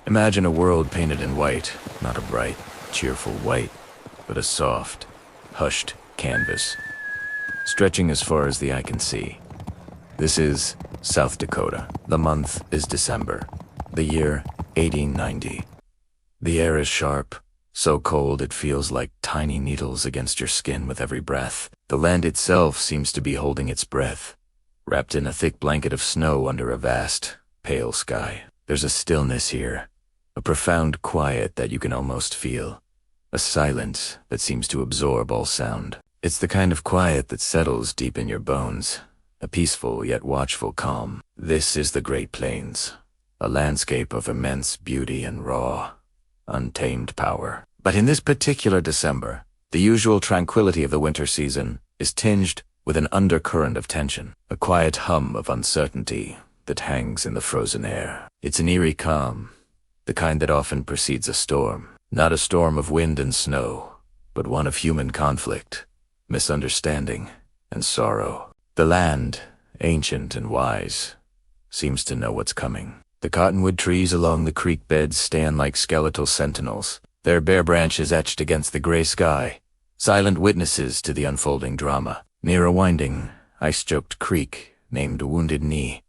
Imagine a world painted in white, not a bright, cheerful white, but a soft, hushed canvas, stretching as far as the eye can see. This is South Dakota. The month is December. The year 1890. The air is sharp, so cold it feels like tiny needles against your skin with every breath. The land itself seems to be holding its breath, wrapped in a thick blanket of snow under a vast, pale sky. There's a stillness here, a profound quiet that you can almost feel, a silence that seems to absorb all sound. It's the kind of quiet that settles deep in your bones, a peaceful yet watchful calm. This is the Great Plains, a landscape of immense beauty and raw, untamed power. But in this particular December, the usual tranquility of the winter season is tinged with an undercurrent of tension, a quiet hum of uncertainty that hangs in the frozen air. It's an eerie calm, the kind that often precedes a storm. Not a storm of wind and snow, but one of human conflict, misunderstanding, and sorrow. The land, ancient and wise, seems to know what's coming. The cottonwood trees along the creek beds stand like skeletal sentinels, their bare branches etched against the gray sky, silent witnesses to the unfolding drama. Near a winding, ice-choked creek named Wounded Knee,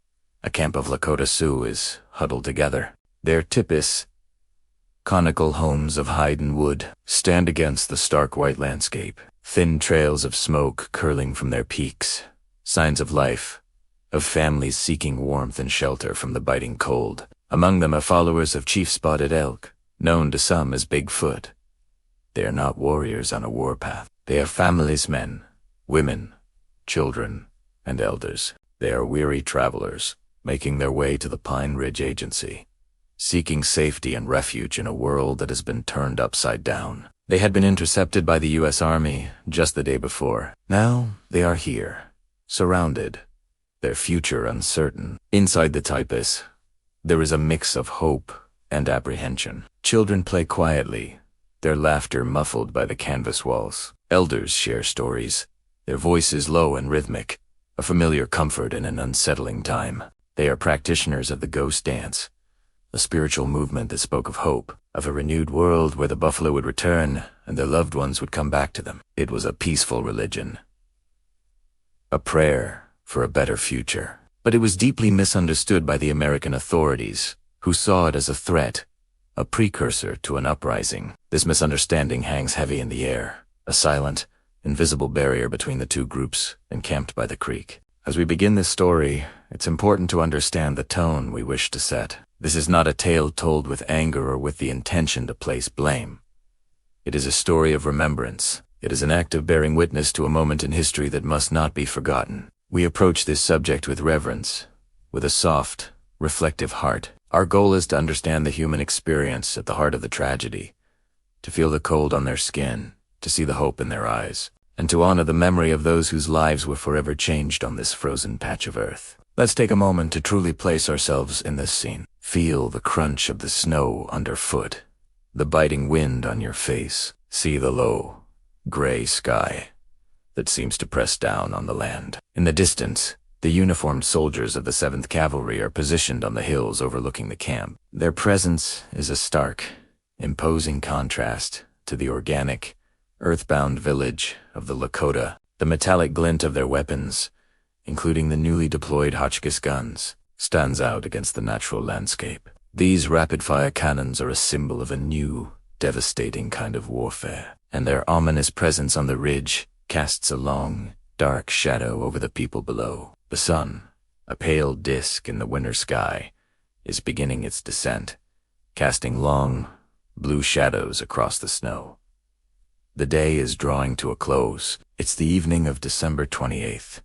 a camp of Lakota Sioux is huddled together. Their tipis, conical homes of hide and wood, stand against the stark white landscape, thin trails of smoke curling from their peaks, signs of life, of families seeking warmth and shelter from the biting cold. Among them are followers of Chief Spotted Elk, known to some as Bigfoot. They are not warriors on a warpath. They are families' men, women, children, and elders. They are weary travelers, making their way to the Pine Ridge Agency, seeking safety and refuge in a world that has been turned upside down. They had been intercepted by the U.S. Army just the day before. Now they are here, surrounded, their future uncertain. Inside the tipis, there is a mix of hope and apprehension. Children play quietly, their laughter muffled by the canvas walls. Elders share stories, their voices low and rhythmic, a familiar comfort in an unsettling time. They are practitioners of the ghost dance, a spiritual movement that spoke of hope, of a renewed world where the buffalo would return and their loved ones would come back to them. It was a peaceful religion, a prayer for a better future. But it was deeply misunderstood by the American authorities, who saw it as a threat, a precursor to an uprising. This misunderstanding hangs heavy in the air, a silent, invisible barrier between the two groups encamped by the creek. As we begin this story, it's important to understand the tone we wish to set. This is not a tale told with anger or with the intention to place blame. It is a story of remembrance. It is an act of bearing witness to a moment in history that must not be forgotten. We approach this subject with reverence, with a soft, reflective heart. Our goal is to understand the human experience at the heart of the tragedy, to feel the cold on their skin, to see the hope in their eyes, and to honor the memory of those whose lives were forever changed on this frozen patch of earth. Let's take a moment to truly place ourselves in this scene. Feel the crunch of the snow underfoot, the biting wind on your face. See the low, gray sky that seems to press down on the land. In the distance, the uniformed soldiers of the 7th Cavalry are positioned on the hills overlooking the camp. Their presence is a stark, imposing contrast to the organic, earthbound village of the Lakota. The metallic glint of their weapons, including the newly deployed Hotchkiss guns, stands out against the natural landscape. These rapid-fire cannons are a symbol of a new, devastating kind of warfare, and their ominous presence on the ridge casts a long, dark shadow over the people below. The sun, a pale disk in the winter sky, is beginning its descent, casting long, blue shadows across the snow. The day is drawing to a close. It's the evening of December 28th.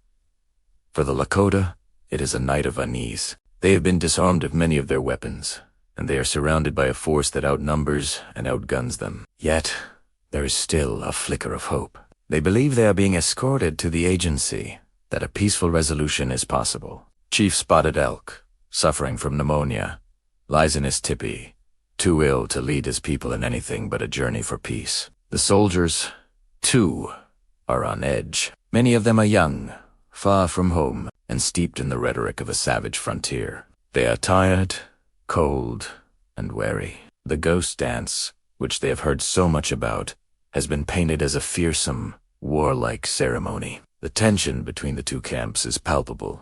For the Lakota, it is a night of unease. They have been disarmed of many of their weapons, and they are surrounded by a force that outnumbers and outguns them. Yet, there is still a flicker of hope. They believe they are being escorted to the agency, that a peaceful resolution is possible. Chief Spotted Elk, suffering from pneumonia, lies in his tipi, too ill to lead his people in anything but a journey for peace. The soldiers, too, are on edge. Many of them are young, far from home, and steeped in the rhetoric of a savage frontier. They are tired, cold, and wary. The ghost dance, which they have heard so much about, has been painted as a fearsome, warlike ceremony. The tension between the two camps is palpable,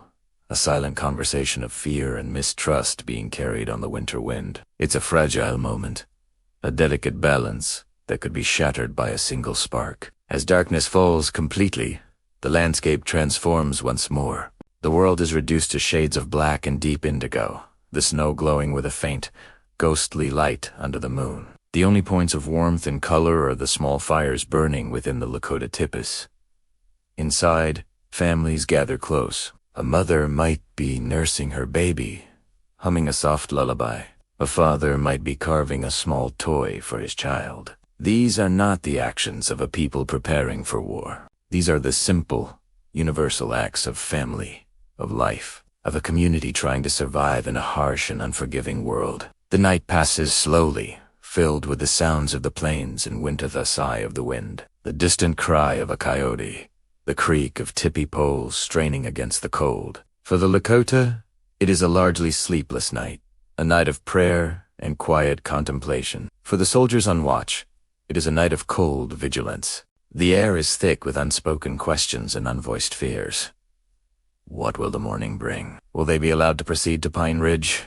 a silent conversation of fear and mistrust being carried on the winter wind. It's a fragile moment, a delicate balance that could be shattered by a single spark. As darkness falls completely, the landscape transforms once more. The world is reduced to shades of black and deep indigo, the snow glowing with a faint, ghostly light under the moon. The only points of warmth and color are the small fires burning within the Lakota tipis. Inside, families gather close. A mother might be nursing her baby, humming a soft lullaby. A father might be carving a small toy for his child. These are not the actions of a people preparing for war. These are the simple, universal acts of family, of life, of a community trying to survive in a harsh and unforgiving world. The night passes slowly, filled with the sounds of the plains and winter the sigh of the wind, the distant cry of a coyote, the creak of tippy poles straining against the cold. For the Lakota, it is a largely sleepless night, a night of prayer and quiet contemplation. For the soldiers on watch, it is a night of cold vigilance. The air is thick with unspoken questions and unvoiced fears. What will the morning bring? Will they be allowed to proceed to Pine Ridge?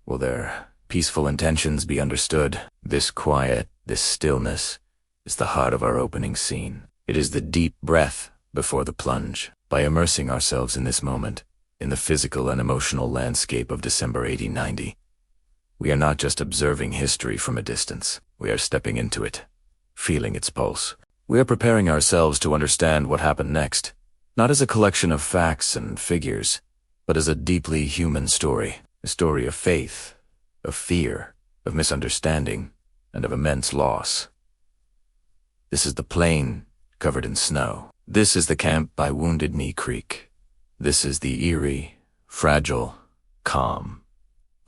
Will their peaceful intentions be understood? This quiet, this stillness, is the heart of our opening scene. It is the deep breath before the plunge. By immersing ourselves in this moment, in the physical and emotional landscape of December 1890, we are not just observing history from a distance. We are stepping into it, feeling its pulse. We are preparing ourselves to understand what happened next, not as a collection of facts and figures, but as a deeply human story, a story of faith, of fear, of misunderstanding, and of immense loss. This is the plain covered in snow. This is the camp by Wounded Knee Creek. This is the eerie, fragile, calm.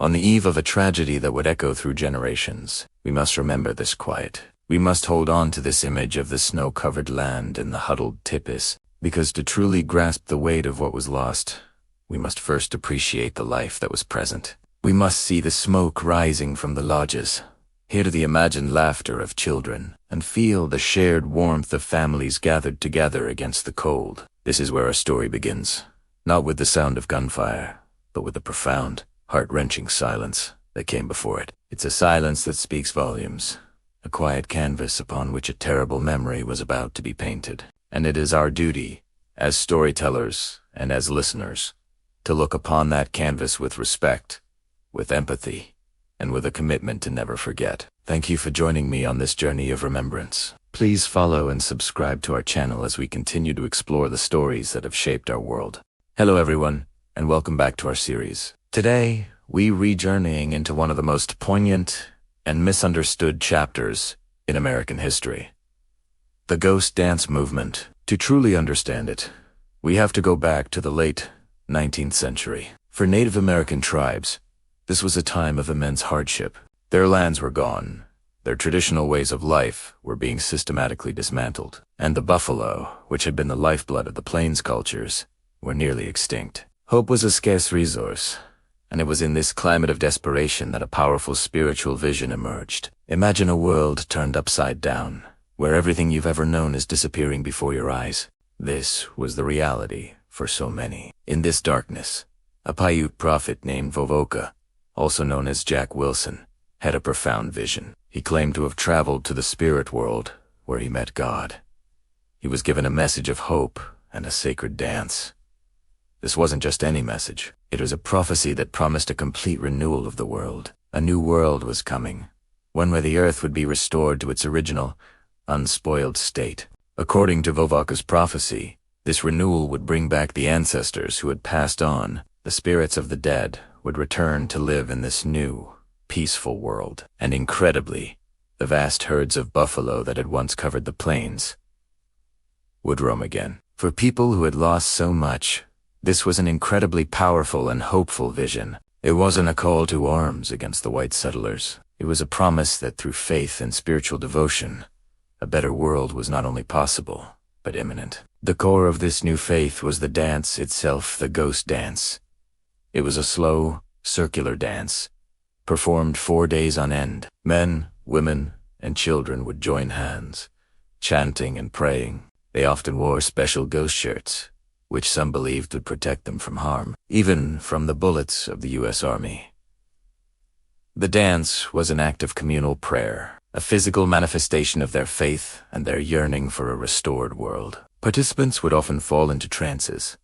On the eve of a tragedy that would echo through generations, we must remember this quiet. We must hold on to this image of the snow-covered land and the huddled tipis, because to truly grasp the weight of what was lost, we must first appreciate the life that was present. We must see the smoke rising from the lodges, hear the imagined laughter of children, and feel the shared warmth of families gathered together against the cold. This is where our story begins, not with the sound of gunfire, but with the profound, heart-wrenching silence that came before it. It's a silence that speaks volumes, a quiet canvas upon which a terrible memory was about to be painted. And it is our duty, as storytellers and as listeners, to look upon that canvas with respect, with empathy, and with a commitment to never forget. Thank you for joining me on this journey of remembrance. Please follow and subscribe to our channel as we continue to explore the stories that have shaped our world. Hello everyone, and welcome back to our series. Today, we re-journeying into one of the most poignant and misunderstood chapters in American history. The ghost dance movement. To truly understand it, we have to go back to the late 19th century. For Native American tribes, this was a time of immense hardship. Their lands were gone, their traditional ways of life were being systematically dismantled, and the buffalo, which had been the lifeblood of the plains cultures, were nearly extinct. Hope was a scarce resource, and it was in this climate of desperation that a powerful spiritual vision emerged. Imagine a world turned upside down, where everything you've ever known is disappearing before your eyes. This was the reality for so many. In this darkness, a Paiute prophet named Vovoka, also known as Jack Wilson, had a profound vision. He claimed to have traveled to the spirit world, where he met God. He was given a message of hope and a sacred dance. This wasn't just any message. It was a prophecy that promised a complete renewal of the world. A new world was coming, one where the earth would be restored to its original, unspoiled state. According to Vovoka's prophecy, this renewal would bring back the ancestors who had passed on. The spirits of the dead would return to live in this new, peaceful world. And incredibly, the vast herds of buffalo that had once covered the plains would roam again. For people who had lost so much, this was an incredibly powerful and hopeful vision. It wasn't a call to arms against the white settlers. It was a promise that through faith and spiritual devotion, a better world was not only possible, but imminent. The core of this new faith was the dance itself, the ghost dance. It was a slow, circular dance, performed 4 days on end. Men, women, and children would join hands, chanting and praying. They often wore special ghost shirts, which some believed would protect them from harm, even from the bullets of the U.S. Army. The dance was an act of communal prayer, a physical manifestation of their faith and their yearning for a restored world. Participants would often fall into trances,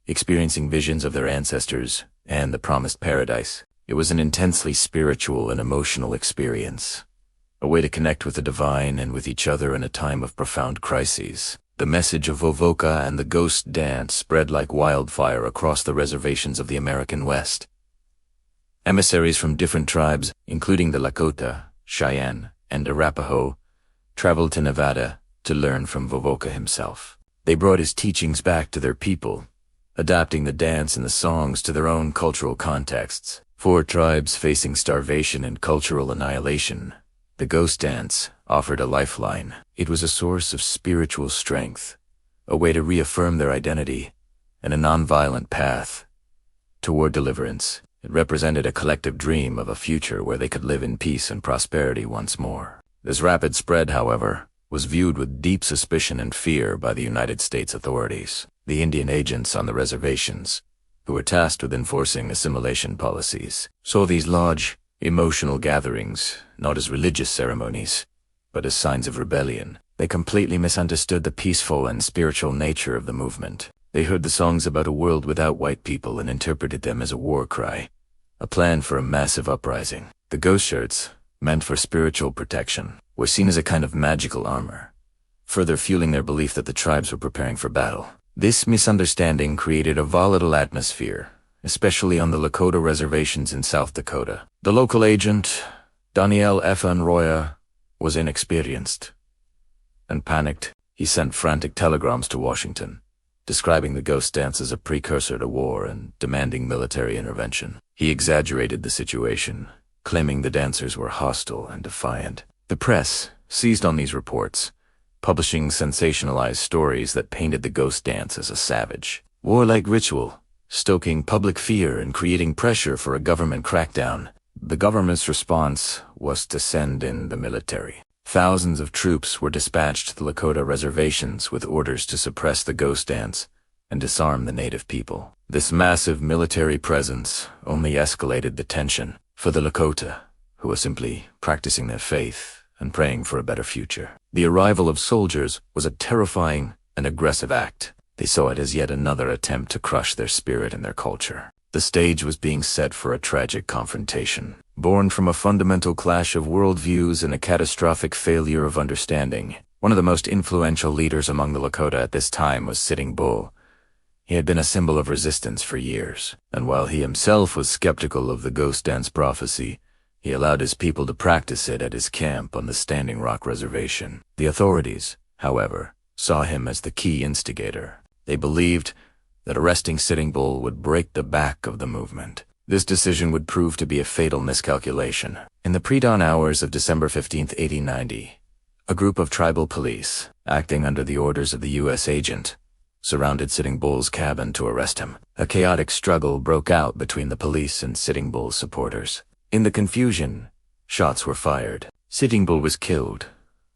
experiencing visions of their ancestors and the promised paradise. It was an intensely spiritual and emotional experience, a way to connect with the divine and with each other in a time of profound crises. The message of Wovoka and the ghost dance spread like wildfire across the reservations of the American West. Emissaries from different tribes, including the Lakota, Cheyenne, and Arapaho, traveled to Nevada to learn from Wovoka himself. They brought his teachings back to their people, adapting the dance and the songs to their own cultural contexts. For tribes facing starvation and cultural annihilation, the ghost dance offered a lifeline. It was a source of spiritual strength, a way to reaffirm their identity, and a nonviolent path toward deliverance. It represented a collective dream of a future where they could live in peace and prosperity once more. This rapid spread, however, was viewed with deep suspicion and fear by the United States authorities. The Indian agents on the reservations, who were tasked with enforcing assimilation policies, saw these large, emotional gatherings not as religious ceremonies, but as signs of rebellion. They completely misunderstood the peaceful and spiritual nature of the movement. They heard the songs about a world without white people and interpreted them as a war cry, a plan for a massive uprising. The ghost shirts, meant for spiritual protection, were seen as a kind of magical armor, further fueling their belief that the tribes were preparing for battle. This misunderstanding created a volatile atmosphere, especially on the Lakota reservations in South Dakota. The local agent, Daniel F. Unroya, was inexperienced and panicked. He sent frantic telegrams to Washington, describing the ghost dance as a precursor to war and demanding military intervention. He exaggerated the situation, claiming the dancers were hostile and defiant. The press seized on these reports, publishing sensationalized stories that painted the ghost dance as a savage, warlike ritual, stoking public fear and creating pressure for a government crackdown. The government's response was to send in the military. Thousands of troops were dispatched to the Lakota reservations with orders to suppress the ghost dance and disarm the native people. This massive military presence only escalated the tension for the Lakota, who were simply practicing their faith and praying for a better future. The arrival of soldiers was a terrifying and aggressive act. They saw it as yet another attempt to crush their spirit and their culture. The stage was being set for a tragic confrontation, born from a fundamental clash of worldviews and a catastrophic failure of understanding. One of the most influential leaders among the Lakota at this time was Sitting Bull. He had been a symbol of resistance for years, and while he himself was skeptical of the ghost dance prophecy, he allowed his people to practice it at his camp on the Standing Rock Reservation. The authorities, however, saw him as the key instigator. They believed that arresting Sitting Bull would break the back of the movement. This decision would prove to be a fatal miscalculation. In the pre-dawn hours of December 15, 1890, a group of tribal police, acting under the orders of the U.S. agent, surrounded Sitting Bull's cabin to arrest him. A chaotic struggle broke out between the police and Sitting Bull's supporters. In the confusion, shots were fired. Sitting Bull was killed,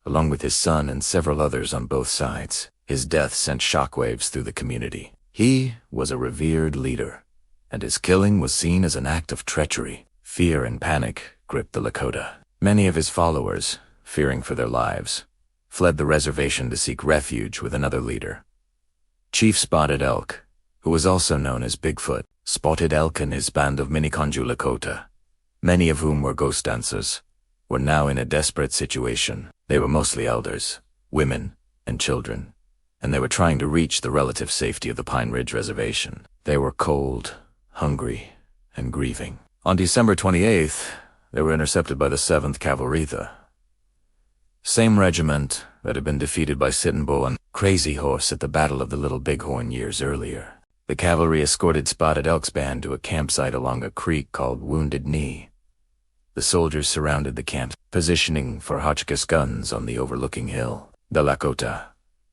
along with his son and several others on both sides. His death sent shockwaves through the community. He was a revered leader, and his killing was seen as an act of treachery. Fear and panic gripped the Lakota. Many of his followers, fearing for their lives, fled the reservation to seek refuge with another leader, Chief Spotted Elk, who was also known as Bigfoot. Spotted Elk and his band of Miniconjou Lakota, many of whom were ghost dancers, were now in a desperate situation. They were mostly elders, women, and children, and they were trying to reach the relative safety of the Pine Ridge Reservation. They were cold, hungry, and grieving. On December 28th, they were intercepted by the 7th Cavalry, the same regiment that had been defeated by Sitting Bull and Crazy Horse at the Battle of the Little Bighorn years earlier. The cavalry escorted Spotted Elk's band to a campsite along a creek called Wounded Knee. The soldiers surrounded the camp, positioning for Hotchkiss guns on the overlooking hill. The Lakota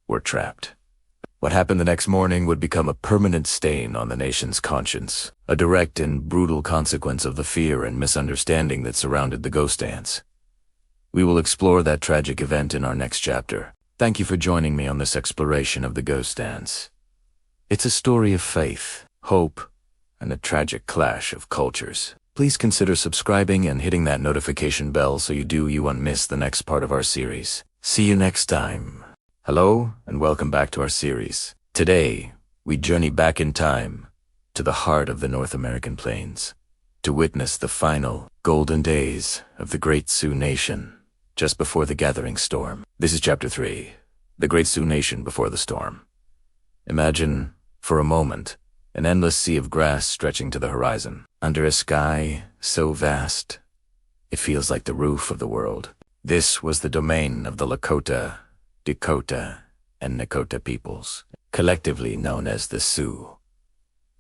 were trapped. What happened the next morning would become a permanent stain on the nation's conscience, a direct and brutal consequence of the fear and misunderstanding that surrounded the ghost dance. We will explore that tragic event in our next chapter. Thank you for joining me on this exploration of the ghost dance. It's a story of faith, hope, and a tragic clash of cultures. Please consider subscribing and hitting that notification bell so you won't miss the next part of our series. See you next time. Hello, and welcome back to our series. Today, we journey back in time to the heart of the North American plains to witness the final golden days of the Great Sioux Nation just before the gathering storm. This is Chapter 3, The Great Sioux Nation Before the Storm. Imagine, for a moment, an endless sea of grass stretching to the horizon, under a sky so vast, it feels like the roof of the world. This was the domain of the Lakota, Dakota, and Nakota peoples, collectively known as the Sioux.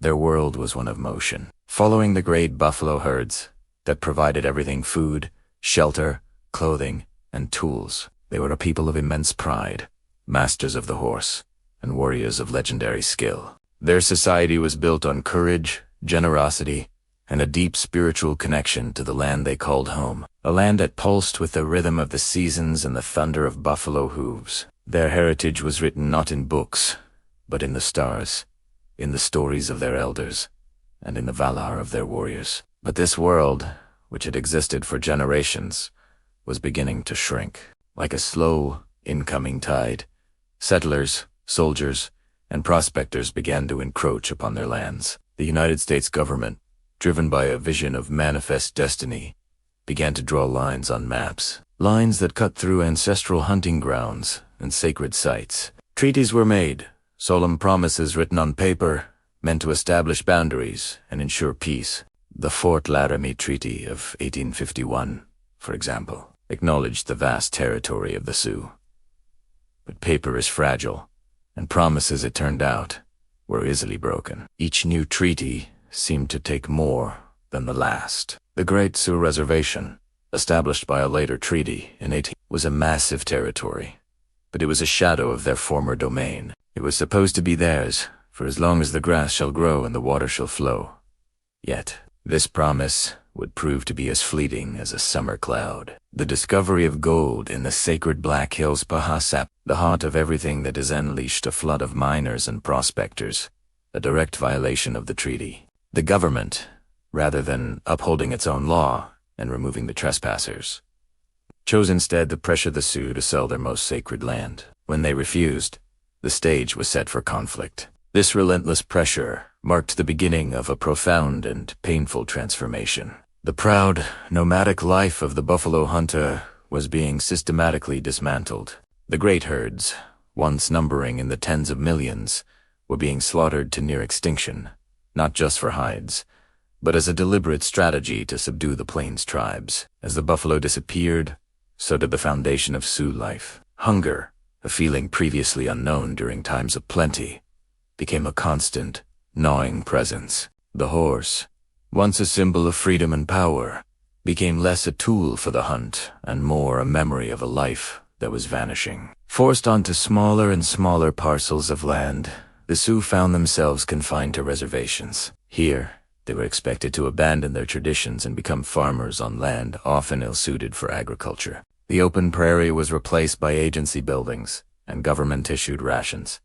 Their world was one of motion, following the great buffalo herds that provided everything: food, shelter, clothing, and tools. They were a people of immense pride, masters of the horse, and warriors of legendary skill. Their society was built on courage, generosity, and a deep spiritual connection to the land they called home, a land that pulsed with the rhythm of the seasons and the thunder of buffalo hooves. Their heritage was written not in books, but in the stars, in the stories of their elders, and in the valor of their warriors. But this world, which had existed for generations, was beginning to shrink. Like a slow, incoming tide, settlers, soldiers, and prospectors began to encroach upon their lands. The United States government, driven by a vision of manifest destiny, began to draw lines on maps, lines that cut through ancestral hunting grounds and sacred sites. Treaties were made, solemn promises written on paper, meant to establish boundaries and ensure peace. The Fort Laramie Treaty of 1851, for example, acknowledged the vast territory of the Sioux. But paper is fragile, and promises, it turned out, were easily broken. Each new treaty seemed to take more than the last. The Great Sioux Reservation, established by a later treaty in 18, was a massive territory, but it was a shadow of their former domain. It was supposed to be theirs, for as long as the grass shall grow and the water shall flow. Yet, this promise would prove to be as fleeting as a summer cloud. The discovery of gold in the sacred Black Hills Bahasap, the heart of everything that has unleashed a flood of miners and prospectors, a direct violation of the treaty. The government, rather than upholding its own law and removing the trespassers, chose instead to pressure the Sioux to sell their most sacred land. When they refused, the stage was set for conflict. This relentless pressure marked the beginning of a profound and painful transformation. The proud, nomadic life of the buffalo hunter was being systematically dismantled. The great herds, once numbering in the tens of millions, were being slaughtered to near extinction, not just for hides, but as a deliberate strategy to subdue the plains tribes. As the buffalo disappeared, so did the foundation of Sioux life. Hunger, a feeling previously unknown during times of plenty, became a constant, gnawing presence. The horse, once a symbol of freedom and power, became less a tool for the hunt and more a memory of a life that was vanishing. Forced onto smaller and smaller parcels of land, the Sioux found themselves confined to reservations. Here, they were expected to abandon their traditions and become farmers on land often ill-suited for agriculture. The open prairie was replaced by agency buildings and government-issued rations.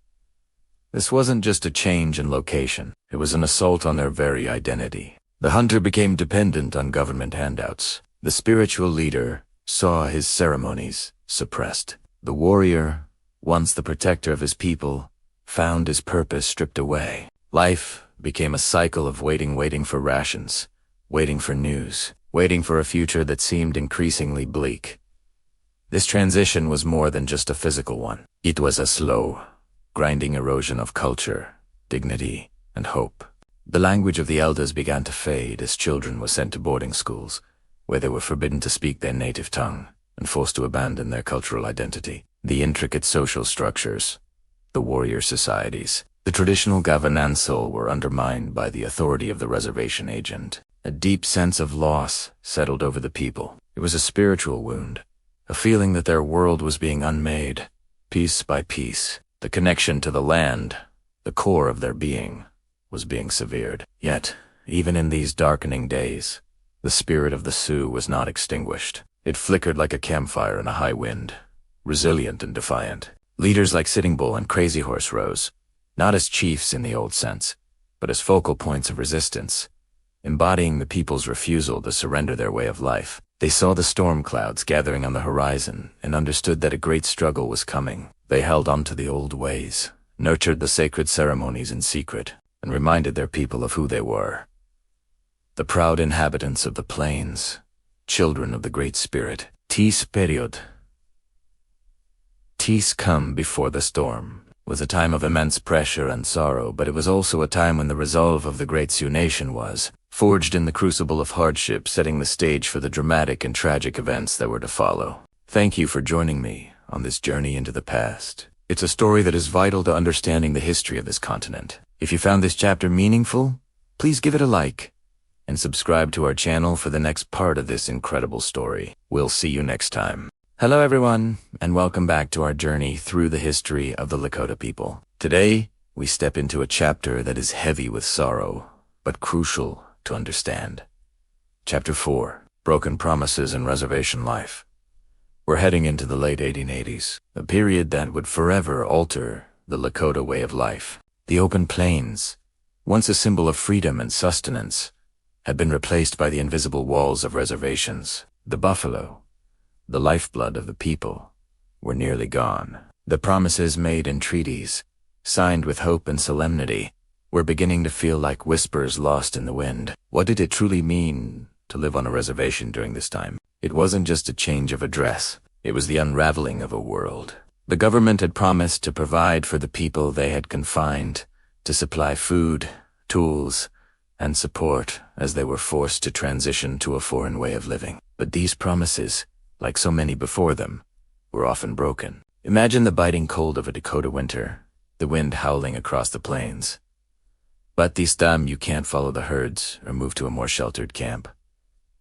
This wasn't just a change in location, it was an assault on their very identity. The hunter became dependent on government handouts. The spiritual leader saw his ceremonies suppressed. The warrior, once the protector of his people, found his purpose stripped away. Life became a cycle of waiting for rations, waiting for news, waiting for a future that seemed increasingly bleak. This transition was more than just a physical one. It was a slow, grinding erosion of culture, dignity, and hope. The language of the elders began to fade as children were sent to boarding schools, where they were forbidden to speak their native tongue and forced to abandon their cultural identity. The intricate social structures, the warrior societies, the traditional governances were undermined by the authority of the reservation agent. A deep sense of loss settled over the people. It was a spiritual wound, a feeling that their world was being unmade, piece by piece. The connection to the land, the core of their being, was being severed. Yet, even in these darkening days, the spirit of the Sioux was not extinguished. It flickered like a campfire in a high wind, resilient and defiant. Leaders like Sitting Bull and Crazy Horse rose, not as chiefs in the old sense, but as focal points of resistance, embodying the people's refusal to surrender their way of life. They saw the storm clouds gathering on the horizon and understood that a great struggle was coming. They held on to the old ways, nurtured the sacred ceremonies in secret, and reminded their people of who they were. The proud inhabitants of the plains, children of the Great Spirit. Tis period. Tis come before the storm was a time of immense pressure and sorrow, but it was also a time when the resolve of the Great Sioux Nation was forged in the crucible of hardship, setting the stage for the dramatic and tragic events that were to follow. Thank you for joining me on this journey into the past. It's a story that is vital to understanding the history of this continent. If you found this chapter meaningful, please give it a like and subscribe to our channel for the next part of this incredible story. We'll see you next time. Hello everyone, and welcome back to our journey through the history of the Lakota people. Today, we step into a chapter that is heavy with sorrow, but crucial to understand. Chapter 4, Broken Promises and Reservation Life. We're heading into the late 1880s, a period that would forever alter the Lakota way of life. The open plains, once a symbol of freedom and sustenance, had been replaced by the invisible walls of reservations. The buffalo, the lifeblood of the people, were nearly gone. The promises made in treaties, signed with hope and solemnity, were beginning to feel like whispers lost in the wind. What did it truly mean to live on a reservation during this time? It wasn't just a change of address. It was the unraveling of a world. The government had promised to provide for the people they had confined, to supply food, tools, and support as they were forced to transition to a foreign way of living. But these promises, like so many before them, were often broken. Imagine the biting cold of a Dakota winter, the wind howling across the plains. But this time you can't follow the herds or move to a more sheltered camp.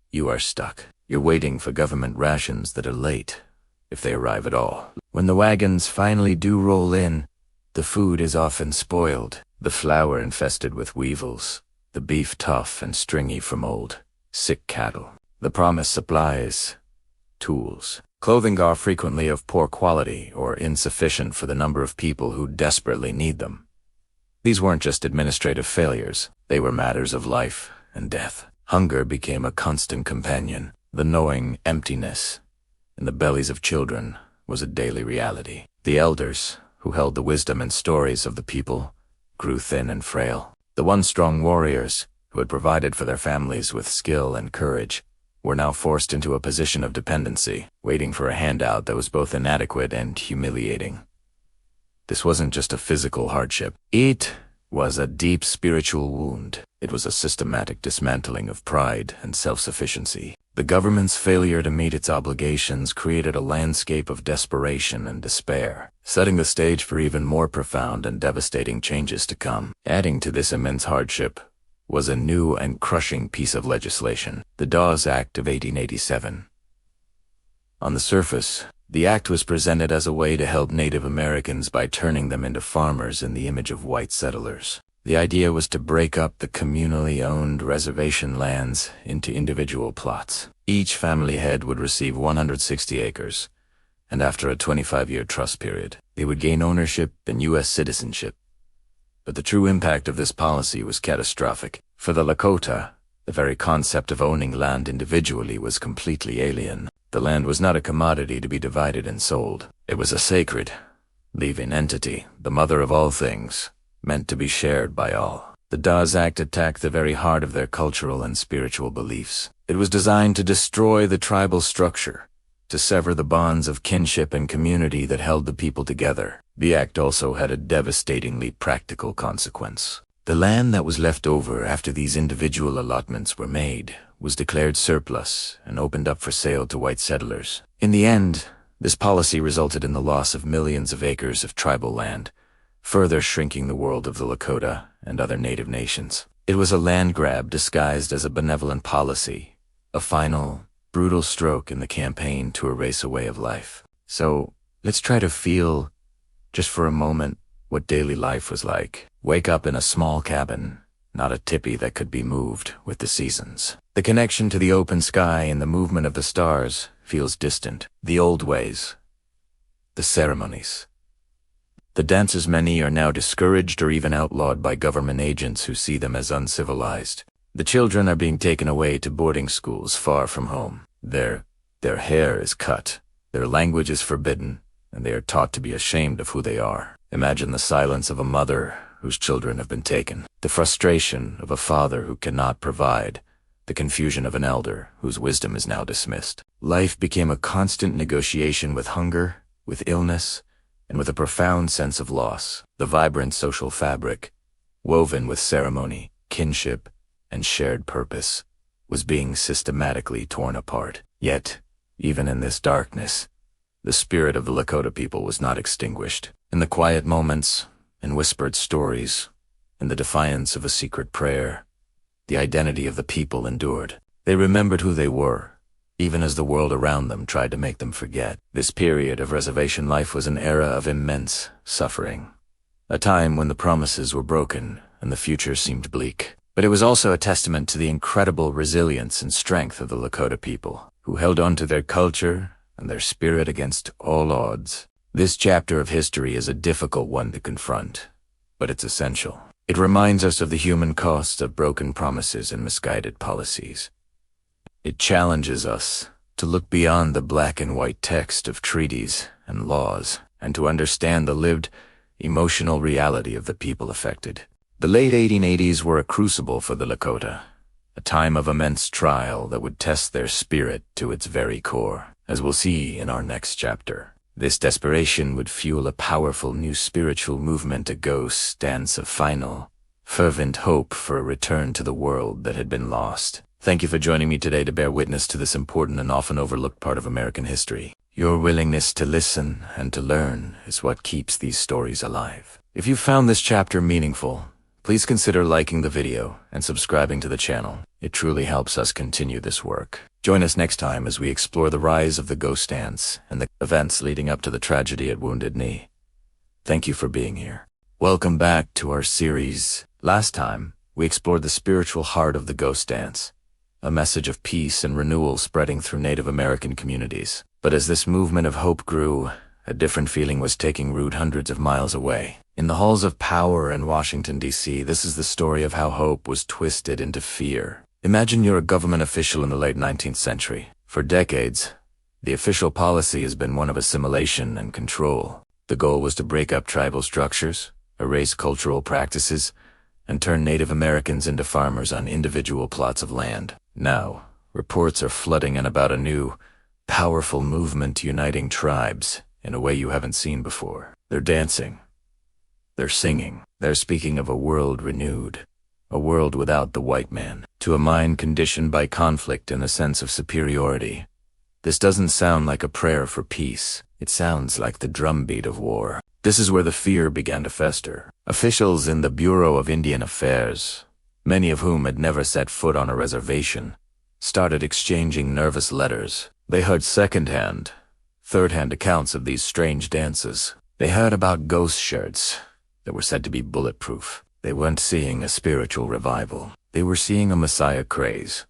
You are stuck. You're waiting for government rations that are late, if they arrive at all. When the wagons finally do roll in, the food is often spoiled, the flour infested with weevils, the beef tough and stringy from old, sick cattle. The promised supplies, tools, clothing are frequently of poor quality or insufficient for the number of people who desperately need them. These weren't just administrative failures, they were matters of life and death. Hunger became a constant companion. The gnawing emptiness in the bellies of children was a daily reality. The elders, who held the wisdom and stories of the people, grew thin and frail. The once strong warriors, who had provided for their families with skill and courage, were now forced into a position of dependency, waiting for a handout that was both inadequate and humiliating. This wasn't just a physical hardship. It was a deep spiritual wound. It was a systematic dismantling of pride and self-sufficiency. The government's failure to meet its obligations created a landscape of desperation and despair, setting the stage for even more profound and devastating changes to come. Adding to this immense hardship was a new and crushing piece of legislation, the Dawes Act of 1887. On the surface, the act was presented as a way to help Native Americans by turning them into farmers in the image of white settlers. The idea was to break up the communally owned reservation lands into individual plots. Each family head would receive 160 acres, and after a 25-year trust period, they would gain ownership and U.S. citizenship. But the true impact of this policy was catastrophic. For the Lakota, the very concept of owning land individually was completely alien. The land was not a commodity to be divided and sold. It was a sacred, living entity, the mother of all things, meant to be shared by all. The Dawes Act attacked the very heart of their cultural and spiritual beliefs. It was designed to destroy the tribal structure, to sever the bonds of kinship and community that held the people together. The act also had a devastatingly practical consequence. The land that was left over after these individual allotments were made was declared surplus and opened up for sale to white settlers. In the end, this policy resulted in the loss of millions of acres of tribal land, further shrinking the world of the Lakota and other native nations. It was a land grab disguised as a benevolent policy, a final, brutal stroke in the campaign to erase a way of life. So, let's try to feel just for a moment, what daily life was like. Wake up in a small cabin, not a tippy that could be moved with the seasons. The connection to the open sky and the movement of the stars feels distant. The old ways, the ceremonies. The dances many are now discouraged or even outlawed by government agents who see them as uncivilized. The children are being taken away to boarding schools far from home. Their hair is cut, their language is forbidden, and they are taught to be ashamed of who they are. Imagine the silence of a mother whose children have been taken, the frustration of a father who cannot provide, the confusion of an elder whose wisdom is now dismissed. Life became a constant negotiation with hunger, with illness, and with a profound sense of loss. The vibrant social fabric, woven with ceremony, kinship, and shared purpose, was being systematically torn apart. Yet, even in this darkness, the spirit of the Lakota people was not extinguished. In the quiet moments, in whispered stories, in the defiance of a secret prayer, the identity of the people endured. They remembered who they were, even as the world around them tried to make them forget. This period of reservation life was an era of immense suffering, a time when the promises were broken and the future seemed bleak. But it was also a testament to the incredible resilience and strength of the Lakota people, who held on to their culture and their spirit against all odds. This chapter of history is a difficult one to confront, but it's essential. It reminds us of the human cost of broken promises and misguided policies. It challenges us to look beyond the black and white text of treaties and laws and to understand the lived, emotional reality of the people affected. The late 1880s were a crucible for the Lakota, a time of immense trial that would test their spirit to its very core, as we'll see in our next chapter. This desperation would fuel a powerful new spiritual movement, a ghost dance of final, fervent hope for a return to the world that had been lost. Thank you for joining me today to bear witness to this important and often overlooked part of American history. Your willingness to listen and to learn is what keeps these stories alive. If you found this chapter meaningful, please consider liking the video and subscribing to the channel. It truly helps us continue this work. Join us next time as we explore the rise of the ghost dance and the events leading up to the tragedy at Wounded Knee. Thank you for being here. Welcome back to our series. Last time, we explored the spiritual heart of the ghost dance, a message of peace and renewal spreading through Native American communities. But as this movement of hope grew, a different feeling was taking root hundreds of miles away. In the halls of power in Washington, D.C., this is the story of how hope was twisted into fear. Imagine you're a government official in the late 19th century. For decades, the official policy has been one of assimilation and control. The goal was to break up tribal structures, erase cultural practices, and turn Native Americans into farmers on individual plots of land. Now, reports are flooding in about a new, powerful movement uniting tribes in a way you haven't seen before. They're dancing. They're singing. They're speaking of a world renewed, a world without the white man. To a mind conditioned by conflict and a sense of superiority, this doesn't sound like a prayer for peace. It sounds like the drumbeat of war. This is where the fear began to fester. Officials in the Bureau of Indian Affairs, many of whom had never set foot on a reservation, started exchanging nervous letters. They heard second-hand, third-hand accounts of these strange dances. They heard about ghost shirts that were said to be bulletproof. They weren't seeing a spiritual revival. They were seeing a messiah craze,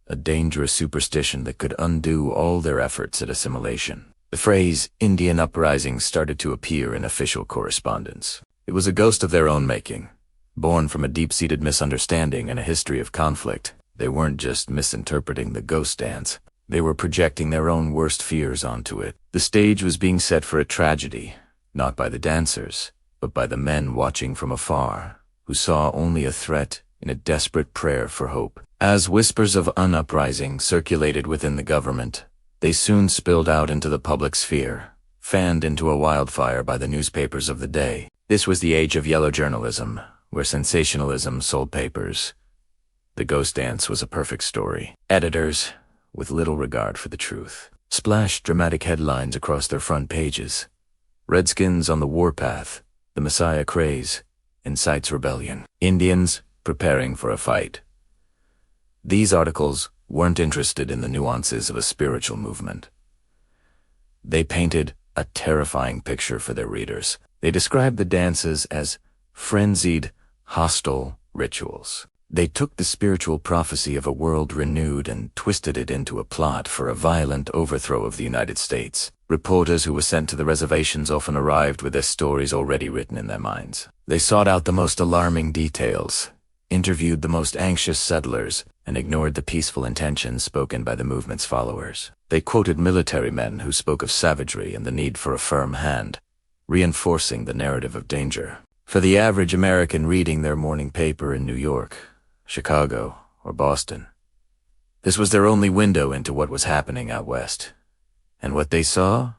a dangerous superstition that could undo all their efforts at assimilation. The phrase Indian uprising started to appear in official correspondence. It was a ghost of their own making, born from a deep-seated misunderstanding and a history of conflict. They weren't just misinterpreting the ghost dance. They were projecting their own worst fears onto it. The stage was being set for a tragedy, not by the dancers, but by the men watching from afar, who saw only a threat in a desperate prayer for hope. As whispers of an uprising circulated within the government, they soon spilled out into the public sphere, fanned into a wildfire by the newspapers of the day. This was the age of yellow journalism, where sensationalism sold papers. The ghost dance was a perfect story. Editors, with little regard for the truth, splashed dramatic headlines across their front pages. Redskins on the warpath, the Messiah craze, incites rebellion. Indians preparing for a fight. These articles weren't interested in the nuances of a spiritual movement. They painted a terrifying picture for their readers. They described the dances as frenzied, hostile rituals. They took the spiritual prophecy of a world renewed and twisted it into a plot for a violent overthrow of the United States. Reporters who were sent to the reservations often arrived with their stories already written in their minds. They sought out the most alarming details, interviewed the most anxious settlers, and ignored the peaceful intentions spoken by the movement's followers. They quoted military men who spoke of savagery and the need for a firm hand, reinforcing the narrative of danger. For the average American reading their morning paper in New York, Chicago, or Boston, this was their only window into what was happening out west. And what they saw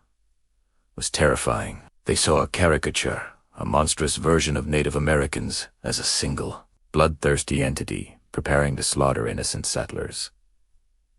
was terrifying. They saw a caricature, a monstrous version of Native Americans as a single, bloodthirsty entity preparing to slaughter innocent settlers.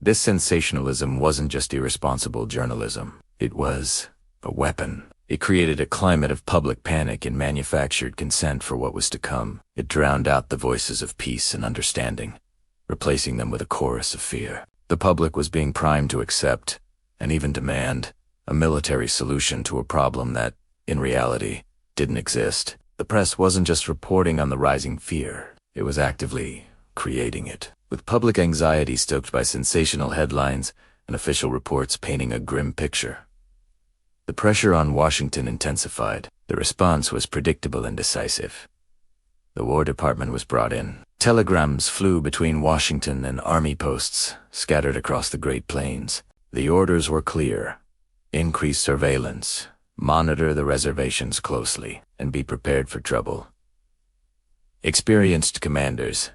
This sensationalism wasn't just irresponsible journalism. It was a weapon. It created a climate of public panic and manufactured consent for what was to come. It drowned out the voices of peace and understanding, replacing them with a chorus of fear. The public was being primed to accept, and even demand, a military solution to a problem that, in reality, didn't exist. The press wasn't just reporting on the rising fear, it was actively creating it. With public anxiety stoked by sensational headlines and official reports painting a grim picture, the pressure on Washington intensified. The response was predictable and decisive. The War Department was brought in. Telegrams flew between Washington and army posts scattered across the Great Plains. The orders were clear: increase surveillance, monitor the reservations closely, and be prepared for trouble. Experienced commanders,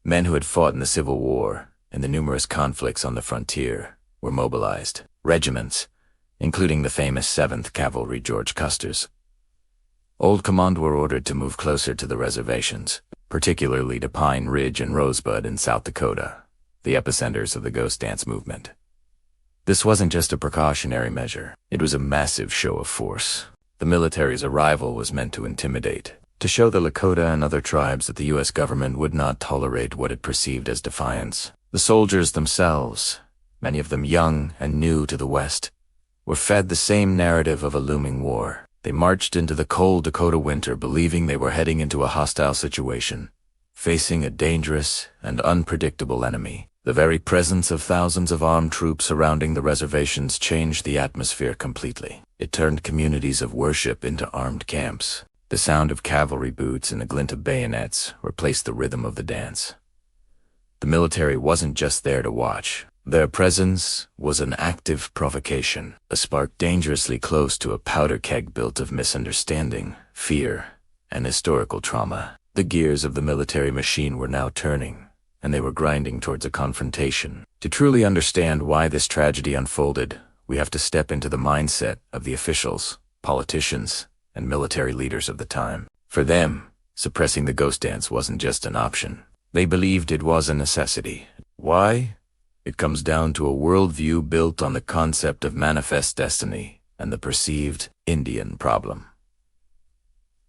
men who had fought in the Civil War and the numerous conflicts on the frontier, were mobilized. Regiments, including the famous 7th Cavalry George Custer's old command, were ordered to move closer to the reservations, particularly to Pine Ridge and Rosebud in South Dakota, the epicenters of the ghost dance movement. This wasn't just a precautionary measure, it was a massive show of force. The military's arrival was meant to intimidate, to show the Lakota and other tribes that the U.S. government would not tolerate what it perceived as defiance. The soldiers themselves, many of them young and new to the West, were fed the same narrative of a looming war. They marched into the cold Dakota winter believing they were heading into a hostile situation, facing a dangerous and unpredictable enemy. The very presence of thousands of armed troops surrounding the reservations changed the atmosphere completely. It turned communities of worship into armed camps. The sound of cavalry boots and the glint of bayonets replaced the rhythm of the dance. The military wasn't just there to watch. Their presence was an active provocation, a spark dangerously close to a powder keg built of misunderstanding, fear, and historical trauma. The gears of the military machine were now turning, and they were grinding towards a confrontation. To truly understand why this tragedy unfolded, we have to step into the mindset of the officials, politicians, and military leaders of the time. For them, suppressing the ghost dance wasn't just an option. They believed it was a necessity. Why? It comes down to a worldview built on the concept of manifest destiny and the perceived Indian problem.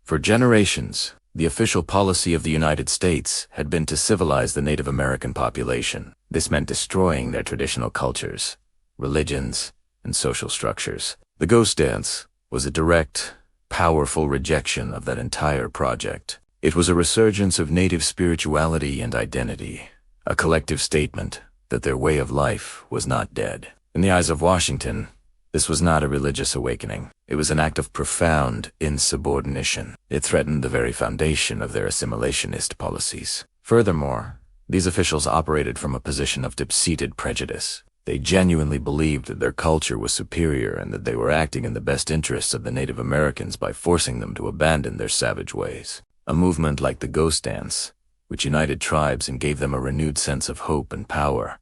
For generations, the official policy of the United States had been to civilize the Native American population. This meant destroying their traditional cultures, religions, and social structures. The ghost dance was a direct, powerful rejection of that entire project. It was a resurgence of Native spirituality and identity, a collective statement that their way of life was not dead. In the eyes of Washington, this was not a religious awakening. It was an act of profound insubordination. It threatened the very foundation of their assimilationist policies. Furthermore, these officials operated from a position of deep-seated prejudice. They genuinely believed that their culture was superior and that they were acting in the best interests of the Native Americans by forcing them to abandon their savage ways. A movement like the ghost dance, which united tribes and gave them a renewed sense of hope and power,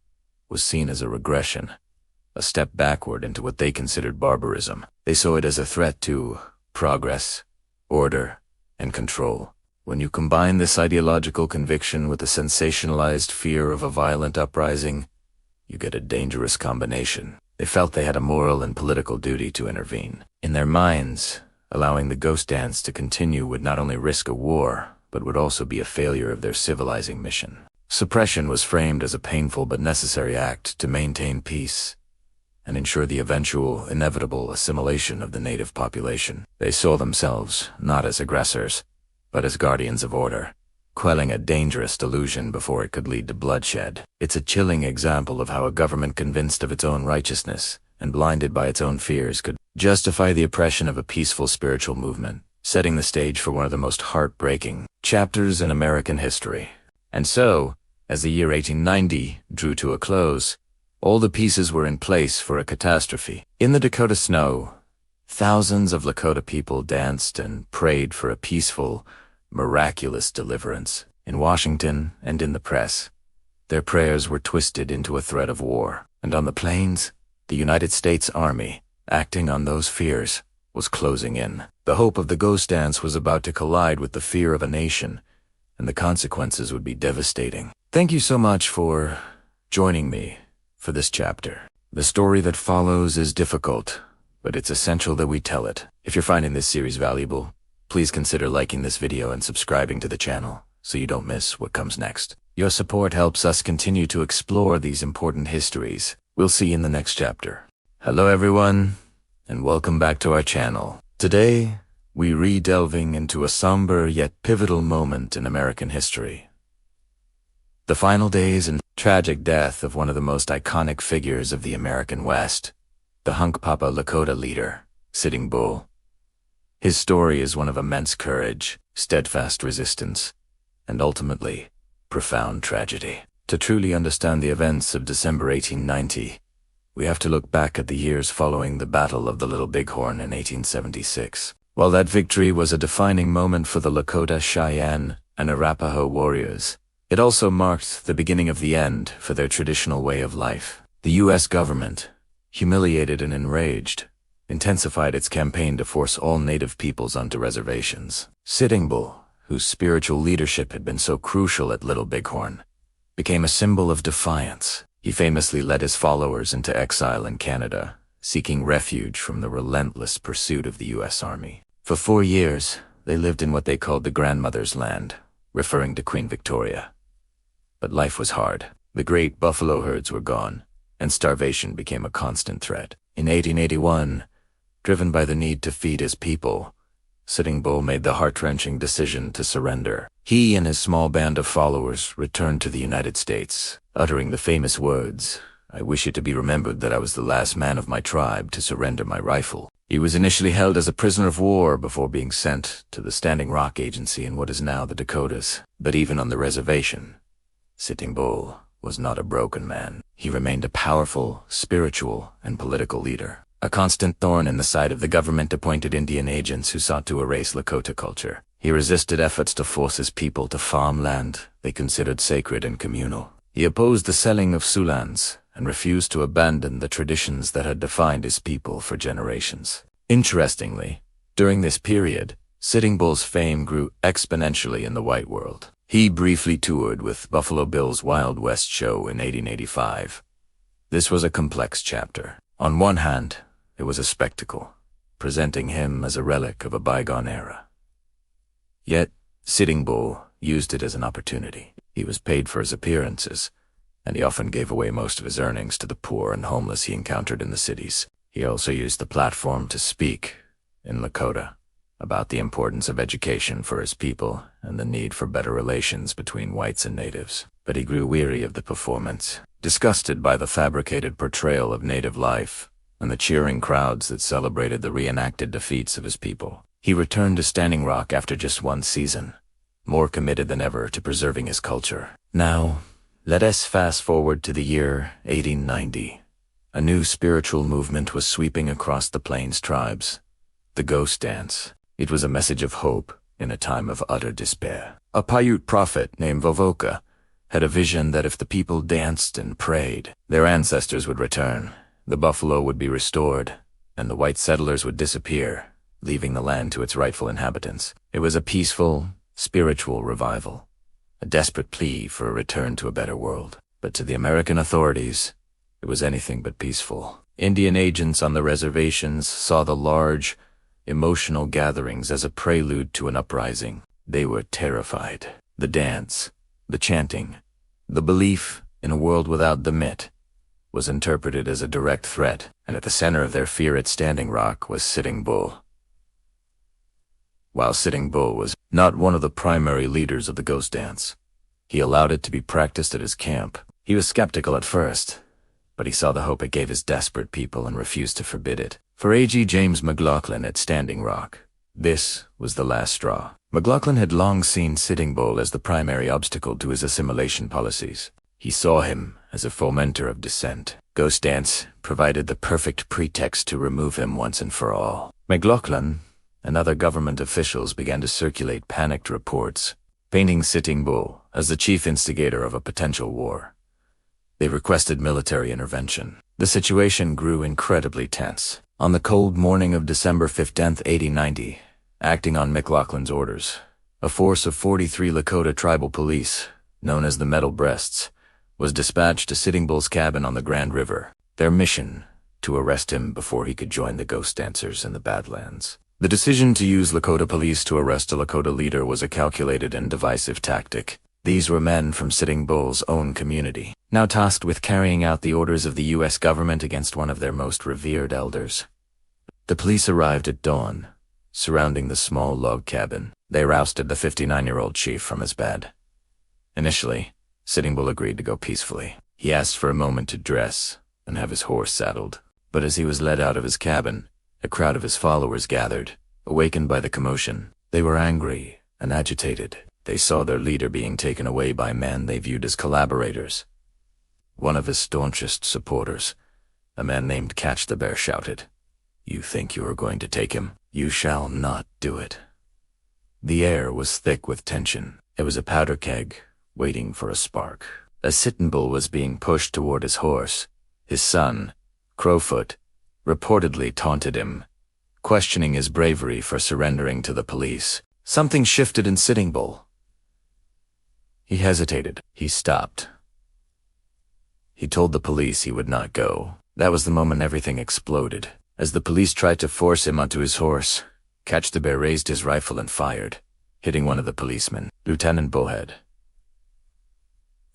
was seen as a regression, a step backward into what they considered barbarism. They saw it as a threat to progress, order, and control. When you combine this ideological conviction with the sensationalized fear of a violent uprising, you get a dangerous combination. They felt they had a moral and political duty to intervene. In their minds, allowing the ghost dance to continue would not only risk a war, but would also be a failure of their civilizing mission. Suppression was framed as a painful but necessary act to maintain peace and ensure the eventual, inevitable assimilation of the native population. They saw themselves not as aggressors, but as guardians of order, quelling a dangerous delusion before it could lead to bloodshed. It's a chilling example of how a government convinced of its own righteousness and blinded by its own fears could justify the oppression of a peaceful spiritual movement, setting the stage for one of the most heartbreaking chapters in American history. And so, as the year 1890 drew to a close, all the pieces were in place for a catastrophe. In the Dakota snow, thousands of Lakota people danced and prayed for a peaceful, miraculous deliverance. In Washington and in the press, their prayers were twisted into a threat of war. And on the plains, the United States Army, acting on those fears, was closing in. The hope of the ghost dance was about to collide with the fear of a nation, and the consequences would be devastating. Thank you so much for joining me for this chapter. The story that follows is difficult, but it's essential that we tell it. If you're finding this series valuable, please consider liking this video and subscribing to the channel so you don't miss what comes next. Your support helps us continue to explore these important histories. We'll see you in the next chapter. Hello everyone, and welcome back to our channel. Today, we re-delving into a somber yet pivotal moment in American history. The final days and tragic death of one of the most iconic figures of the American West, the Hunkpapa Lakota leader, Sitting Bull. His story is one of immense courage, steadfast resistance, and ultimately, profound tragedy. To truly understand the events of December 1890, we have to look back at the years following the Battle of the Little Bighorn in 1876. While that victory was a defining moment for the Lakota, Cheyenne, and Arapaho warriors, it also marked the beginning of the end for their traditional way of life. The U.S. government, humiliated and enraged, intensified its campaign to force all native peoples onto reservations. Sitting Bull, whose spiritual leadership had been so crucial at Little Bighorn, became a symbol of defiance. He famously led his followers into exile in Canada, seeking refuge from the relentless pursuit of the U.S. Army. For 4 years, they lived in what they called the Grandmother's Land, referring to Queen Victoria. But life was hard. The great buffalo herds were gone, and starvation became a constant threat. In 1881, driven by the need to feed his people, Sitting Bull made the heart-wrenching decision to surrender. He and his small band of followers returned to the United States, uttering the famous words, "I wish it to be remembered that I was the last man of my tribe to surrender my rifle." He was initially held as a prisoner of war before being sent to the Standing Rock Agency in what is now the Dakotas. But even on the reservation, Sitting Bull was not a broken man. He remained a powerful, spiritual, and political leader, a constant thorn in the side of the government-appointed Indian agents who sought to erase Lakota culture. He resisted efforts to force his people to farm land they considered sacred and communal. He opposed the selling of Sioux lands and refused to abandon the traditions that had defined his people for generations. Interestingly, during this period, Sitting Bull's fame grew exponentially in the white world. He briefly toured with Buffalo Bill's Wild West show in 1885. This was a complex chapter. On one hand, it was a spectacle, presenting him as a relic of a bygone era. Yet, Sitting Bull used it as an opportunity. He was paid for his appearances, and he often gave away most of his earnings to the poor and homeless he encountered in the cities. He also used the platform to speak, in Lakota, about the importance of education for his people and the need for better relations between whites and natives. But he grew weary of the performance, disgusted by the fabricated portrayal of native life and the cheering crowds that celebrated the reenacted defeats of his people. He returned to Standing Rock after just one season, more committed than ever to preserving his culture. Now, let us fast forward to the year 1890. A new spiritual movement was sweeping across the Plains tribes, the Ghost Dance. It was a message of hope in a time of utter despair. A Paiute prophet named Vovoka had a vision that if the people danced and prayed, their ancestors would return, the buffalo would be restored, and the white settlers would disappear, leaving the land to its rightful inhabitants. It was a peaceful, spiritual revival, a desperate plea for a return to a better world. But to the American authorities, it was anything but peaceful. Indian agents on the reservations saw the large, emotional gatherings as a prelude to an uprising. They were terrified. The dance, the chanting, the belief in a world without the myth was interpreted as a direct threat, and at the center of their fear at Standing Rock was Sitting Bull. While Sitting Bull was not one of the primary leaders of the ghost dance, he allowed it to be practiced at his camp. He was skeptical at first, but he saw the hope it gave his desperate people and refused to forbid it. For A.G. James McLaughlin at Standing Rock, this was the last straw. McLaughlin had long seen Sitting Bull as the primary obstacle to his assimilation policies. He saw him as a fomenter of dissent. Ghost dance provided the perfect pretext to remove him once and for all. McLaughlin and other government officials began to circulate panicked reports, painting Sitting Bull as the chief instigator of a potential war. They requested military intervention. The situation grew incredibly tense. On the cold morning of December 15, 1890, acting on McLaughlin's orders, a force of 43 Lakota tribal police, known as the Metal Breasts, was dispatched to Sitting Bull's cabin on the Grand River. Their mission, to arrest him before he could join the ghost dancers in the Badlands. The decision to use Lakota police to arrest a Lakota leader was a calculated and divisive tactic. These were men from Sitting Bull's own community, now tasked with carrying out the orders of the U.S. government against one of their most revered elders. The police arrived at dawn, surrounding the small log cabin. They rousted the 59-year-old chief from his bed. Initially, Sitting Bull agreed to go peacefully. He asked for a moment to dress and have his horse saddled. But as he was led out of his cabin, a crowd of his followers gathered, awakened by the commotion. They were angry and agitated. They saw their leader being taken away by men they viewed as collaborators. One of his staunchest supporters, a man named Catch the Bear, shouted, "You think you are going to take him? You shall not do it." The air was thick with tension. It was a powder keg, waiting for a spark. As Sitting Bull was being pushed toward his horse, his son, Crowfoot, reportedly taunted him, questioning his bravery for surrendering to the police. Something shifted in Sitting Bull. He hesitated. He stopped. He told the police he would not go. That was the moment everything exploded. As the police tried to force him onto his horse, Catch the Bear raised his rifle and fired, hitting one of the policemen, Lieutenant Bullhead.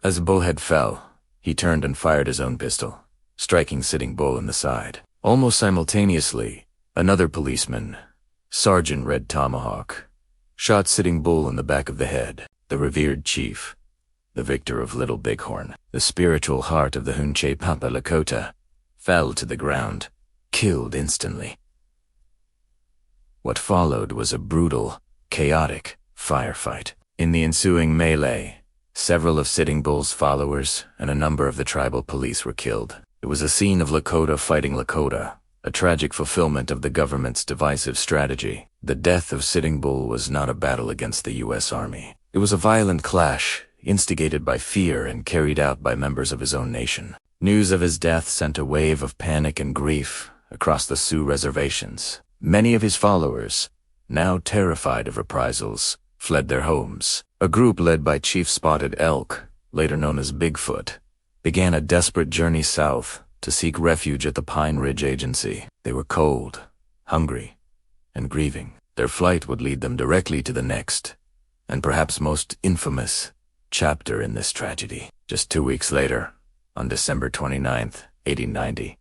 As Bullhead fell, he turned and fired his own pistol, striking Sitting Bull in the side. Almost simultaneously, another policeman, Sergeant Red Tomahawk, shot Sitting Bull in the back of the head. The revered chief, the victor of Little Bighorn, the spiritual heart of the Hunche Papa Lakota, fell to the ground, killed instantly. What followed was a brutal, chaotic firefight. In the ensuing melee, several of Sitting Bull's followers and a number of the tribal police were killed. It was a scene of Lakota fighting Lakota, a tragic fulfillment of the government's divisive strategy. The death of Sitting Bull was not a battle against the U.S. Army. It was a violent clash, instigated by fear and carried out by members of his own nation. News of his death sent a wave of panic and grief across the Sioux reservations. Many of his followers, now terrified of reprisals, fled their homes. A group led by Chief Spotted Elk, later known as Bigfoot, began a desperate journey south to seek refuge at the Pine Ridge Agency. They were cold, hungry, and grieving. Their flight would lead them directly to the next, and perhaps most infamous, chapter in this tragedy. Just 2 weeks later, on December 29th, 1890,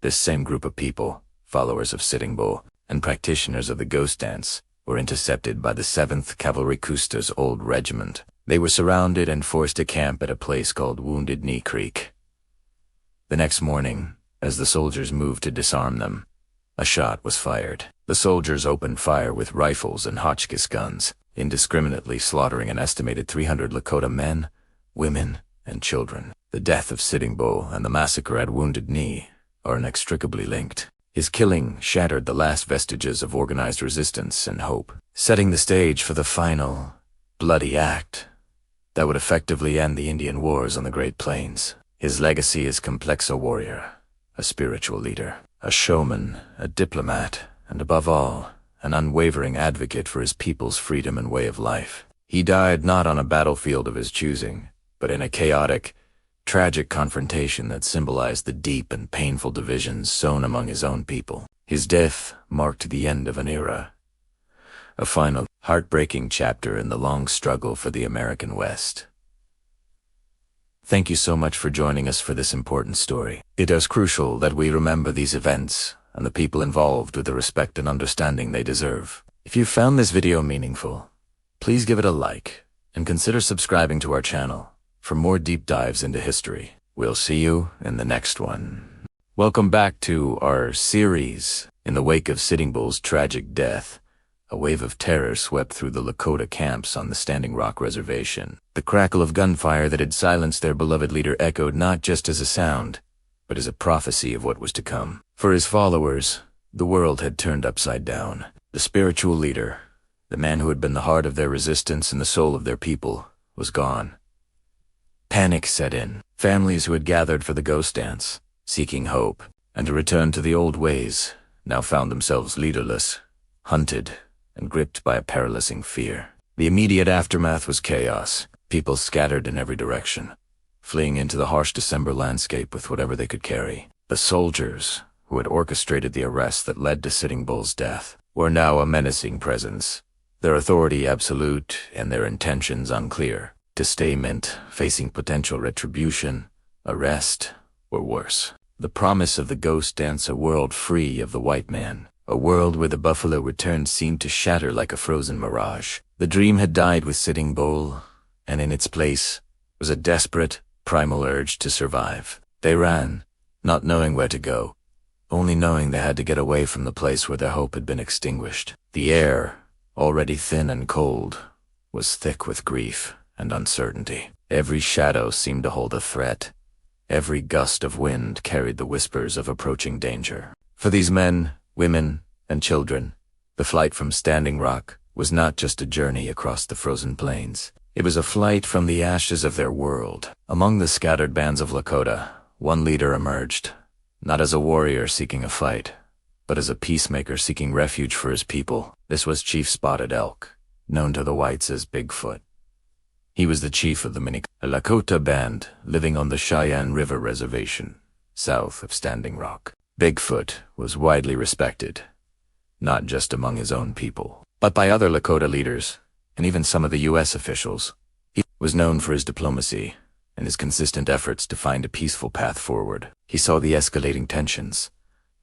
this same group of people, followers of Sitting Bull and practitioners of the ghost dance, were intercepted by the 7th Cavalry Custer's Old Regiment. They were surrounded and forced to camp at a place called Wounded Knee Creek. The next morning, as the soldiers moved to disarm them, a shot was fired. The soldiers opened fire with rifles and Hotchkiss guns, indiscriminately slaughtering an estimated 300 Lakota men, women, and children. The death of Sitting Bull and the massacre at Wounded Knee are inextricably linked. His killing shattered the last vestiges of organized resistance and hope, setting the stage for the final, bloody act that would effectively end the Indian Wars on the Great Plains. His legacy is complex: a warrior, a spiritual leader, a showman, a diplomat, and above all, an unwavering advocate for his people's freedom and way of life. He died not on a battlefield of his choosing, but in a chaotic, tragic confrontation that symbolized the deep and painful divisions sown among his own people. His death marked the end of an era, a final, heartbreaking chapter in the long struggle for the American West. Thank you so much for joining us for this important story. It is crucial that we remember these events and the people involved with the respect and understanding they deserve. If you found this video meaningful, please give it a like and consider subscribing to our channel for more deep dives into history. We'll see you in the next one. Welcome back to our series. In the wake of Sitting Bull's tragic death, a wave of terror swept through the Lakota camps on the Standing Rock Reservation. The crackle of gunfire that had silenced their beloved leader echoed not just as a sound, but as a prophecy of what was to come. For his followers, the world had turned upside down. The spiritual leader, the man who had been the heart of their resistance and the soul of their people, was gone. Panic set in. Families who had gathered for the ghost dance, seeking hope, and to return to the old ways, now found themselves leaderless, hunted, and gripped by a paralyzing fear. The immediate aftermath was chaos. People scattered in every direction, fleeing into the harsh December landscape with whatever they could carry. The soldiers, who had orchestrated the arrest that led to Sitting Bull's death, were now a menacing presence, their authority absolute and their intentions unclear. To stay meant facing potential retribution, arrest, or worse. The promise of the ghost dance, a world free of the white man, a world where the buffalo returned, seemed to shatter like a frozen mirage. The dream had died with Sitting Bull, and in its place was a desperate, primal urge to survive. They ran, not knowing where to go, only knowing they had to get away from the place where their hope had been extinguished. The air, already thin and cold, was thick with grief and uncertainty. Every shadow seemed to hold a threat. Every gust of wind carried the whispers of approaching danger. For these men, women, and children, the flight from Standing Rock was not just a journey across the frozen plains. It was a flight from the ashes of their world. Among the scattered bands of Lakota, one leader emerged, not as a warrior seeking a fight, but as a peacemaker seeking refuge for his people. This was Chief Spotted Elk, known to the whites as Bigfoot. He was the chief of the Lakota band living on the Cheyenne River Reservation, south of Standing Rock. Bigfoot was widely respected, not just among his own people, but by other Lakota leaders, and even some of the U.S. officials. He was known for his diplomacy and his consistent efforts to find a peaceful path forward. He saw the escalating tensions,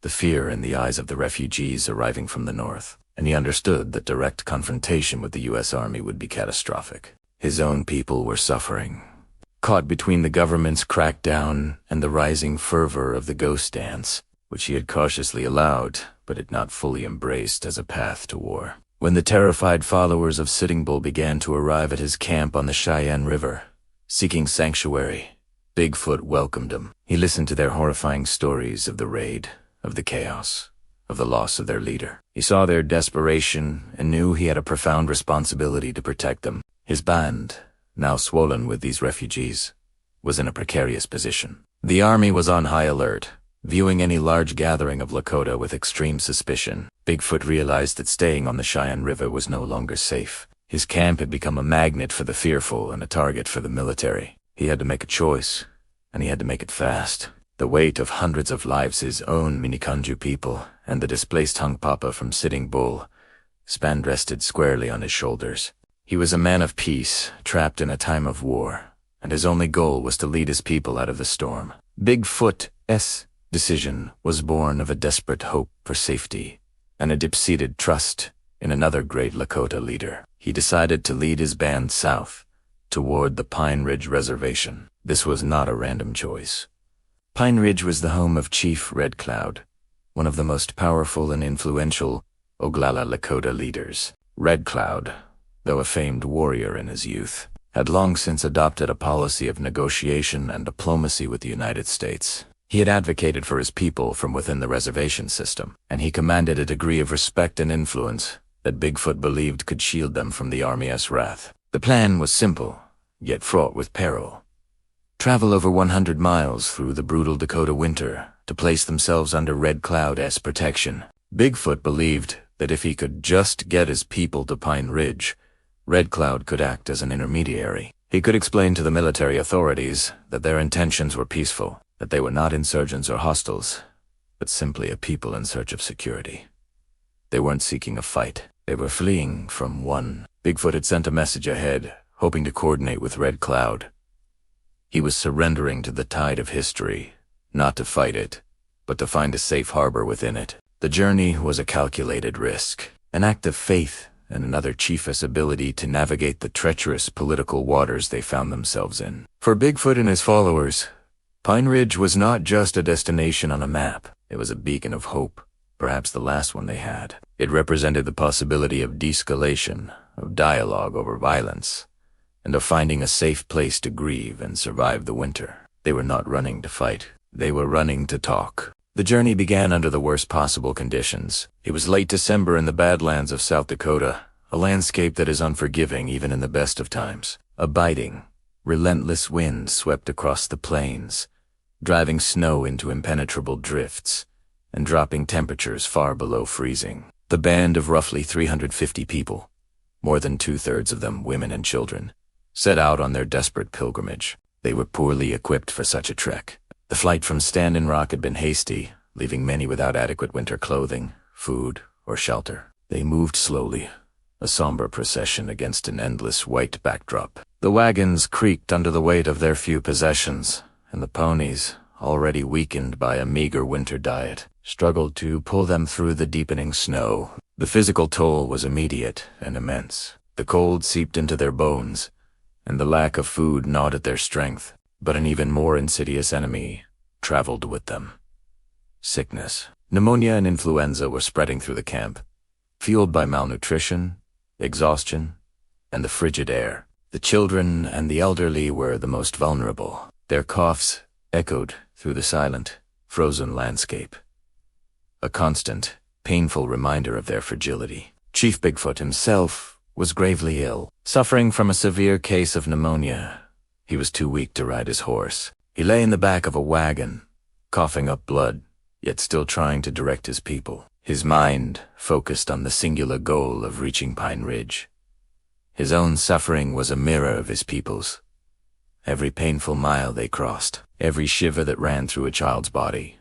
the fear in the eyes of the refugees arriving from the north, and he understood that direct confrontation with the U.S. Army would be catastrophic. His own people were suffering, caught between the government's crackdown and the rising fervor of the ghost dance, which he had cautiously allowed but had not fully embraced as a path to war. When the terrified followers of Sitting Bull began to arrive at his camp on the Cheyenne River, seeking sanctuary, Bigfoot welcomed them. He listened to their horrifying stories of the raid, of the chaos, of the loss of their leader. He saw their desperation and knew he had a profound responsibility to protect them. His band, now swollen with these refugees, was in a precarious position. The army was on high alert, viewing any large gathering of Lakota with extreme suspicion. Bigfoot realized that staying on the Cheyenne River was no longer safe. His camp had become a magnet for the fearful and a target for the military. He had to make a choice, and he had to make it fast. The weight of hundreds of lives, his own Miniconjou people, and the displaced Hunkpapa from Sitting Bull, rested squarely on his shoulders. He was a man of peace, trapped in a time of war, and his only goal was to lead his people out of the storm. Bigfoot's decision was born of a desperate hope for safety and a deep-seated trust in another great Lakota leader. He decided to lead his band south, toward the Pine Ridge Reservation. This was not a random choice. Pine Ridge was the home of Chief Red Cloud, one of the most powerful and influential Oglala Lakota leaders. Red Cloud, though a famed warrior in his youth, had long since adopted a policy of negotiation and diplomacy with the United States. He had advocated for his people from within the reservation system, and he commanded a degree of respect and influence that Bigfoot believed could shield them from the Army's wrath. The plan was simple, yet fraught with peril. Travel over 100 miles through the brutal Dakota winter to place themselves under Red Cloud's protection. Bigfoot believed that if he could just get his people to Pine Ridge, Red Cloud could act as an intermediary. He could explain to the military authorities that their intentions were peaceful, that they were not insurgents or hostiles, but simply a people in search of security. They weren't seeking a fight. They were fleeing from one. Bigfoot had sent a message ahead, hoping to coordinate with Red Cloud. He was surrendering to the tide of history, not to fight it, but to find a safe harbor within it. The journey was a calculated risk, an act of faith and another chief's ability to navigate the treacherous political waters they found themselves in. For Bigfoot and his followers, Pine Ridge was not just a destination on a map. It was a beacon of hope, perhaps the last one they had. It represented the possibility of de-escalation, of dialogue over violence, and of finding a safe place to grieve and survive the winter. They were not running to fight. They were running to talk. The journey began under the worst possible conditions. It was late December in the Badlands of South Dakota, a landscape that is unforgiving even in the best of times. A biting, relentless wind swept across the plains, driving snow into impenetrable drifts and dropping temperatures far below freezing. The band of roughly 350 people, more than two-thirds of them women and children, set out on their desperate pilgrimage. They were poorly equipped for such a trek. The flight from Standing Rock had been hasty, leaving many without adequate winter clothing, food, or shelter. They moved slowly, a somber procession against an endless white backdrop. The wagons creaked under the weight of their few possessions, and the ponies, already weakened by a meager winter diet, struggled to pull them through the deepening snow. The physical toll was immediate and immense. The cold seeped into their bones, and the lack of food gnawed at their strength. But an even more insidious enemy traveled with them. Sickness. Pneumonia and influenza were spreading through the camp, fueled by malnutrition, exhaustion, and the frigid air. The children and the elderly were the most vulnerable. Their coughs echoed through the silent, frozen landscape, a constant, painful reminder of their fragility. Chief Bigfoot himself was gravely ill, suffering from a severe case of pneumonia. He was too weak to ride his horse. He lay in the back of a wagon, coughing up blood, yet still trying to direct his people. His mind focused on the singular goal of reaching Pine Ridge. His own suffering was a mirror of his people's. Every painful mile they crossed, every shiver that ran through a child's body,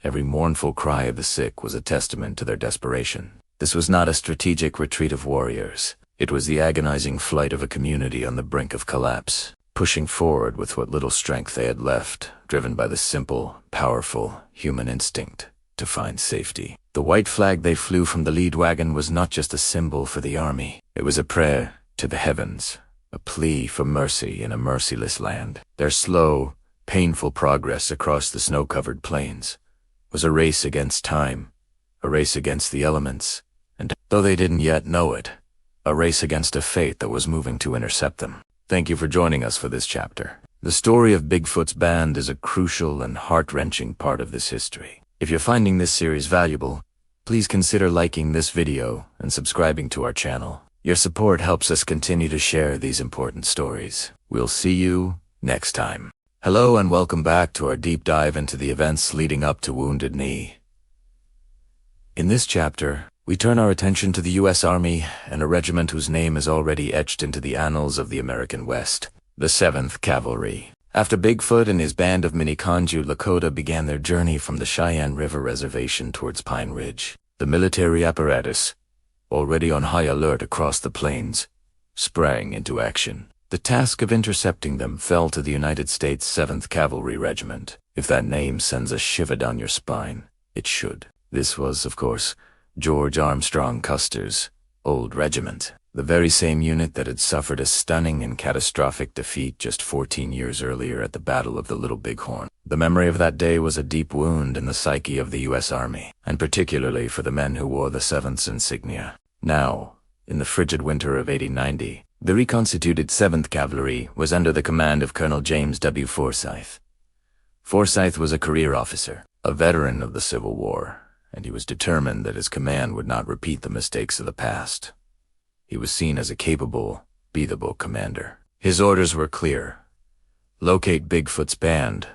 every mournful cry of the sick was a testament to their desperation. This was not a strategic retreat of warriors. It was the agonizing flight of a community on the brink of collapse, pushing forward with what little strength they had left, driven by the simple, powerful human instinct to find safety. The white flag they flew from the lead wagon was not just a symbol for the army. It was a prayer to the heavens, a plea for mercy in a merciless land. Their slow, painful progress across the snow-covered plains was a race against time, a race against the elements, and, though they didn't yet know it, a race against a fate that was moving to intercept them. Thank you for joining us for this chapter. The story of Bigfoot's band is a crucial and heart-wrenching part of this history. If you're finding this series valuable, please consider liking this video and subscribing to our channel. Your support helps us continue to share these important stories. We'll see you next time. Hello and welcome back to our deep dive into the events leading up to Wounded Knee. In this chapter, we turn our attention to the U.S. Army and a regiment whose name is already etched into the annals of the American West, the 7th Cavalry. After Bigfoot and his band of Miniconjou Lakota began their journey from the Cheyenne River Reservation towards Pine Ridge, the military apparatus, already on high alert across the plains, sprang into action. The task of intercepting them fell to the United States 7th Cavalry Regiment. If that name sends a shiver down your spine, it should. This was, of course, George Armstrong Custer's old regiment, the very same unit that had suffered a stunning and catastrophic defeat just 14 years earlier at the Battle of the Little Bighorn. The memory of that day was a deep wound in the psyche of the U.S. Army, and particularly for the men who wore the 7th's insignia. Now, in the frigid winter of 1890, the reconstituted 7th Cavalry was under the command of Colonel James W. Forsyth. Forsyth was a career officer, a veteran of the Civil War, and he was determined that his command would not repeat the mistakes of the past. He was seen as a capable, beatable commander. His orders were clear: locate Bigfoot's band,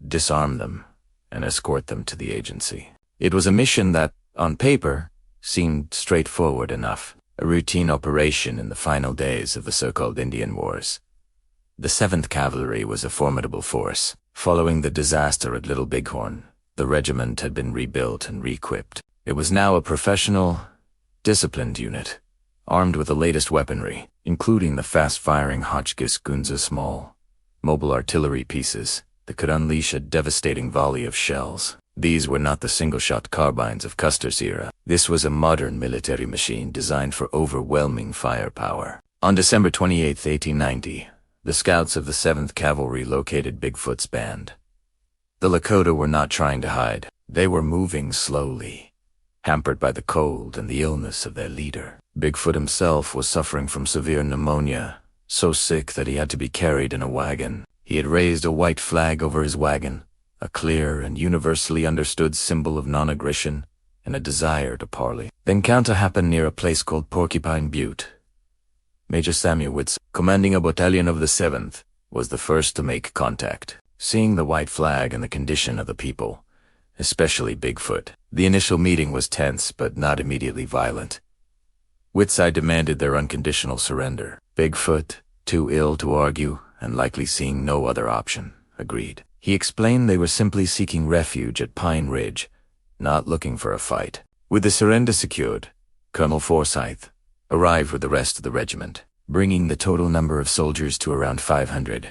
disarm them, and escort them to the agency. It was a mission that, on paper, seemed straightforward enough, a routine operation in the final days of the so-called Indian Wars. The 7th Cavalry was a formidable force. Following the disaster at Little Bighorn, the regiment had been rebuilt and re-equipped. It was now a professional, disciplined unit, armed with the latest weaponry, including the fast-firing Hotchkiss Gunza Small, mobile artillery pieces that could unleash a devastating volley of shells. These were not the single-shot carbines of Custer's era. This was a modern military machine designed for overwhelming firepower. On December 28, 1890, the scouts of the 7th Cavalry located Bigfoot's band. The Lakota were not trying to hide. They were moving slowly, hampered by the cold and the illness of their leader. Bigfoot himself was suffering from severe pneumonia, so sick that he had to be carried in a wagon. He had raised a white flag over his wagon, a clear and universally understood symbol of non-aggression and a desire to parley. The encounter happened near a place called Porcupine Butte. Major Samuel Witz, commanding a battalion of the 7th, was the first to make contact. Seeing the white flag and the condition of the people, especially Bigfoot, the initial meeting was tense but not immediately violent. Whitside demanded their unconditional surrender. Bigfoot, too ill to argue and likely seeing no other option, agreed. He explained they were simply seeking refuge at Pine Ridge, not looking for a fight. With the surrender secured, Colonel Forsyth arrived with the rest of the regiment, bringing the total number of soldiers to around 500.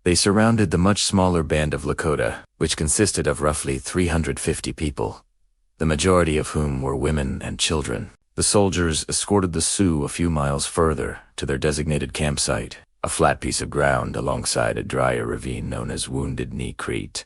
They surrounded the much smaller band of Lakota, which consisted of roughly 350 people, the majority of whom were women and children. The soldiers escorted the Sioux a few miles further to their designated campsite, a flat piece of ground alongside a drier ravine known as Wounded Knee Massacre.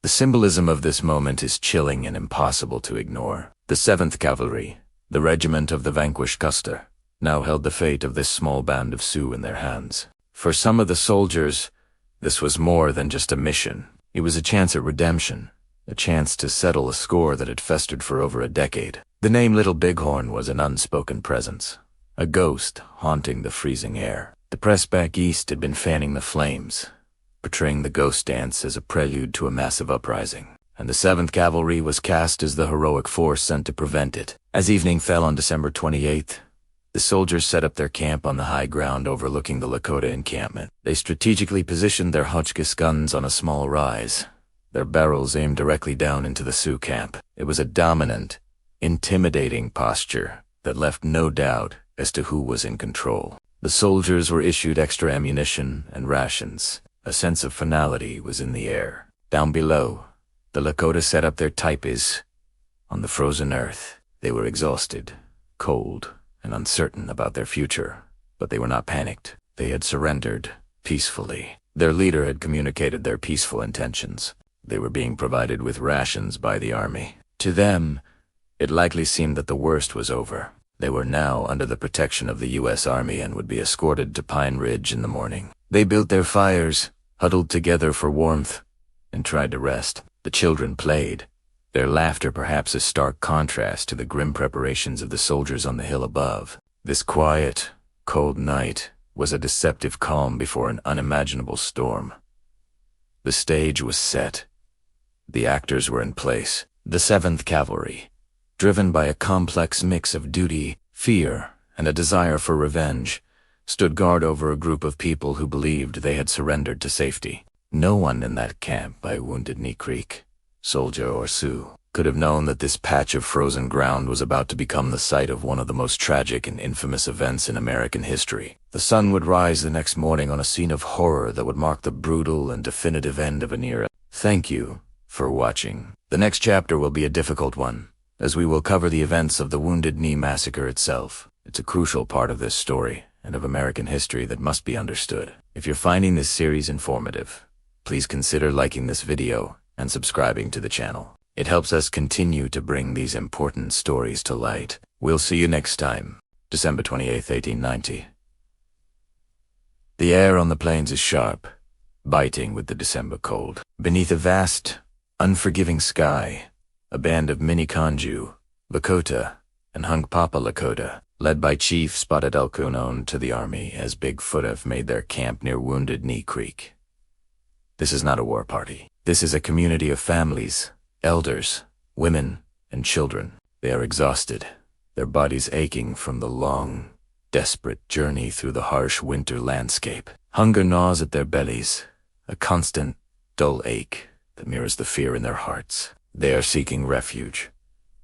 The symbolism of this moment is chilling and impossible to ignore. The 7th Cavalry, the regiment of the vanquished Custer, now held the fate of this small band of Sioux in their hands. For some of the soldiers, this was more than just a mission. It was a chance at redemption, a chance to settle a score that had festered for over a decade. The name Little Bighorn was an unspoken presence, a ghost haunting the freezing air. The press back east had been fanning the flames, portraying the ghost dance as a prelude to a massive uprising, and the 7th Cavalry was cast as the heroic force sent to prevent it. As evening fell on December 28th, the soldiers set up their camp on the high ground overlooking the Lakota encampment. They strategically positioned their Hotchkiss guns on a small rise, their barrels aimed directly down into the Sioux camp. It was a dominant, intimidating posture that left no doubt as to who was in control. The soldiers were issued extra ammunition and rations. A sense of finality was in the air. Down below, the Lakota set up their teepees on the frozen earth. They were exhausted, cold, and uncertain about their future, but they were not panicked. They had surrendered peacefully. Their leader had communicated their peaceful intentions. They were being provided with rations by the army. To them, it likely seemed that the worst was over. They were now under the protection of the U.S. Army and would be escorted to Pine Ridge in the morning. They built their fires, huddled together for warmth, and tried to rest. The children played, their laughter perhaps a stark contrast to the grim preparations of the soldiers on the hill above. This quiet, cold night was a deceptive calm before an unimaginable storm. The stage was set. The actors were in place. The 7th Cavalry, driven by a complex mix of duty, fear, and a desire for revenge, stood guard over a group of people who believed they had surrendered to safety. No one in that camp by Wounded Knee Creek, soldier or Sioux, could have known that this patch of frozen ground was about to become the site of one of the most tragic and infamous events in American history. The sun would rise the next morning on a scene of horror that would mark the brutal and definitive end of an era. Thank you for watching. The next chapter will be a difficult one, as we will cover the events of the Wounded Knee Massacre itself. It's a crucial part of this story and of American history that must be understood. If you're finding this series informative, please consider liking this video and subscribing to the channel. It helps us continue to bring these important stories to light. We'll see you next time. December 28th, 1890. The air on the plains is sharp, biting with the December cold. Beneath a vast, unforgiving sky, a band of Mini-Conju, Lakota, and Hunkpapa Lakota, led by Chief Spotted Elk known to the Army as Bigfoot, have made their camp near Wounded Knee Creek. This is not a war party. This is a community of families, elders, women, and children. They are exhausted, their bodies aching from the long, desperate journey through the harsh winter landscape. Hunger gnaws at their bellies, a constant, dull ache that mirrors the fear in their hearts. They are seeking refuge,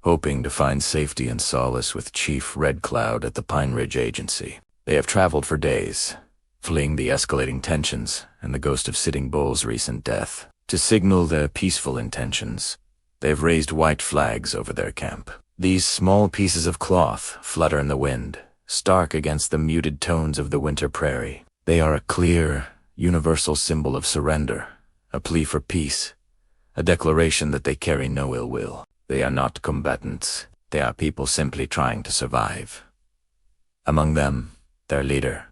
hoping to find safety and solace with Chief Red Cloud at the Pine Ridge Agency. They have traveled for days, fleeing the escalating tensions and the ghost of Sitting Bull's recent death. To signal their peaceful intentions, they have raised white flags over their camp. These small pieces of cloth flutter in the wind, stark against the muted tones of the winter prairie. They are a clear, universal symbol of surrender, a plea for peace, a declaration that they carry no ill will. They are not combatants. They are people simply trying to survive. Among them, their leader,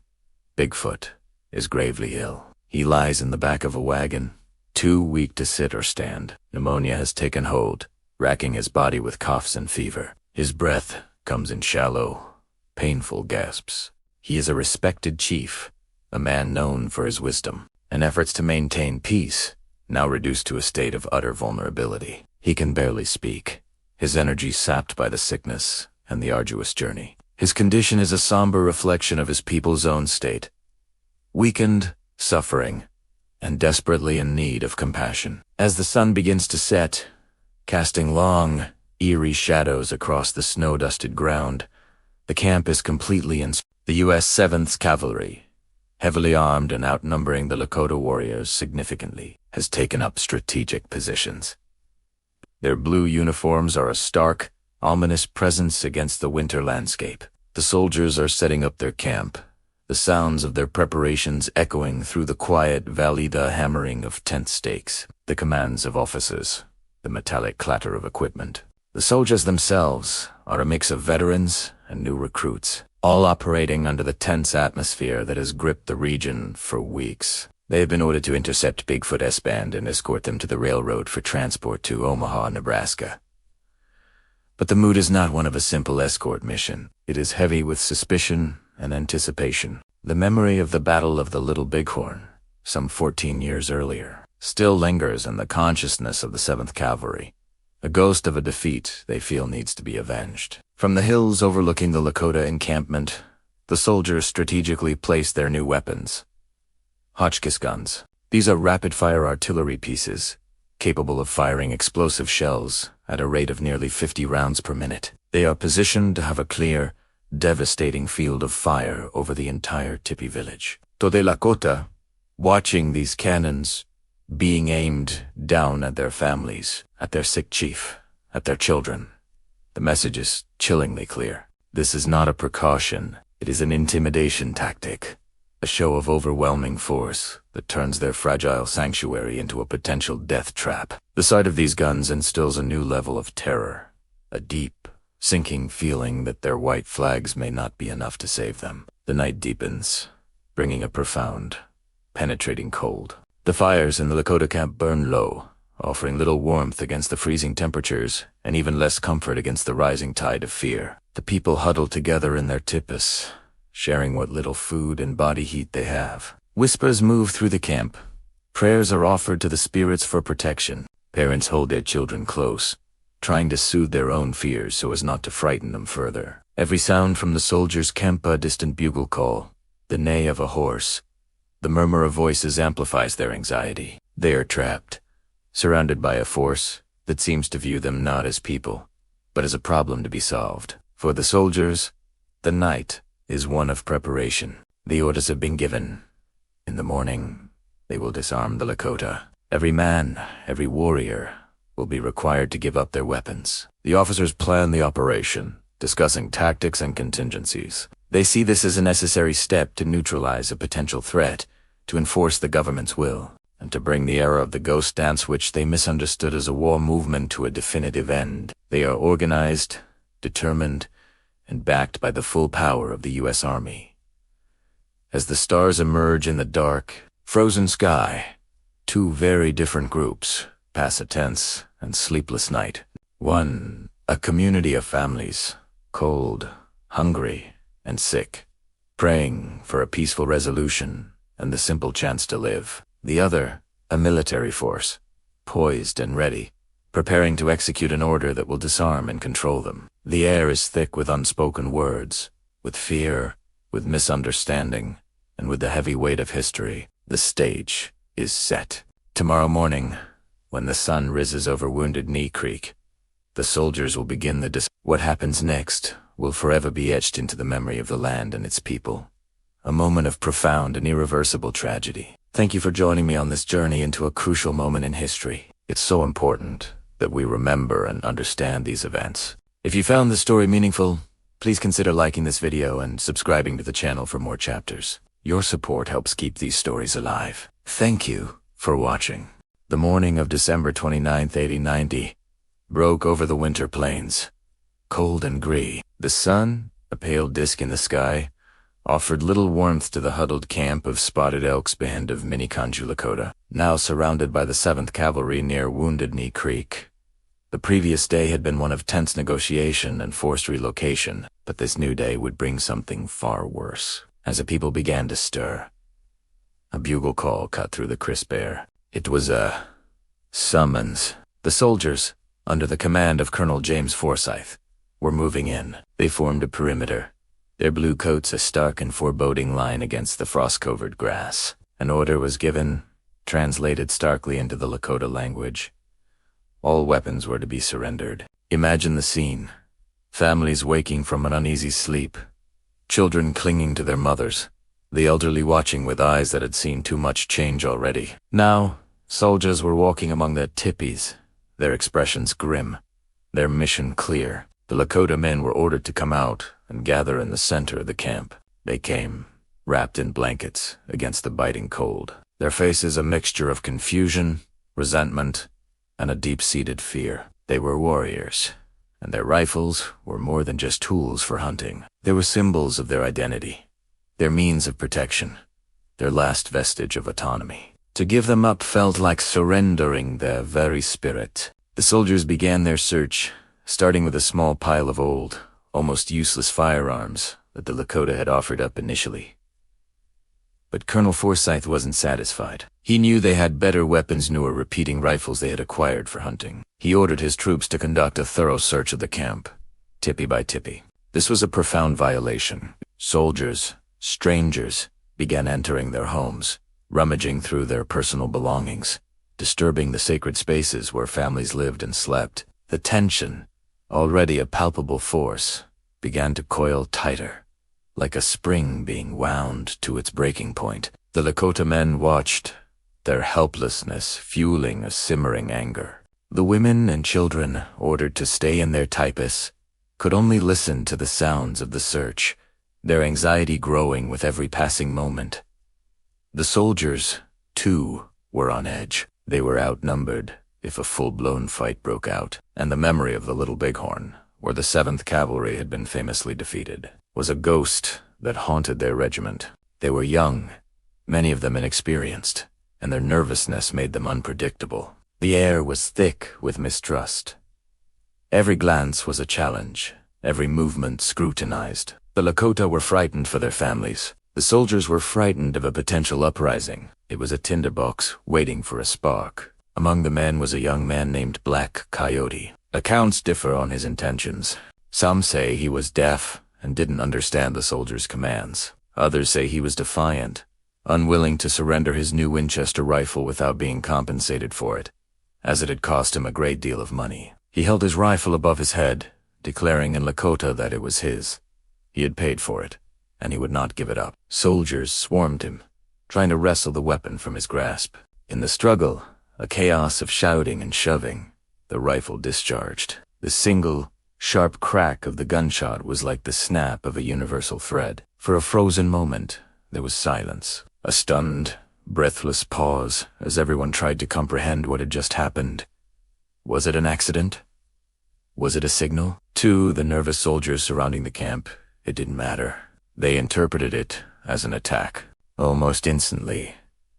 Bigfoot, is gravely ill. He lies in the back of a wagon, too weak to sit or stand. Pneumonia has taken hold, racking his body with coughs and fever. His breath comes in shallow, painful gasps. He is a respected chief, a man known for his wisdom, and efforts to maintain peace, now reduced to a state of utter vulnerability. He can barely speak, his energy sapped by the sickness and the arduous journey. His condition is a somber reflection of his people's own state, weakened, suffering, and desperately in need of compassion. As the sun begins to set, casting long, eerie shadows across the snow-dusted ground, the camp is completely in. The U.S. 7th Cavalry, heavily armed and outnumbering the Lakota warriors significantly, has taken up strategic positions. Their blue uniforms are a stark, ominous presence against the winter landscape. The soldiers are setting up their camp, the sounds of their preparations echoing through the quiet valley, the hammering of tent stakes, the commands of officers, the metallic clatter of equipment. The soldiers themselves are a mix of veterans and new recruits, all operating under the tense atmosphere that has gripped the region for weeks. They have been ordered to intercept Bigfoot S-Band and escort them to the railroad for transport to Omaha, Nebraska. But the mood is not one of a simple escort mission. It is heavy with suspicion and anticipation. The memory of the Battle of the Little Bighorn, some 14 years earlier, still lingers in the consciousness of the 7th Cavalry, a ghost of a defeat they feel needs to be avenged. From the hills overlooking the Lakota encampment, the soldiers strategically place their new weapons. Hotchkiss guns. These are rapid-fire artillery pieces, capable of firing explosive shells at a rate of nearly 50 rounds per minute. They are positioned to have a clear, devastating field of fire over the entire Tipi village. To the Lakota, watching these cannons being aimed down at their families, at their sick chief, at their children, the message is chillingly clear. This is not a precaution. It is an intimidation tactic, a show of overwhelming force that turns their fragile sanctuary into a potential death trap. The sight of these guns instills a new level of terror, a deep, sinking feeling that their white flags may not be enough to save them. The night deepens, bringing a profound, penetrating cold. The fires in the Lakota camp burn low, offering little warmth against the freezing temperatures and even less comfort against the rising tide of fear. The people huddle together in their tipis, sharing what little food and body heat they have. Whispers move through the camp. Prayers are offered to the spirits for protection. Parents hold their children close, trying to soothe their own fears so as not to frighten them further. Every sound from the soldiers' camp, a distant bugle call, the neigh of a horse, the murmur of voices amplifies their anxiety. They are trapped, surrounded by a force that seems to view them not as people, but as a problem to be solved. For the soldiers, the night is one of preparation. The orders have been given. In the morning, they will disarm the Lakota. Every man, every warrior, will be required to give up their weapons. The officers plan the operation, discussing tactics and contingencies. They see this as a necessary step to neutralize a potential threat, to enforce the government's will, and to bring the era of the ghost dance, which they misunderstood as a war movement, to a definitive end. They are organized, determined, and backed by the full power of the U.S. Army. As the stars emerge in the dark, frozen sky, two very different groups pass a tense and sleepless night. One, a community of families, cold, hungry, and sick, praying for a peaceful resolution and the simple chance to live. The other, a military force, poised and ready, preparing to execute an order that will disarm and control them. The air is thick with unspoken words, with fear, with misunderstanding, and with the heavy weight of history. The stage is set. Tomorrow morning, when the sun rises over Wounded Knee Creek, the soldiers will begin the What happens next will forever be etched into the memory of the land and its people. a moment of profound and irreversible tragedy. Thank you for joining me on this journey into a crucial moment in history. It's so important that we remember and understand these events. If you found this story meaningful, please consider liking this video and subscribing to the channel for more chapters. Your support helps keep these stories alive. Thank you for watching. The morning of December 29th, 1890, broke over the winter plains. Cold and gray, the sun, a pale disk in the sky, offered little warmth to the huddled camp of Spotted Elk's band of Minneconjou, Lakota, now surrounded by the 7th Cavalry near Wounded Knee Creek. The previous day had been one of tense negotiation and forced relocation, but this new day would bring something far worse. As the people began to stir, a bugle call cut through the crisp air. It was a summons. The soldiers, under the command of Colonel James Forsyth, were moving in. They formed a perimeter, their blue coats a stark and foreboding line against the frost-covered grass. An order was given, translated starkly into the Lakota language. All weapons were to be surrendered. Imagine the scene. Families waking from an uneasy sleep, children clinging to their mothers, the elderly watching with eyes that had seen too much change already. Now, soldiers were walking among their tipis, their expressions grim, their mission clear. The Lakota men were ordered to come out and gather in the center of the camp. They came, wrapped in blankets, against the biting cold. Their faces a mixture of confusion, resentment, and a deep-seated fear. They were warriors, and their rifles were more than just tools for hunting. They were symbols of their identity, their means of protection, their last vestige of autonomy. To give them up felt like surrendering their very spirit. The soldiers began their search, starting with a small pile of old, almost useless firearms that the Lakota had offered up initially. But Colonel Forsyth wasn't satisfied. He knew they had better weapons, newer repeating rifles they had acquired for hunting. He ordered his troops to conduct a thorough search of the camp, tipi by tipi. This was a profound violation. Soldiers, strangers, began entering their homes, rummaging through their personal belongings, disturbing the sacred spaces where families lived and slept. The tension, already a palpable force, began to coil tighter, like a spring being wound to its breaking point. The Lakota men watched, their helplessness fueling a simmering anger. The women and children, ordered to stay in their tipis, could only listen to the sounds of the search, their anxiety growing with every passing moment. The soldiers, too, were on edge. They were outnumbered if a full-blown fight broke out, and the memory of the Little Bighorn, where the 7th Cavalry had been famously defeated, was a ghost that haunted their regiment. They were young, many of them inexperienced, and their nervousness made them unpredictable. The air was thick with mistrust. Every glance was a challenge, every movement scrutinized. The Lakota were frightened for their families. The soldiers were frightened of a potential uprising. It was a tinderbox waiting for a spark. Among the men was a young man named Black Coyote. Accounts differ on his intentions. Some say he was deaf and didn't understand the soldiers' commands. Others say he was defiant, unwilling to surrender his new Winchester rifle without being compensated for it, as it had cost him a great deal of money. He held his rifle above his head, declaring in Lakota that it was his. He had paid for it, and he would not give it up. Soldiers swarmed him, trying to wrestle the weapon from his grasp. In the struggle, a chaos of shouting and shoving, the rifle discharged. The single, sharp crack of the gunshot was like the snap of a universal thread. For a frozen moment, there was silence. A stunned, breathless pause as everyone tried to comprehend what had just happened. Was it an accident? Was it a signal? To the nervous soldiers surrounding the camp, it didn't matter. They interpreted it as an attack. Almost instantly,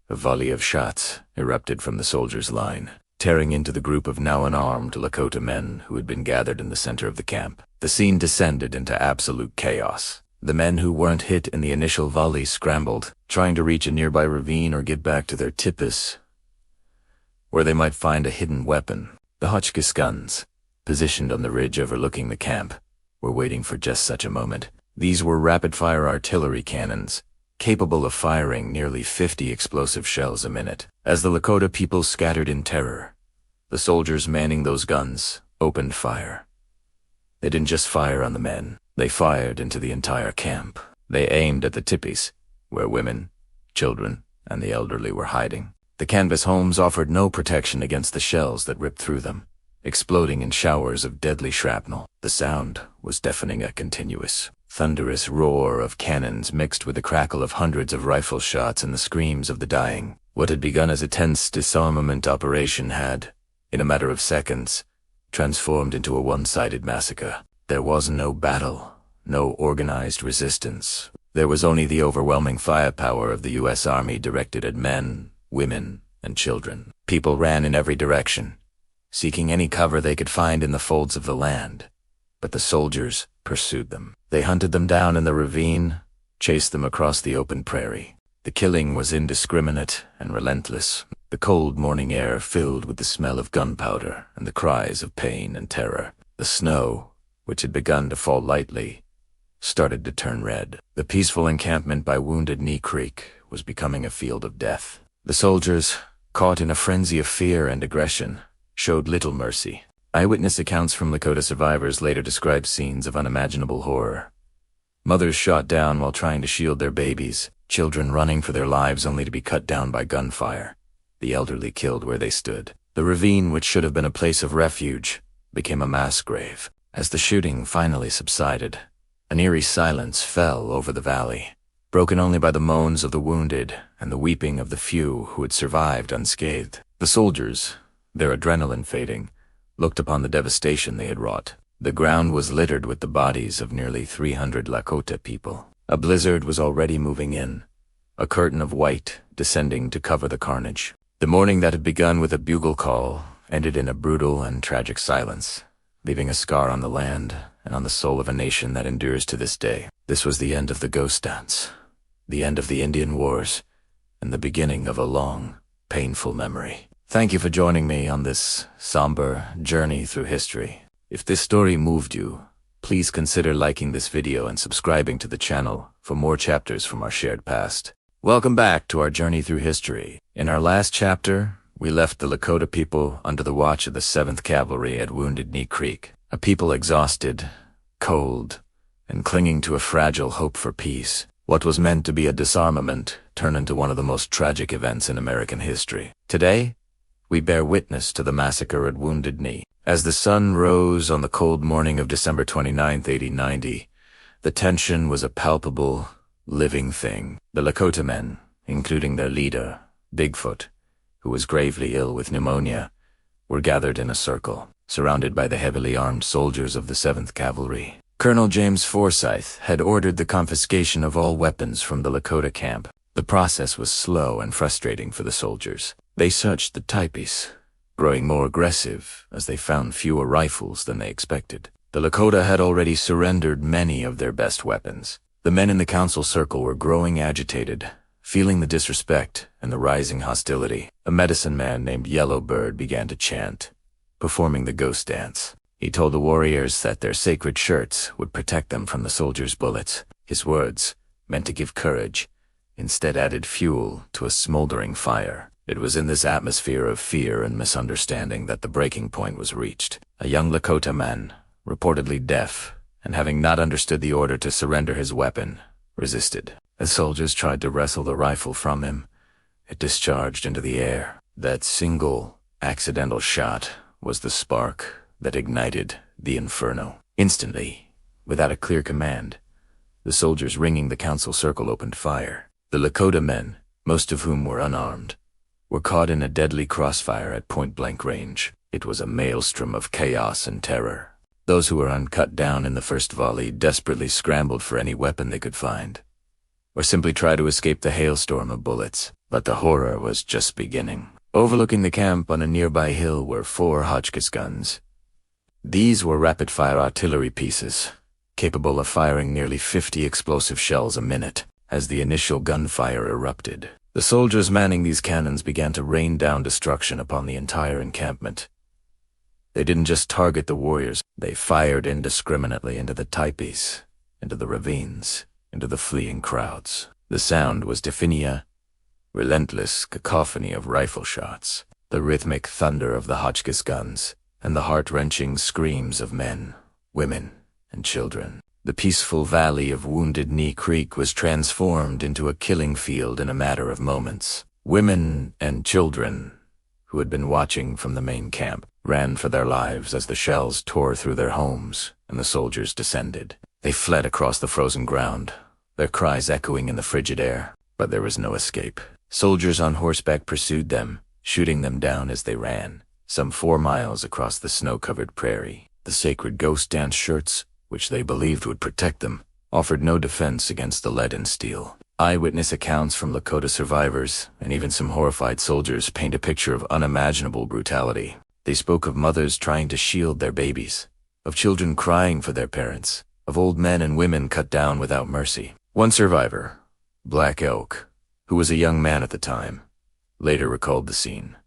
a volley of shots erupted from the soldiers' line, tearing into the group of now unarmed Lakota men who had been gathered in the center of the camp. The scene descended into absolute chaos. The men who weren't hit in the initial volley scrambled, trying to reach a nearby ravine or get back to their tipis, where they might find a hidden weapon. The Hotchkiss guns, positioned on the ridge overlooking the camp, were waiting for just such a moment. These were rapid-fire artillery cannons, capable of firing nearly 50 explosive shells a minute. As the Lakota people scattered in terror, the soldiers manning those guns opened fire. They didn't just fire on the men, they fired into the entire camp. They aimed at the tipis, where women, children, and the elderly were hiding. The canvas homes offered no protection against the shells that ripped through them, exploding in showers of deadly shrapnel. The sound was deafening, a continuous, thunderous roar of cannons mixed with the crackle of hundreds of rifle shots and the screams of the dying. What had begun as a tense disarmament operation had, in a matter of seconds, transformed into a one-sided massacre. There was no battle, no organized resistance. There was only the overwhelming firepower of the U.S. Army directed at men, women, and children. People ran in every direction, seeking any cover they could find in the folds of the land. But the soldiers pursued them. They hunted them down in the ravine, chased them across the open prairie. The killing was indiscriminate and relentless, the cold morning air filled with the smell of gunpowder and the cries of pain and terror. The snow, which had begun to fall lightly, started to turn red. The peaceful encampment by Wounded Knee Creek was becoming a field of death. The soldiers, caught in a frenzy of fear and aggression, showed little mercy. Eyewitness accounts from Lakota survivors later described scenes of unimaginable horror. Mothers shot down while trying to shield their babies, children running for their lives only to be cut down by gunfire, the elderly killed where they stood. The ravine, which should have been a place of refuge, became a mass grave. As the shooting finally subsided, an eerie silence fell over the valley, broken only by the moans of the wounded and the weeping of the few who had survived unscathed. The soldiers, their adrenaline fading, looked upon the devastation they had wrought. The ground was littered with the bodies of nearly 300 Lakota people. A blizzard was already moving in, a curtain of white descending to cover the carnage. The morning that had begun with a bugle call ended in a brutal and tragic silence, leaving a scar on the land and on the soul of a nation that endures to this day. This was the end of the ghost dance, the end of the Indian Wars, and the beginning of a long, painful memory. Thank you for joining me on this somber journey through history. If this story moved you, please consider liking this video and subscribing to the channel for more chapters from our shared past. Welcome back to our journey through history. In our last chapter, we left the Lakota people under the watch of the 7th Cavalry at Wounded Knee Creek, a people exhausted, cold, and clinging to a fragile hope for peace. What was meant to be a disarmament turned into one of the most tragic events in American history. Today, we bear witness to the massacre at Wounded Knee. As the sun rose on the cold morning of December 29, 1890, the tension was a palpable, living thing. The Lakota men, including their leader, Bigfoot, who was gravely ill with pneumonia, were gathered in a circle, surrounded by the heavily armed soldiers of the 7th Cavalry. Colonel James Forsyth had ordered the confiscation of all weapons from the Lakota camp. The process was slow and frustrating for the soldiers. They searched the teepees, growing more aggressive as they found fewer rifles than they expected. The Lakota had already surrendered many of their best weapons. The men in the council circle were growing agitated, feeling the disrespect and the rising hostility. A medicine man named Yellowbird began to chant, performing the ghost dance. He told the warriors that their sacred shirts would protect them from the soldiers' bullets. His words, meant to give courage, instead added fuel to a smoldering fire. It was in this atmosphere of fear and misunderstanding that the breaking point was reached. A young Lakota man, reportedly deaf, and having not understood the order to surrender his weapon, resisted. As soldiers tried to wrestle the rifle from him, it discharged into the air. That single, accidental shot was the spark that ignited the inferno. Instantly, without a clear command, the soldiers ringing the council circle opened fire. The Lakota men, most of whom were unarmed, were caught in a deadly crossfire at point-blank range. It was a maelstrom of chaos and terror. Those who were uncut down in the first volley desperately scrambled for any weapon they could find, or simply tried to escape the hailstorm of bullets. But the horror was just beginning. Overlooking the camp on a nearby hill were 4 Hotchkiss guns. These were rapid-fire artillery pieces, capable of firing nearly 50 explosive shells a minute. As the initial gunfire erupted, the soldiers manning these cannons began to rain down destruction upon the entire encampment. They didn't just target the warriors, they fired indiscriminately into the teepees, into the ravines, into the fleeing crowds. The sound was deafening, relentless cacophony of rifle shots, the rhythmic thunder of the Hotchkiss guns, and the heart-wrenching screams of men, women, and children. The peaceful valley of Wounded Knee Creek was transformed into a killing field in a matter of moments. Women and children, who had been watching from the main camp, ran for their lives as the shells tore through their homes and the soldiers descended. They fled across the frozen ground, their cries echoing in the frigid air, but there was no escape. Soldiers on horseback pursued them, shooting them down as they ran, some 4 miles across the snow-covered prairie. The sacred ghost dance shirts, which they believed would protect them, offered no defense against the lead and steel. Eyewitness accounts from Lakota survivors, and even some horrified soldiers, paint a picture of unimaginable brutality. They spoke of mothers trying to shield their babies, of children crying for their parents, of old men and women cut down without mercy. One survivor, Black Elk, who was a young man at the time, later recalled the scene.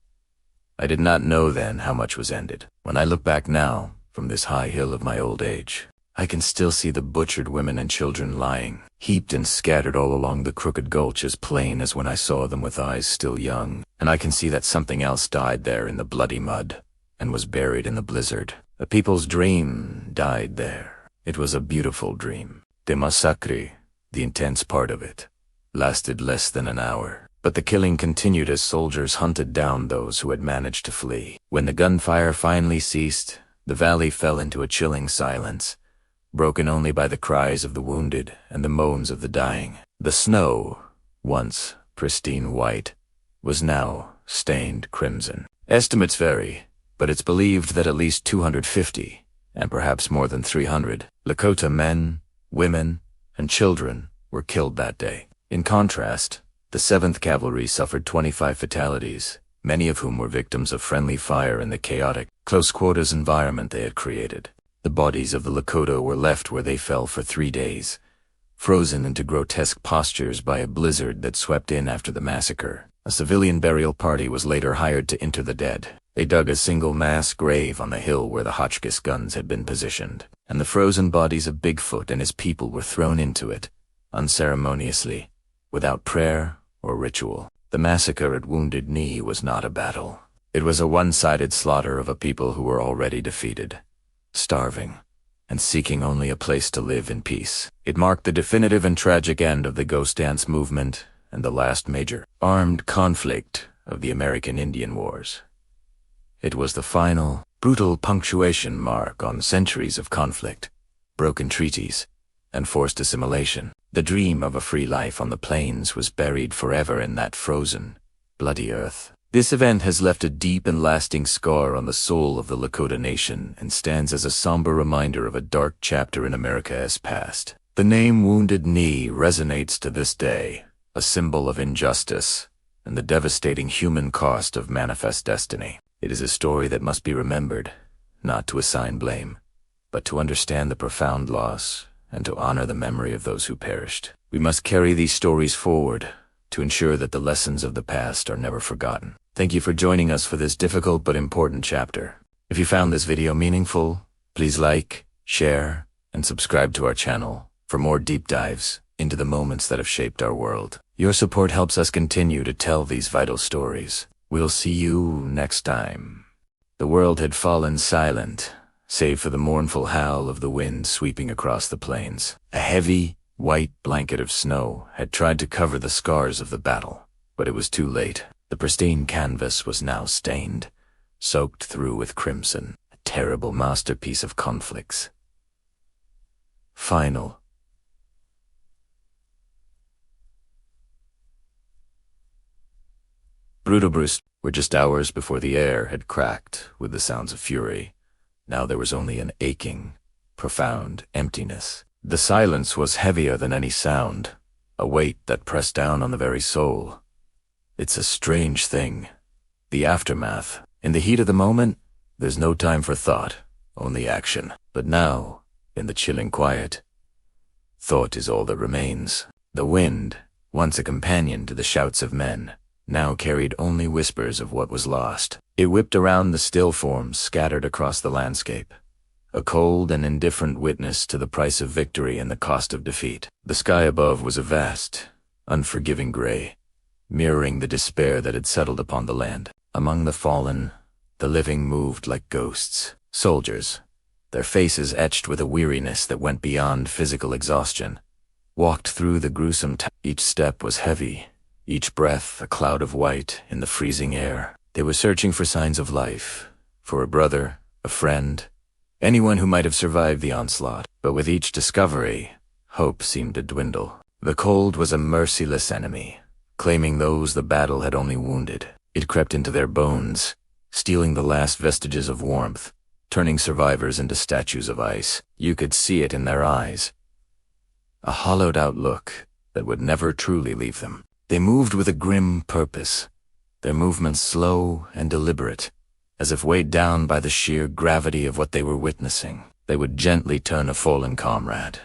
"I did not know then how much was ended. When I look back now, from this high hill of my old age, I can still see the butchered women and children lying, heaped and scattered all along the crooked gulch as plain as when I saw them with eyes still young. And I can see that something else died there in the bloody mud, and was buried in the blizzard. A people's dream died there. It was a beautiful dream. The massacre, the intense part of it, lasted less than an hour. But the killing continued as soldiers hunted down those who had managed to flee. When the gunfire finally ceased, the valley fell into a chilling silence, broken only by the cries of the wounded and the moans of the dying. The snow, once pristine white, was now stained crimson. Estimates vary, but it's believed that at least 250, and perhaps more than 300, Lakota men, women, and children were killed that day. In contrast, the 7th Cavalry suffered 25 fatalities, many of whom were victims of friendly fire in the chaotic, close-quarters environment they had created. The bodies of the Lakota were left where they fell for 3 days, frozen into grotesque postures by a blizzard that swept in after the massacre. A civilian burial party was later hired to inter the dead. They dug a single mass grave on the hill where the Hotchkiss guns had been positioned, and the frozen bodies of Bigfoot and his people were thrown into it, unceremoniously, without prayer or ritual. The massacre at Wounded Knee was not a battle. It was a one-sided slaughter of a people who were already defeated, starving, and seeking only a place to live in peace. It marked the definitive and tragic end of the ghost dance movement and the last major armed conflict of the American Indian Wars. It was the final, brutal punctuation mark on centuries of conflict, broken treaties, and forced assimilation. The dream of a free life on the plains was buried forever in that frozen, bloody earth. This event has left a deep and lasting scar on the soul of the Lakota Nation and stands as a somber reminder of a dark chapter in America's past. The name Wounded Knee resonates to this day, a symbol of injustice and the devastating human cost of manifest destiny. It is a story that must be remembered, not to assign blame, but to understand the profound loss and to honor the memory of those who perished. We must carry these stories forward to ensure that the lessons of the past are never forgotten. Thank you for joining us for this difficult but important chapter. If you found this video meaningful, please like, share, and subscribe to our channel for more deep dives into the moments that have shaped our world. Your support helps us continue to tell these vital stories. We'll see you next time. The world had fallen silent, save for the mournful howl of the wind sweeping across the plains. A heavy, white blanket of snow had tried to cover the scars of the battle, but it was too late. The pristine canvas was now stained, soaked through with crimson, a terrible masterpiece of conflicts. Final. Brutalbrust were just hours before the air had cracked with the sounds of fury. Now there was only an aching, profound emptiness. The silence was heavier than any sound, a weight that pressed down on the very soul. It's a strange thing, the aftermath. In the heat of the moment, there's no time for thought, only action. But now, in the chilling quiet, thought is all that remains. The wind, once a companion to the shouts of men, now carried only whispers of what was lost. It whipped around the still forms scattered across the landscape, a cold and indifferent witness to the price of victory and the cost of defeat. The sky above was a vast, unforgiving gray, mirroring the despair that had settled upon the land. Among the fallen, the living moved like ghosts. Soldiers, their faces etched with a weariness that went beyond physical exhaustion, walked through the gruesome Each step was heavy, each breath a cloud of white in the freezing air. They were searching for signs of life, for a brother, a friend, anyone who might have survived the onslaught. But with each discovery, hope seemed to dwindle. The cold was a merciless enemy, claiming those the battle had only wounded. It crept into their bones, stealing the last vestiges of warmth, turning survivors into statues of ice. You could see it in their eyes, a hollowed-out look that would never truly leave them. They moved with a grim purpose, their movements slow and deliberate, as if weighed down by the sheer gravity of what they were witnessing. They would gently turn a fallen comrade,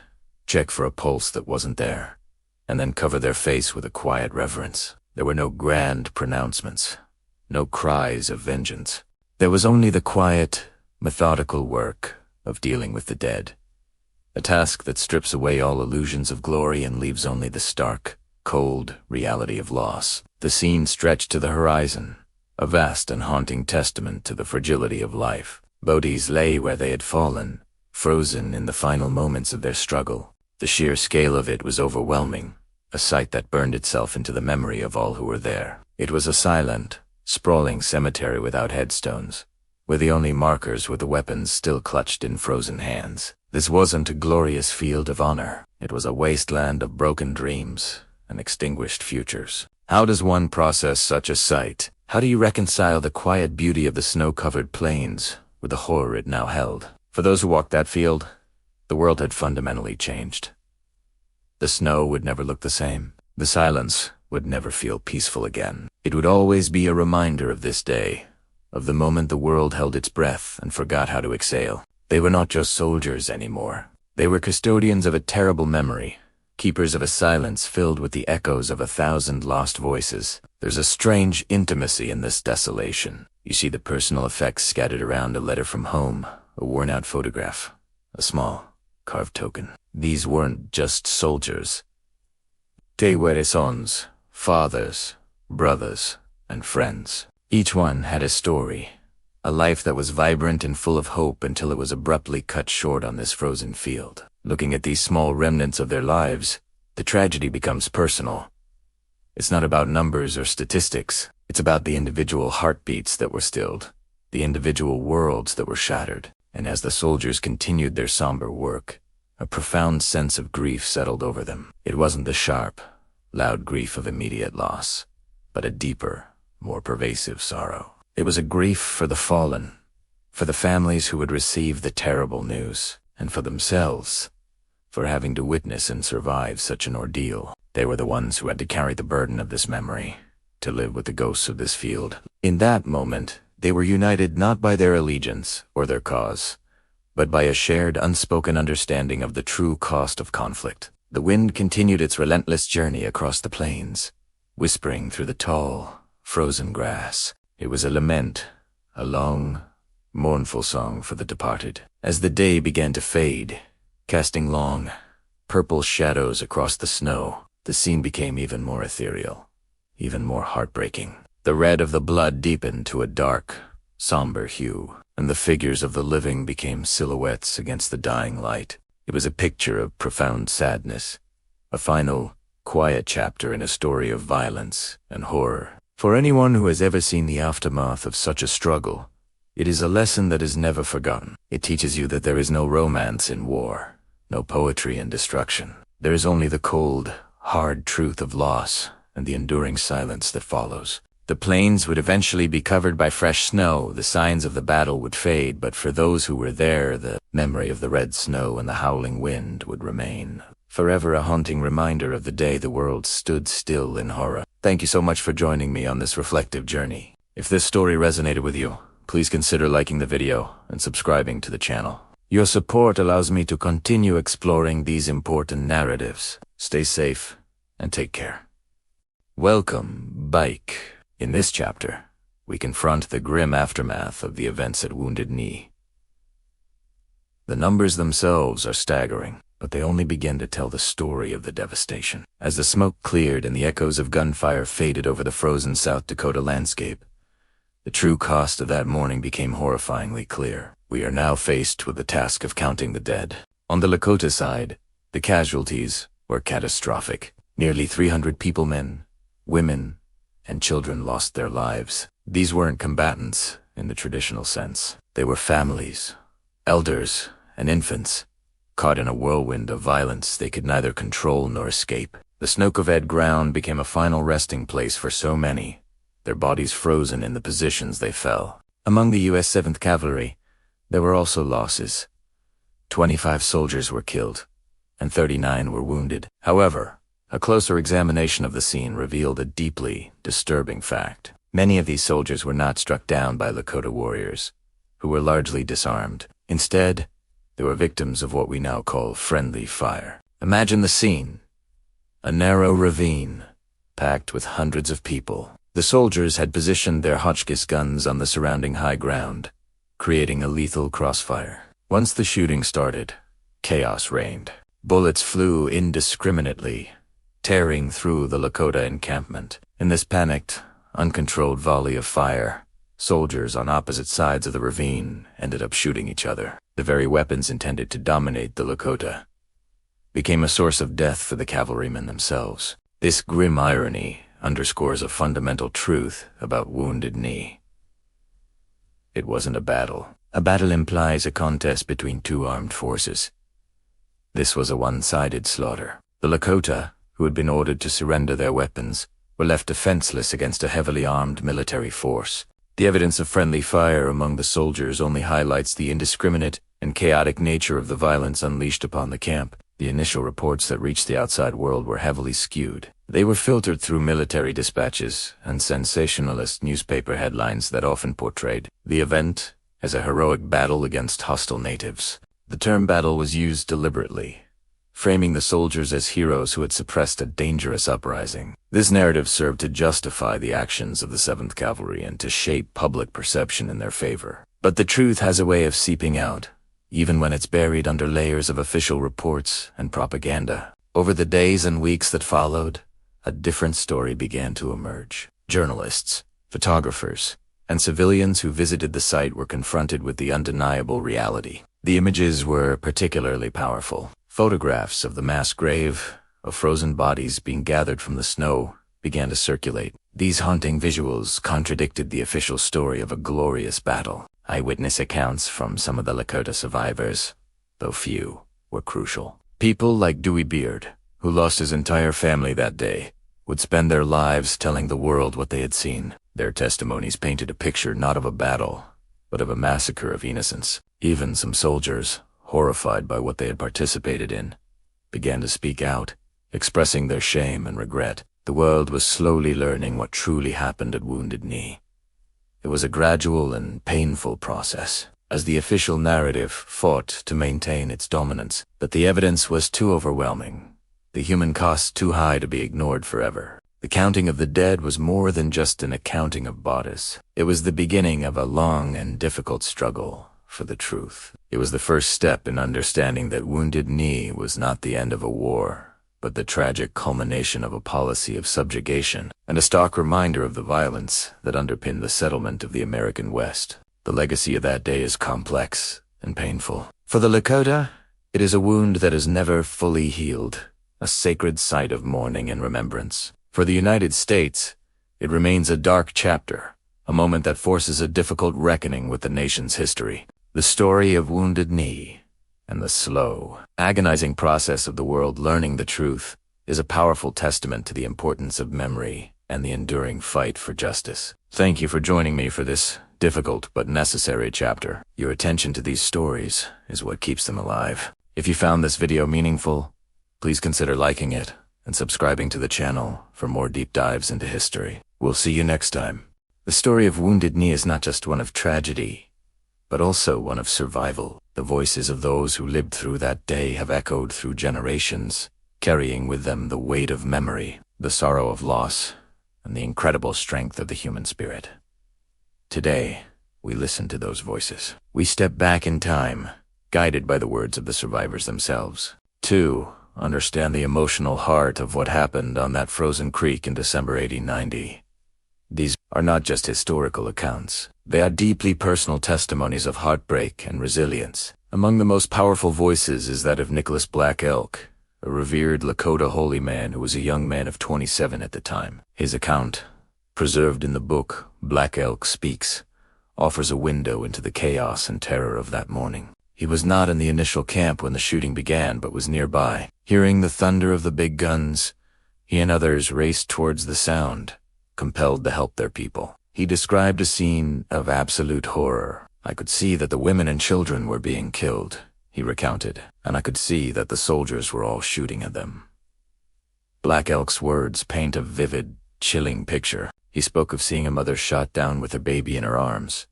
check for a pulse that wasn't there, and then cover their face with a quiet reverence. There were no grand pronouncements, no cries of vengeance. There was only the quiet, methodical work of dealing with the dead, a task that strips away all illusions of glory and leaves only the stark, cold reality of loss. The scene stretched to the horizon, a vast and haunting testament to the fragility of life. Bodies lay where they had fallen, frozen in the final moments of their struggle. The sheer scale of it was overwhelming, a sight that burned itself into the memory of all who were there. It was a silent, sprawling cemetery without headstones, where the only markers were the weapons still clutched in frozen hands. This wasn't a glorious field of honor. It was a wasteland of broken dreams and extinguished futures. How does one process such a sight? How do you reconcile the quiet beauty of the snow-covered plains with the horror it now held? For those who walked that field, the world had fundamentally changed. The snow would never look the same. The silence would never feel peaceful again. It would always be a reminder of this day, of the moment the world held its breath and forgot how to exhale. They were not just soldiers anymore. They were custodians of a terrible memory, keepers of a silence filled with the echoes of 1,000 lost voices. There's a strange intimacy in this desolation. You see the personal effects scattered around: a letter from home, a worn-out photograph, a small, carved token. These weren't just soldiers. They were sons, fathers, brothers, and friends. Each one had a story, a life that was vibrant and full of hope until it was abruptly cut short on this frozen field. Looking at these small remnants of their lives, the tragedy becomes personal. It's not about numbers or statistics. It's about the individual heartbeats that were stilled, the individual worlds that were shattered. And as the soldiers continued their somber work, a profound sense of grief settled over them. It wasn't the sharp, loud grief of immediate loss, but a deeper, more pervasive sorrow. It was a grief for the fallen, for the families who would receive the terrible news, and for themselves, for having to witness and survive such an ordeal. They were the ones who had to carry the burden of this memory, to live with the ghosts of this field. In that moment, they were united not by their allegiance or their cause, but by a shared, unspoken understanding of the true cost of conflict. The wind continued its relentless journey across the plains, whispering through the tall, frozen grass. It was a lament, a long, mournful song for the departed. As the day began to fade, casting long, purple shadows across the snow, the scene became even more ethereal, even more heartbreaking. The red of the blood deepened to a dark, somber hue, and the figures of the living became silhouettes against the dying light. It was a picture of profound sadness, a final, quiet chapter in a story of violence and horror. For anyone who has ever seen the aftermath of such a struggle, it is a lesson that is never forgotten. It teaches you that there is no romance in war, no poetry in destruction. There is only the cold, hard truth of loss and the enduring silence that follows. The plains would eventually be covered by fresh snow, the signs of the battle would fade, but for those who were there, the memory of the red snow and the howling wind would remain. Forever a haunting reminder of the day the world stood still in horror. Thank you so much for joining me on this reflective journey. If this story resonated with you, please consider liking the video and subscribing to the channel. Your support allows me to continue exploring these important narratives. Stay safe and take care. Welcome, Bike. In this chapter, we confront the grim aftermath of the events at Wounded Knee. The numbers themselves are staggering, but they only begin to tell the story of the devastation. As the smoke cleared and the echoes of gunfire faded over the frozen South Dakota landscape, the true cost of that morning became horrifyingly clear. We are now faced with the task of counting the dead. On the Lakota side, the casualties were catastrophic. Nearly 300 people, men, women, and children lost their lives. These weren't combatants in the traditional sense. They were families, elders, and infants, caught in a whirlwind of violence they could neither control nor escape. The snow-covered ground became a final resting place for so many, their bodies frozen in the positions they fell. Among the U.S. 7th Cavalry, there were also losses. 25 soldiers were killed, and 39 were wounded. However, a closer examination of the scene revealed a deeply disturbing fact. Many of these soldiers were not struck down by Lakota warriors, who were largely disarmed. Instead, they were victims of what we now call friendly fire. Imagine the scene. A narrow ravine, packed with hundreds of people. The soldiers had positioned their Hotchkiss guns on the surrounding high ground, creating a lethal crossfire. Once the shooting started, chaos reigned. Bullets flew indiscriminately, tearing through the Lakota encampment. In this panicked, uncontrolled volley of fire, soldiers on opposite sides of the ravine ended up shooting each other. The very weapons intended to dominate the Lakota became a source of death for the cavalrymen themselves. This grim irony underscores a fundamental truth about Wounded Knee. It wasn't a battle. A battle implies a contest between two armed forces. This was a one-sided slaughter. The Lakota, who had been ordered to surrender their weapons, were left defenseless against a heavily armed military force. The evidence of friendly fire among the soldiers only highlights the indiscriminate and chaotic nature of the violence unleashed upon the camp. The initial reports that reached the outside world were heavily skewed. They were filtered through military dispatches and sensationalist newspaper headlines that often portrayed the event as a heroic battle against hostile natives. The term battle was used deliberately, framing the soldiers as heroes who had suppressed a dangerous uprising. This narrative served to justify the actions of the 7th Cavalry and to shape public perception in their favor. But the truth has a way of seeping out, even when it's buried under layers of official reports and propaganda. Over the days and weeks that followed, a different story began to emerge. Journalists, photographers, and civilians who visited the site were confronted with the undeniable reality. The images were particularly powerful. Photographs of the mass grave, of frozen bodies being gathered from the snow, began to circulate. These haunting visuals contradicted the official story of a glorious battle. Eyewitness accounts from some of the Lakota survivors, though few, were crucial. People like Dewey Beard, who lost his entire family that day, would spend their lives telling the world what they had seen. Their testimonies painted a picture not of a battle, but of a massacre of innocents. Even some soldiers, horrified by what they had participated in, began to speak out, expressing their shame and regret. The world was slowly learning what truly happened at Wounded Knee. It was a gradual and painful process, as the official narrative fought to maintain its dominance. But the evidence was too overwhelming, the human cost too high to be ignored forever. The counting of the dead was more than just an accounting of bodies. It was the beginning of a long and difficult struggle for the truth. It was the first step in understanding that Wounded Knee was not the end of a war, but the tragic culmination of a policy of subjugation, and a stark reminder of the violence that underpinned the settlement of the American West. The legacy of that day is complex and painful. For the Lakota, it is a wound that is never fully healed, a sacred site of mourning and remembrance. For the United States, it remains a dark chapter, a moment that forces a difficult reckoning with the nation's history. The story of Wounded Knee, and the slow, agonizing process of the world learning the truth, is a powerful testament to the importance of memory and the enduring fight for justice. Thank you for joining me for this difficult but necessary chapter. Your attention to these stories is what keeps them alive. If you found this video meaningful, please consider liking it and subscribing to the channel for more deep dives into history. We'll see you next time. The story of Wounded Knee is not just one of tragedy, but also one of survival. The voices of those who lived through that day have echoed through generations, carrying with them the weight of memory, the sorrow of loss, and the incredible strength of the human spirit. Today, we listen to those voices. We step back in time, guided by the words of the survivors themselves. To understand the emotional heart of what happened on that frozen creek in December 1890. These are not just historical accounts. They are deeply personal testimonies of heartbreak and resilience. Among the most powerful voices is that of Nicholas Black Elk, a revered Lakota holy man who was a young man of 27 at the time. His account, preserved in the book Black Elk Speaks, offers a window into the chaos and terror of that morning. He was not in the initial camp when the shooting began, but was nearby. Hearing the thunder of the big guns, he and others raced towards the sound, compelled to help their people. He described a scene of absolute horror. "I could see that the women and children were being killed," he recounted, "and I could see that the soldiers were all shooting at them." Black Elk's words paint a vivid, chilling picture. He spoke of seeing a mother shot down with her baby in her arms,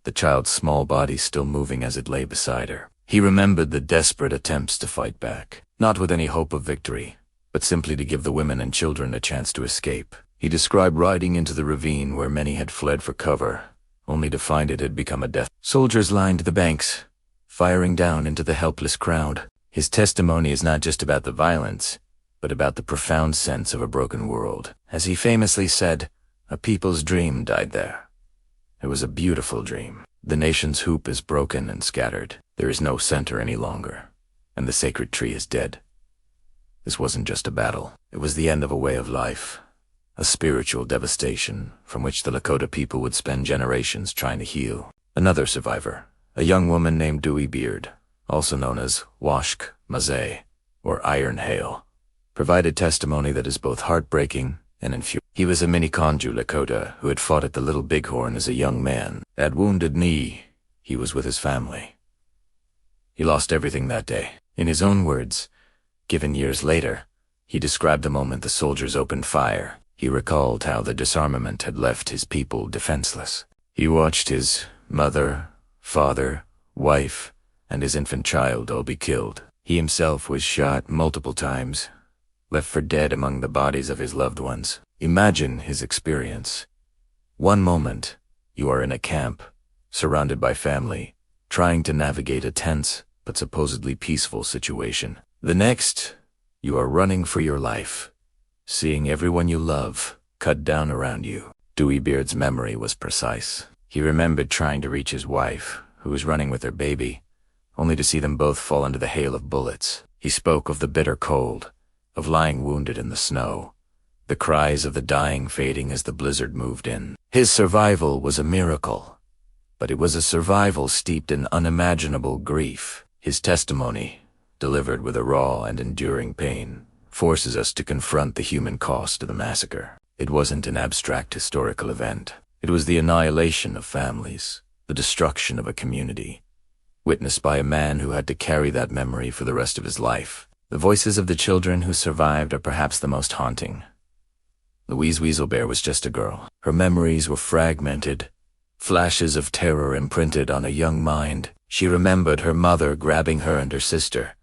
the child's small body still moving as it lay beside her. He remembered the desperate attempts to fight back, not with any hope of victory, but simply to give the women and children a chance to escape. He described riding into the ravine where many had fled for cover, only to find it had become a death. Soldiers lined the banks, firing down into the helpless crowd. His testimony is not just about the violence, but about the profound sense of a broken world. As he famously said, "A people's dream died there. It was a beautiful dream. The nation's hoop is broken and scattered. There is no center any longer, and the sacred tree is dead." This wasn't just a battle. It was the end of a way of life, a spiritual devastation from which the Lakota people would spend generations trying to heal. Another survivor, a young woman named Dewey Beard, also known as Washk Mazay, or Iron Hail, provided testimony that is both heartbreaking and infuriating. He was a Miniconjou Lakota who had fought at the Little Bighorn as a young man. At Wounded Knee, he was with his family. He lost everything that day. In his own words, given years later, he described the moment the soldiers opened fire. He recalled how the disarmament had left his people defenseless. He watched his mother, father, wife, and his infant child all be killed. He himself was shot multiple times, left for dead among the bodies of his loved ones. Imagine his experience. One moment, you are in a camp, surrounded by family, trying to navigate a tense but supposedly peaceful situation. The next, you are running for your life, seeing everyone you love cut down around you. Dewey Beard's memory was precise. He remembered trying to reach his wife, who was running with her baby, only to see them both fall under the hail of bullets. He spoke of the bitter cold, of lying wounded in the snow, the cries of the dying fading as the blizzard moved in. His survival was a miracle, but it was a survival steeped in unimaginable grief. His testimony, delivered with a raw and enduring pain, forces us to confront the human cost of the massacre. It wasn't an abstract historical event. It was the annihilation of families, the destruction of a community, witnessed by a man who had to carry that memory for the rest of his life. The voices of the children who survived are perhaps the most haunting. Louise Weaselbear was just a girl. Her memories were fragmented, flashes of terror imprinted on a young mind. She remembered her mother grabbing her and her sister,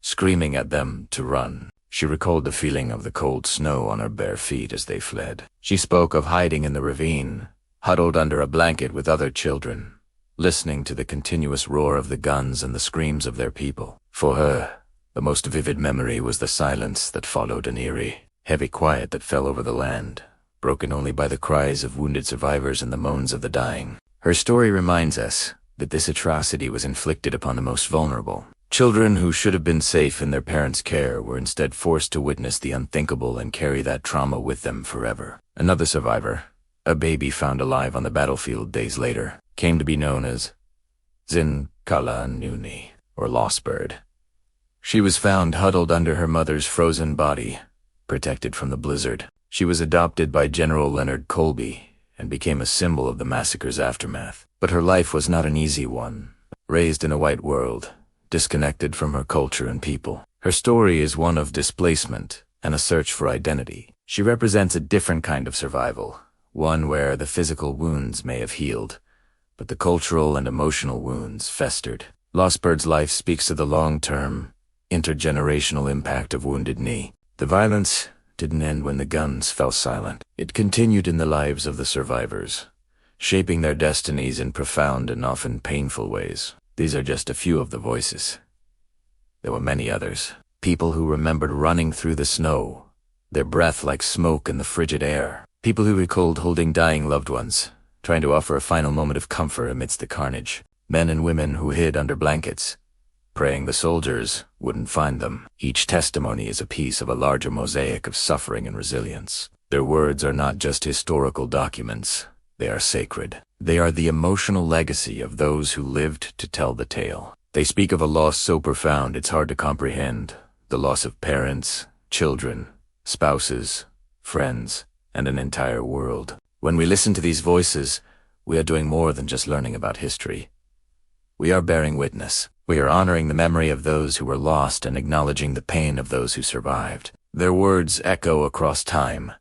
screaming at them to run. She recalled the feeling of the cold snow on her bare feet as they fled. She spoke of hiding in the ravine, huddled under a blanket with other children, listening to the continuous roar of the guns and the screams of their people. For her, the most vivid memory was the silence that followed, an eerie, heavy quiet that fell over the land, broken only by the cries of wounded survivors and the moans of the dying. Her story reminds us that this atrocity was inflicted upon the most vulnerable. Children who should have been safe in their parents' care were instead forced to witness the unthinkable and carry that trauma with them forever. Another survivor, a baby found alive on the battlefield days later, came to be known as Zinkalanuni, or Lost Bird. She was found huddled under her mother's frozen body, protected from the blizzard. She was adopted by General Leonard Colby and became a symbol of the massacre's aftermath. But her life was not an easy one. Raised in a white world, disconnected from her culture and people, her story is one of displacement and a search for identity. She represents a different kind of survival, one where the physical wounds may have healed, but the cultural and emotional wounds festered. Lost Bird's life speaks to the long-term, intergenerational impact of Wounded Knee. The violence didn't end when the guns fell silent. It continued in the lives of the survivors, shaping their destinies in profound and often painful ways. These are just a few of the voices. There were many others. People who remembered running through the snow, their breath like smoke in the frigid air. People who recalled holding dying loved ones, trying to offer a final moment of comfort amidst the carnage. Men and women who hid under blankets, praying the soldiers wouldn't find them. Each testimony is a piece of a larger mosaic of suffering and resilience. Their words are not just historical documents, they are sacred. They are the emotional legacy of those who lived to tell the tale. They speak of a loss so profound it's hard to comprehend, the loss of parents, children, spouses, friends, and an entire world. When we listen to these voices, we are doing more than just learning about history. We are bearing witness. We are honoring the memory of those who were lost and acknowledging the pain of those who survived. Their words echo across time,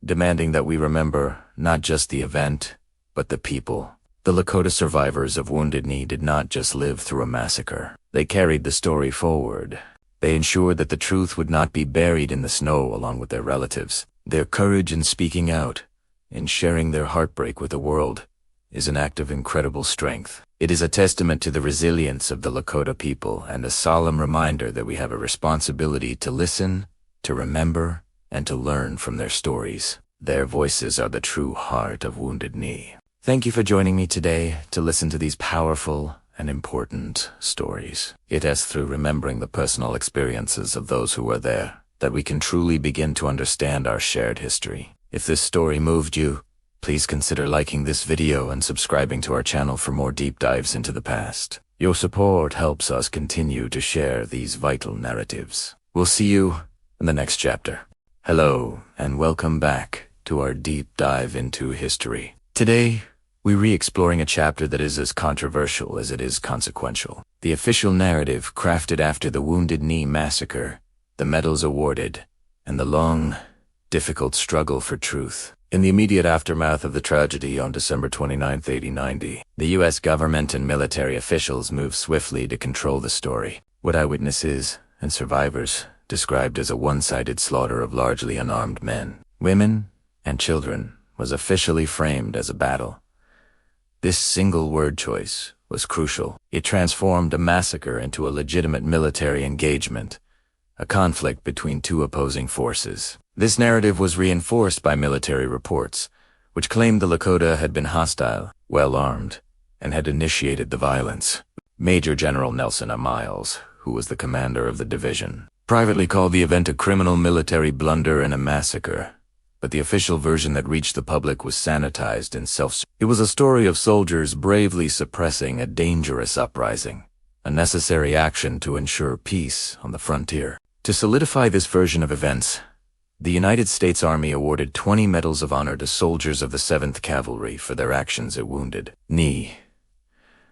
demanding that we remember not just the event, but the people. The Lakota survivors of Wounded Knee did not just live through a massacre. They carried the story forward. They ensured that the truth would not be buried in the snow along with their relatives. Their courage in speaking out, in sharing their heartbreak with the world, is an act of incredible strength. It is a testament to the resilience of the Lakota people and a solemn reminder that we have a responsibility to listen, to remember, and to learn from their stories. Their voices are the true heart of Wounded Knee. Thank you for joining me today to listen to these powerful and important stories. It is through remembering the personal experiences of those who were there that we can truly begin to understand our shared history. If this story moved you, please consider liking this video and subscribing to our channel for more deep dives into the past. Your support helps us continue to share these vital narratives. We'll see you in the next chapter. Hello, and welcome back to our deep dive into history. Today, we're re-exploring a chapter that is as controversial as it is consequential. The official narrative crafted after the Wounded Knee Massacre, the medals awarded, and the long, difficult struggle for truth. In the immediate aftermath of the tragedy on December 29, 1890, the U.S. government and military officials moved swiftly to control the story. What eyewitnesses and survivors described as a one-sided slaughter of largely unarmed men, women, and children was officially framed as a battle. This single word choice was crucial. It transformed a massacre into a legitimate military engagement, a conflict between two opposing forces. This narrative was reinforced by military reports, which claimed the Lakota had been hostile, well-armed, and had initiated the violence. Major General Nelson A. Miles, who was the commander of the division, privately called the event a criminal military blunder and a massacre, but the official version that reached the public was sanitized and It was a story of soldiers bravely suppressing a dangerous uprising, a necessary action to ensure peace on the frontier. To solidify this version of events, the United States Army awarded 20 Medals of Honor to soldiers of the 7th Cavalry for their actions at Wounded Knee.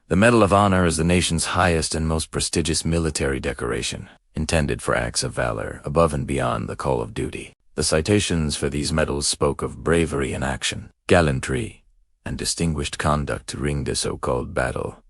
The Medal of Honor is the nation's highest and most prestigious military decoration, intended for acts of valor above and beyond the call of duty. The citations for these medals spoke of bravery in action, gallantry, and distinguished conduct during the so-called battle.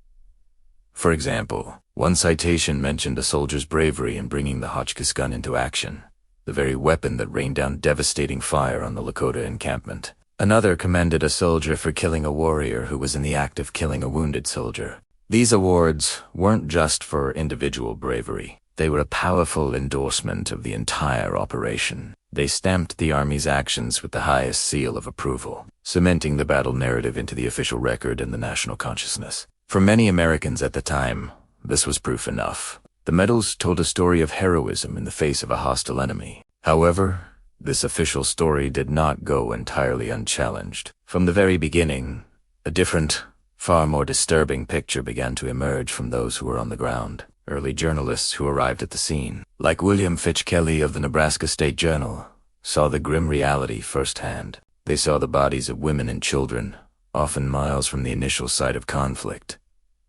For example, one citation mentioned a soldier's bravery in bringing the Hotchkiss gun into action, the very weapon that rained down devastating fire on the Lakota encampment. Another commended a soldier for killing a warrior who was in the act of killing a wounded soldier. These awards weren't just for individual bravery. They were a powerful endorsement of the entire operation. They stamped the Army's actions with the highest seal of approval, cementing the battle narrative into the official record and the national consciousness. For many Americans at the time, this was proof enough. The medals told a story of heroism in the face of a hostile enemy. However, this official story did not go entirely unchallenged. From the very beginning, a different, far more disturbing picture began to emerge from those who were on the ground. Early journalists who arrived at the scene, like William Fitch Kelly of the Nebraska State Journal, saw the grim reality firsthand. They saw the bodies of women and children, often miles from the initial site of conflict,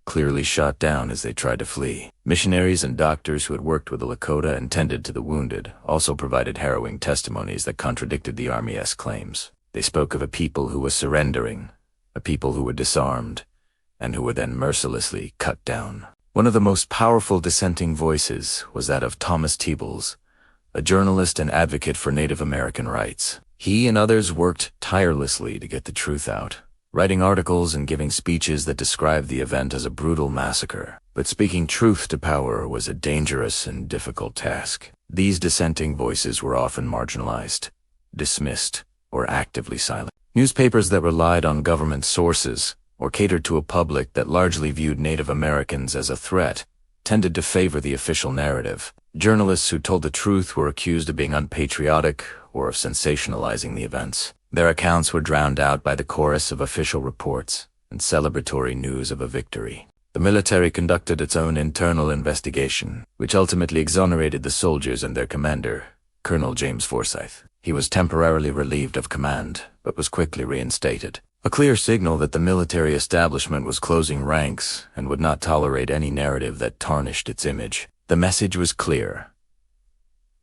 clearly shot down as they tried to flee. Missionaries and doctors who had worked with the Lakota and tended to the wounded also provided harrowing testimonies that contradicted the Army's claims. They spoke of a people who was surrendering, a people who were disarmed, and who were then mercilessly cut down. One of the most powerful dissenting voices was that of Thomas Teebles, a journalist and advocate for Native American rights. He and others worked tirelessly to get the truth out, writing articles and giving speeches that described the event as a brutal massacre. But speaking truth to power was a dangerous and difficult task. These dissenting voices were often marginalized, dismissed, or actively silent. Newspapers that relied on government sources or catered to a public that largely viewed Native Americans as a threat tended to favor the official narrative. Journalists who told the truth were accused of being unpatriotic or of sensationalizing the events. Their accounts were drowned out by the chorus of official reports and celebratory news of a victory. The military conducted its own internal investigation, which ultimately exonerated the soldiers and their commander, Colonel James Forsyth. He was temporarily relieved of command, but was quickly reinstated. A clear signal that the military establishment was closing ranks and would not tolerate any narrative that tarnished its image. The message was clear.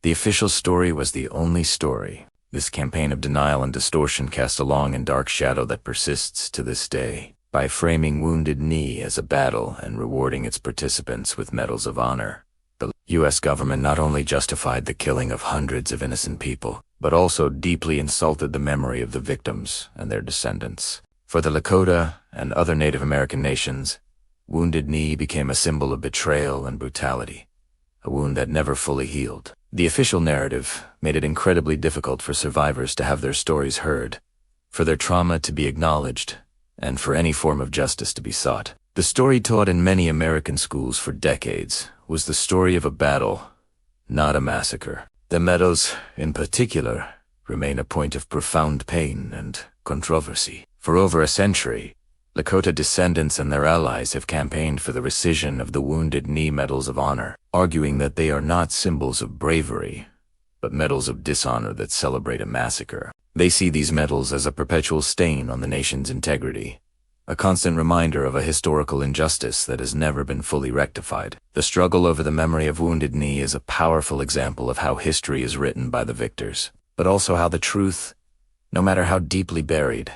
The official story was the only story. This campaign of denial and distortion cast a long and dark shadow that persists to this day. By framing Wounded Knee as a battle and rewarding its participants with medals of honor, the U.S. government not only justified the killing of hundreds of innocent people, but also deeply insulted the memory of the victims and their descendants. For the Lakota and other Native American nations, Wounded Knee became a symbol of betrayal and brutality, a wound that never fully healed. The official narrative made it incredibly difficult for survivors to have their stories heard, for their trauma to be acknowledged, and for any form of justice to be sought. The story taught in many American schools for decades was the story of a battle, not a massacre. The Meadows, in particular, remain a point of profound pain and controversy. For over a century, Lakota descendants and their allies have campaigned for the rescission of the Wounded Knee Medals of Honor, arguing that they are not symbols of bravery, but medals of dishonor that celebrate a massacre. They see these medals as a perpetual stain on the nation's integrity, a constant reminder of a historical injustice that has never been fully rectified. The struggle over the memory of Wounded Knee is a powerful example of how history is written by the victors, but also how the truth, no matter how deeply buried,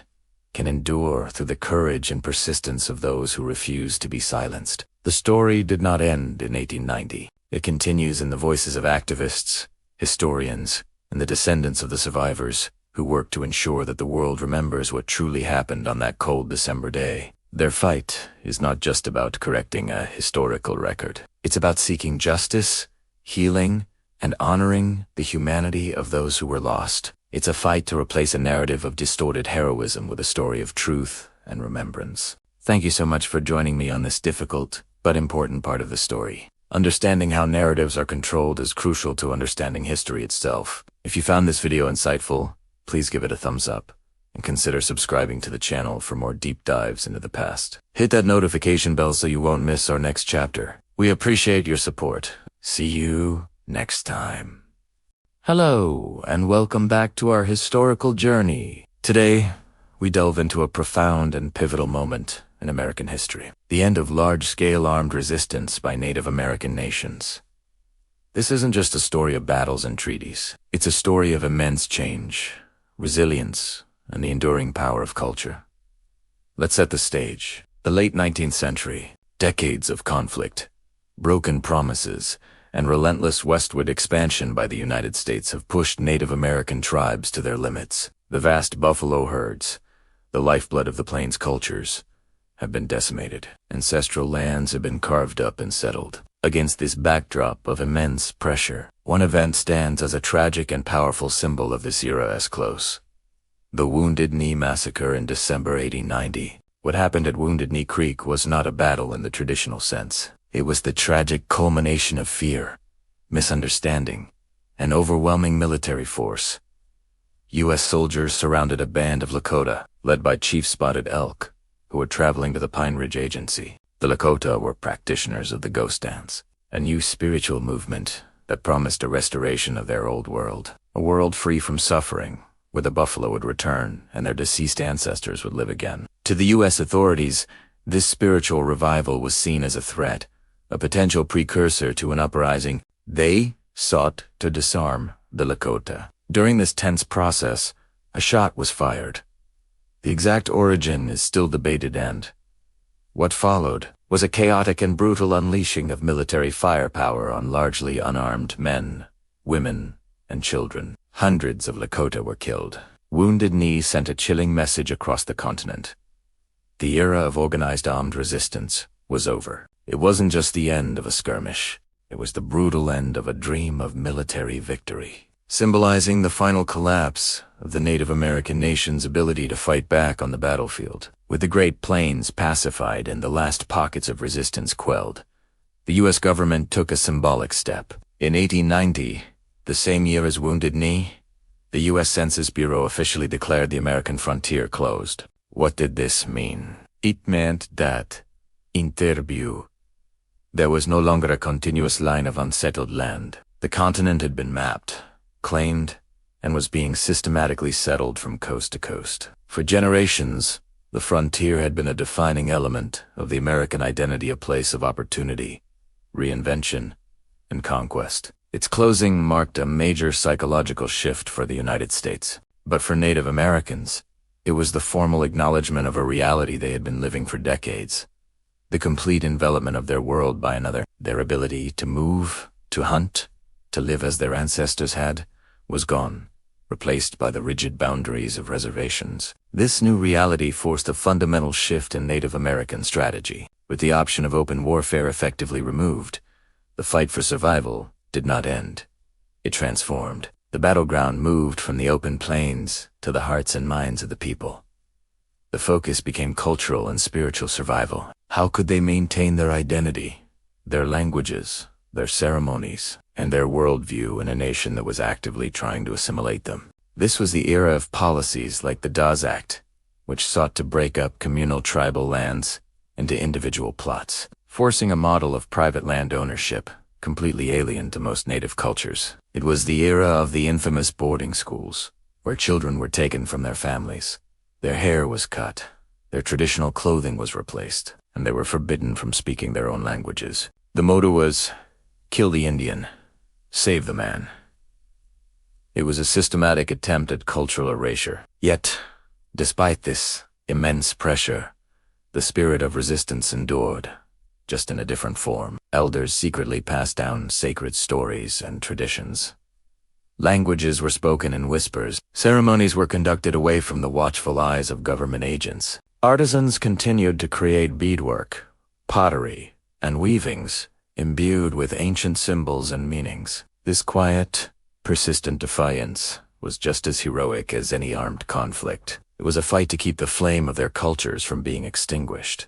can endure through the courage and persistence of those who refuse to be silenced. The story did not end in 1890. It continues in the voices of activists, historians, and the descendants of the survivors, who work to ensure that the world remembers what truly happened on that cold December day. Their fight is not just about correcting a historical record. It's about seeking justice, healing, and honoring the humanity of those who were lost. It's a fight to replace a narrative of distorted heroism with a story of truth and remembrance. Thank you so much for joining me on this difficult but important part of the story. Understanding how narratives are controlled is crucial to understanding history itself. If you found this video insightful, please give it a thumbs up and consider subscribing to the channel for more deep dives into the past. Hit that notification bell so you won't miss our next chapter. We appreciate your support. See you next time. Hello, and welcome back to our historical journey. Today, we delve into a profound and pivotal moment in American history: the end of large-scale armed resistance by Native American nations. This isn't just a story of battles and treaties. It's a story of immense change, resilience, and the enduring power of culture. Let's set the stage. The late 19th century, decades of conflict, broken promises, and relentless westward expansion by the United States have pushed Native American tribes to their limits. The vast buffalo herds, the lifeblood of the Plains cultures, have been decimated. Ancestral lands have been carved up and settled. Against this backdrop of immense pressure, one event stands as a tragic and powerful symbol of this era as close: the Wounded Knee Massacre in December 1890. What happened at Wounded Knee Creek was not a battle in the traditional sense. It was the tragic culmination of fear, misunderstanding, and overwhelming military force. U.S. soldiers surrounded a band of Lakota, led by Chief Spotted Elk, who were traveling to the Pine Ridge Agency. The Lakota were practitioners of the ghost dance, a new spiritual movement that promised a restoration of their old world, a world free from suffering, where the buffalo would return and their deceased ancestors would live again. To the U.S. authorities, this spiritual revival was seen as a threat, a potential precursor to an uprising. They sought to disarm the Lakota. During this tense process, a shot was fired. The exact origin is still debated, and what followed was a chaotic and brutal unleashing of military firepower on largely unarmed men, women, and children. Hundreds of Lakota were killed. Wounded Knee sent a chilling message across the continent. The era of organized armed resistance was over. It wasn't just the end of a skirmish. It was the brutal end of a dream of military victory. symbolizing the final collapse of the Native American nation's ability to fight back on the battlefield. With the Great Plains pacified and the last pockets of resistance quelled, the U.S. government took a symbolic step. In 1890, the same year as Wounded Knee, the U.S. Census Bureau officially declared the American frontier closed. What did this mean? It meant that, interview, there was no longer a continuous line of unsettled land. The continent had been mapped, claimed, and was being systematically settled from coast to coast. For generations, the frontier had been a defining element of the American identity, a place of opportunity, reinvention, and conquest. Its closing marked a major psychological shift for the United States. But for Native Americans, it was the formal acknowledgement of a reality they had been living for decades. The complete envelopment of their world by another. Their ability to move, to hunt, to live as their ancestors had, was gone, replaced by the rigid boundaries of reservations. This new reality forced a fundamental shift in Native American strategy. With the option of open warfare effectively removed, the fight for survival did not end. It transformed. The battleground moved from the open plains to the hearts and minds of the people. The focus became cultural and spiritual survival. How could they maintain their identity, their languages, their ceremonies, and their worldview in a nation that was actively trying to assimilate them? This was the era of policies like the Dawes Act, which sought to break up communal tribal lands into individual plots, forcing a model of private land ownership completely alien to most native cultures. It was the era of the infamous boarding schools, where children were taken from their families. Their hair was cut, their traditional clothing was replaced, and they were forbidden from speaking their own languages. The motto was, "Kill the Indian, save the man." It was a systematic attempt at cultural erasure. Yet, despite this immense pressure, the spirit of resistance endured, just in a different form. Elders secretly passed down sacred stories and traditions. Languages were spoken in whispers. Ceremonies were conducted away from the watchful eyes of government agents. Artisans continued to create beadwork, pottery, and weavings imbued with ancient symbols and meanings. This quiet, persistent defiance was just as heroic as any armed conflict. It was a fight to keep the flame of their cultures from being extinguished.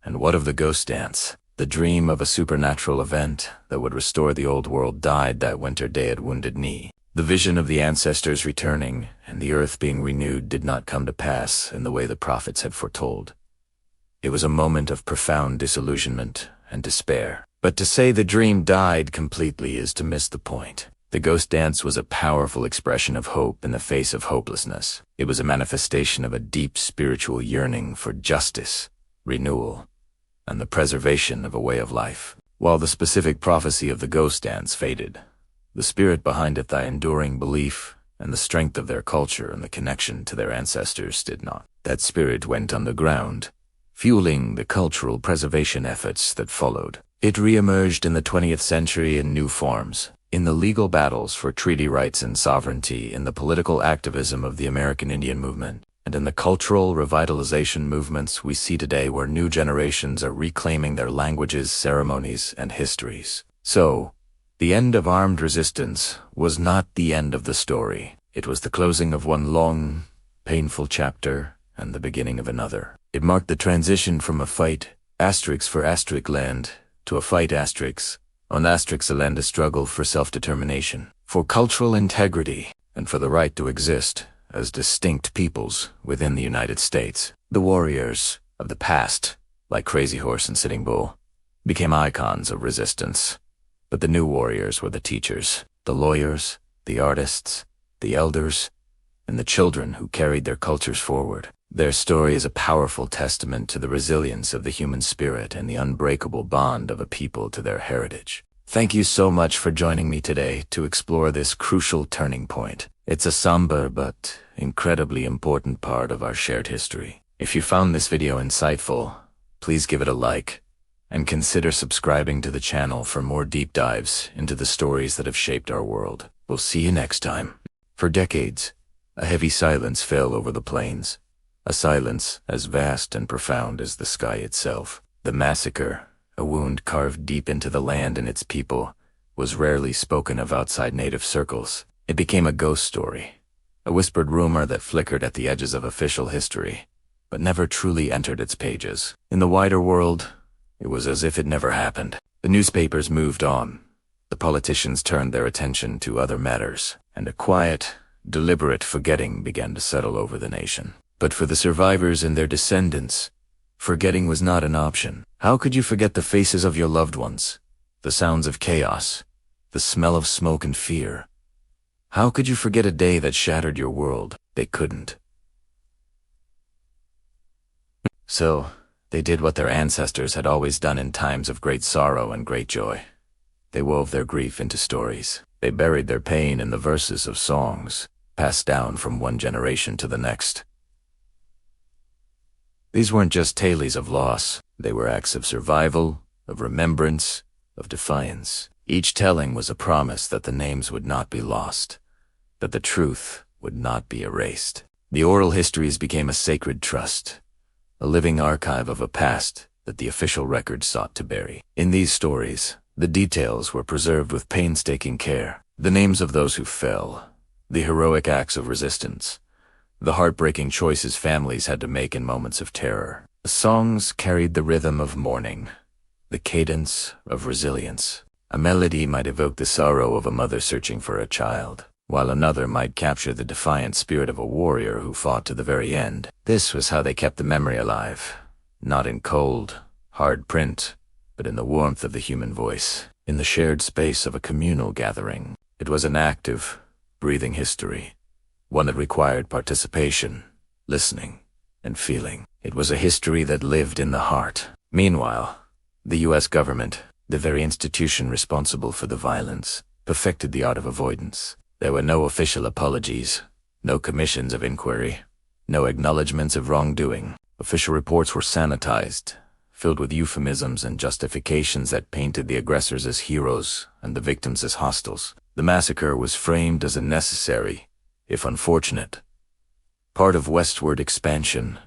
And what of the ghost dance? The dream of a supernatural event that would restore the old world died that winter day at Wounded Knee. The vision of the ancestors returning and the earth being renewed did not come to pass in the way the prophets had foretold. It was a moment of profound disillusionment and despair. But to say the dream died completely is to miss the point. The ghost dance was a powerful expression of hope in the face of hopelessness. It was a manifestation of a deep spiritual yearning for justice, renewal, and the preservation of a way of life. While the specific prophecy of the ghost dance faded, the spirit behind it, the enduring belief and the strength of their culture and the connection to their ancestors did not. That spirit went underground, fueling the cultural preservation efforts that followed. It re-emerged in the 20th century in new forms, in the legal battles for treaty rights and sovereignty, in the political activism of the American Indian movement, and in the cultural revitalization movements we see today, where new generations are reclaiming their languages, ceremonies, and histories. So, the end of armed resistance was not the end of the story. It was the closing of one long, painful chapter and the beginning of another. It marked the transition from a fight, asterisk for asterisk land, to a fight, asterisk, on asterisk a land, a struggle for self-determination, for cultural integrity, and for the right to exist as distinct peoples within the United States. The warriors of the past, like Crazy Horse and Sitting Bull, became icons of resistance. But the new warriors were the teachers, the lawyers, the artists, the elders, and the children who carried their cultures forward. Their story is a powerful testament to the resilience of the human spirit and the unbreakable bond of a people to their heritage. Thank you so much for joining me today to explore this crucial turning point. It's a somber but incredibly important part of our shared history. If you found this video insightful, please give it a like and consider subscribing to the channel for more deep dives into the stories that have shaped our world. We'll see you next time. For decades, a heavy silence fell over the plains. A silence as vast and profound as the sky itself. The massacre, a wound carved deep into the land and its people, was rarely spoken of outside native circles. It became a ghost story, a whispered rumor that flickered at the edges of official history, but never truly entered its pages. In the wider world, it was as if it never happened. The newspapers moved on. The politicians turned their attention to other matters, and a quiet, deliberate forgetting began to settle over the nation. But for the survivors and their descendants, forgetting was not an option. How could you forget the faces of your loved ones, the sounds of chaos, the smell of smoke and fear? How could you forget a day that shattered your world? They couldn't. So, they did what their ancestors had always done in times of great sorrow and great joy. They wove their grief into stories. They buried their pain in the verses of songs, passed down from one generation to the next. These weren't just tales of loss. They were acts of survival, of remembrance, of defiance. Each telling was a promise that the names would not be lost, that the truth would not be erased. The oral histories became a sacred trust, a living archive of a past that the official records sought to bury. In these stories, the details were preserved with painstaking care. The names of those who fell, the heroic acts of resistance, the heartbreaking choices families had to make in moments of terror. The songs carried the rhythm of mourning, the cadence of resilience. A melody might evoke the sorrow of a mother searching for a child, while another might capture the defiant spirit of a warrior who fought to the very end. This was how they kept the memory alive, not in cold, hard print, but in the warmth of the human voice, in the shared space of a communal gathering. It was an active, breathing history, one that required participation, listening, and feeling. It was a history that lived in the heart. Meanwhile, the U.S. government, the very institution responsible for the violence, perfected the art of avoidance. There were no official apologies, no commissions of inquiry, no acknowledgments of wrongdoing. Official reports were sanitized, filled with euphemisms and justifications that painted the aggressors as heroes and the victims as hostiles. The massacre was framed as a necessary, if unfortunate, part of westward expansion,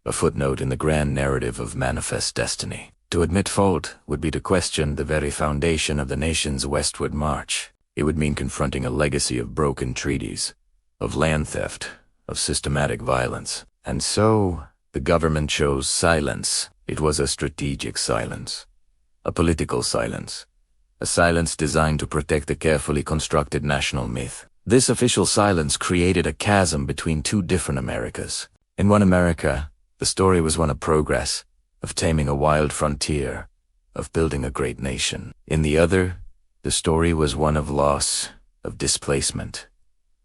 a footnote in the grand narrative of manifest destiny. To admit fault would be to question the very foundation of the nation's westward march. It would mean confronting a legacy of broken treaties, of land theft, of systematic violence. And so, the government chose silence. It was a strategic silence, a political silence, a silence designed to protect the carefully constructed national myth. This official silence created a chasm between two different Americas. In one America, the story was one of progress, of taming a wild frontier, of building a great nation. In the other, the story was one of loss, of displacement,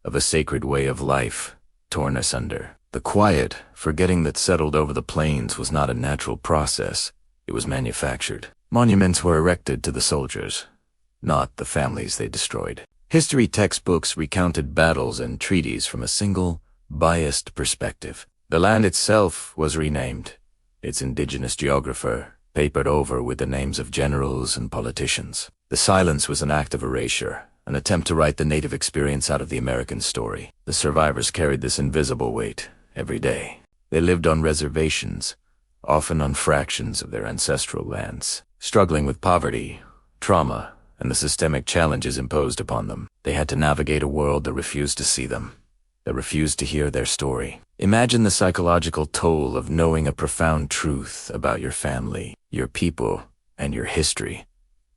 of a sacred way of life torn asunder. The quiet, forgetting that settled over the plains was not a natural process. It was manufactured. Monuments were erected to the soldiers, not the families they destroyed. History textbooks recounted battles and treaties from a single, biased perspective. The land itself was renamed, its indigenous geographer papered over with the names of generals and politicians. The silence was an act of erasure, an attempt to write the native experience out of the American story. The survivors carried this invisible weight every day. They lived on reservations, often on fractions of their ancestral lands, struggling with poverty, trauma, and the systemic challenges imposed upon them. They had to navigate a world that refused to see them, that refused to hear their story. Imagine the psychological toll of knowing a profound truth about your family, your people, and your history,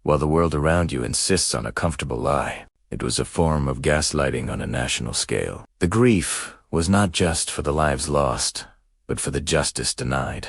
while the world around you insists on a comfortable lie. It was a form of gaslighting on a national scale. The grief was not just for the lives lost, but for the justice denied,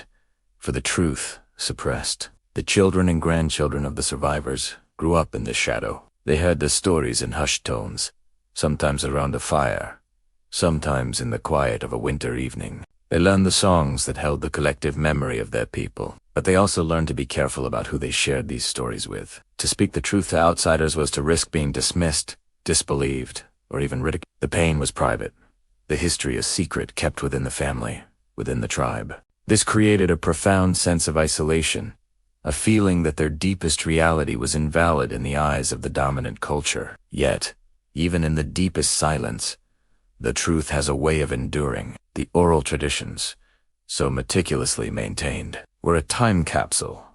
for the truth suppressed. The children and grandchildren of the survivors grew up in the shadow. They heard the stories in hushed tones, sometimes around a fire, sometimes in the quiet of a winter evening. They learned the songs that held the collective memory of their people, but they also learned to be careful about who they shared these stories with. To speak the truth to outsiders was to risk being dismissed, disbelieved, or even ridiculed. The pain was private, the history a secret kept within the family, within the tribe. This created a profound sense of isolation, a feeling that their deepest reality was invalid in the eyes of the dominant culture. Yet, even in the deepest silence, the truth has a way of enduring. The oral traditions, so meticulously maintained, were a time capsule,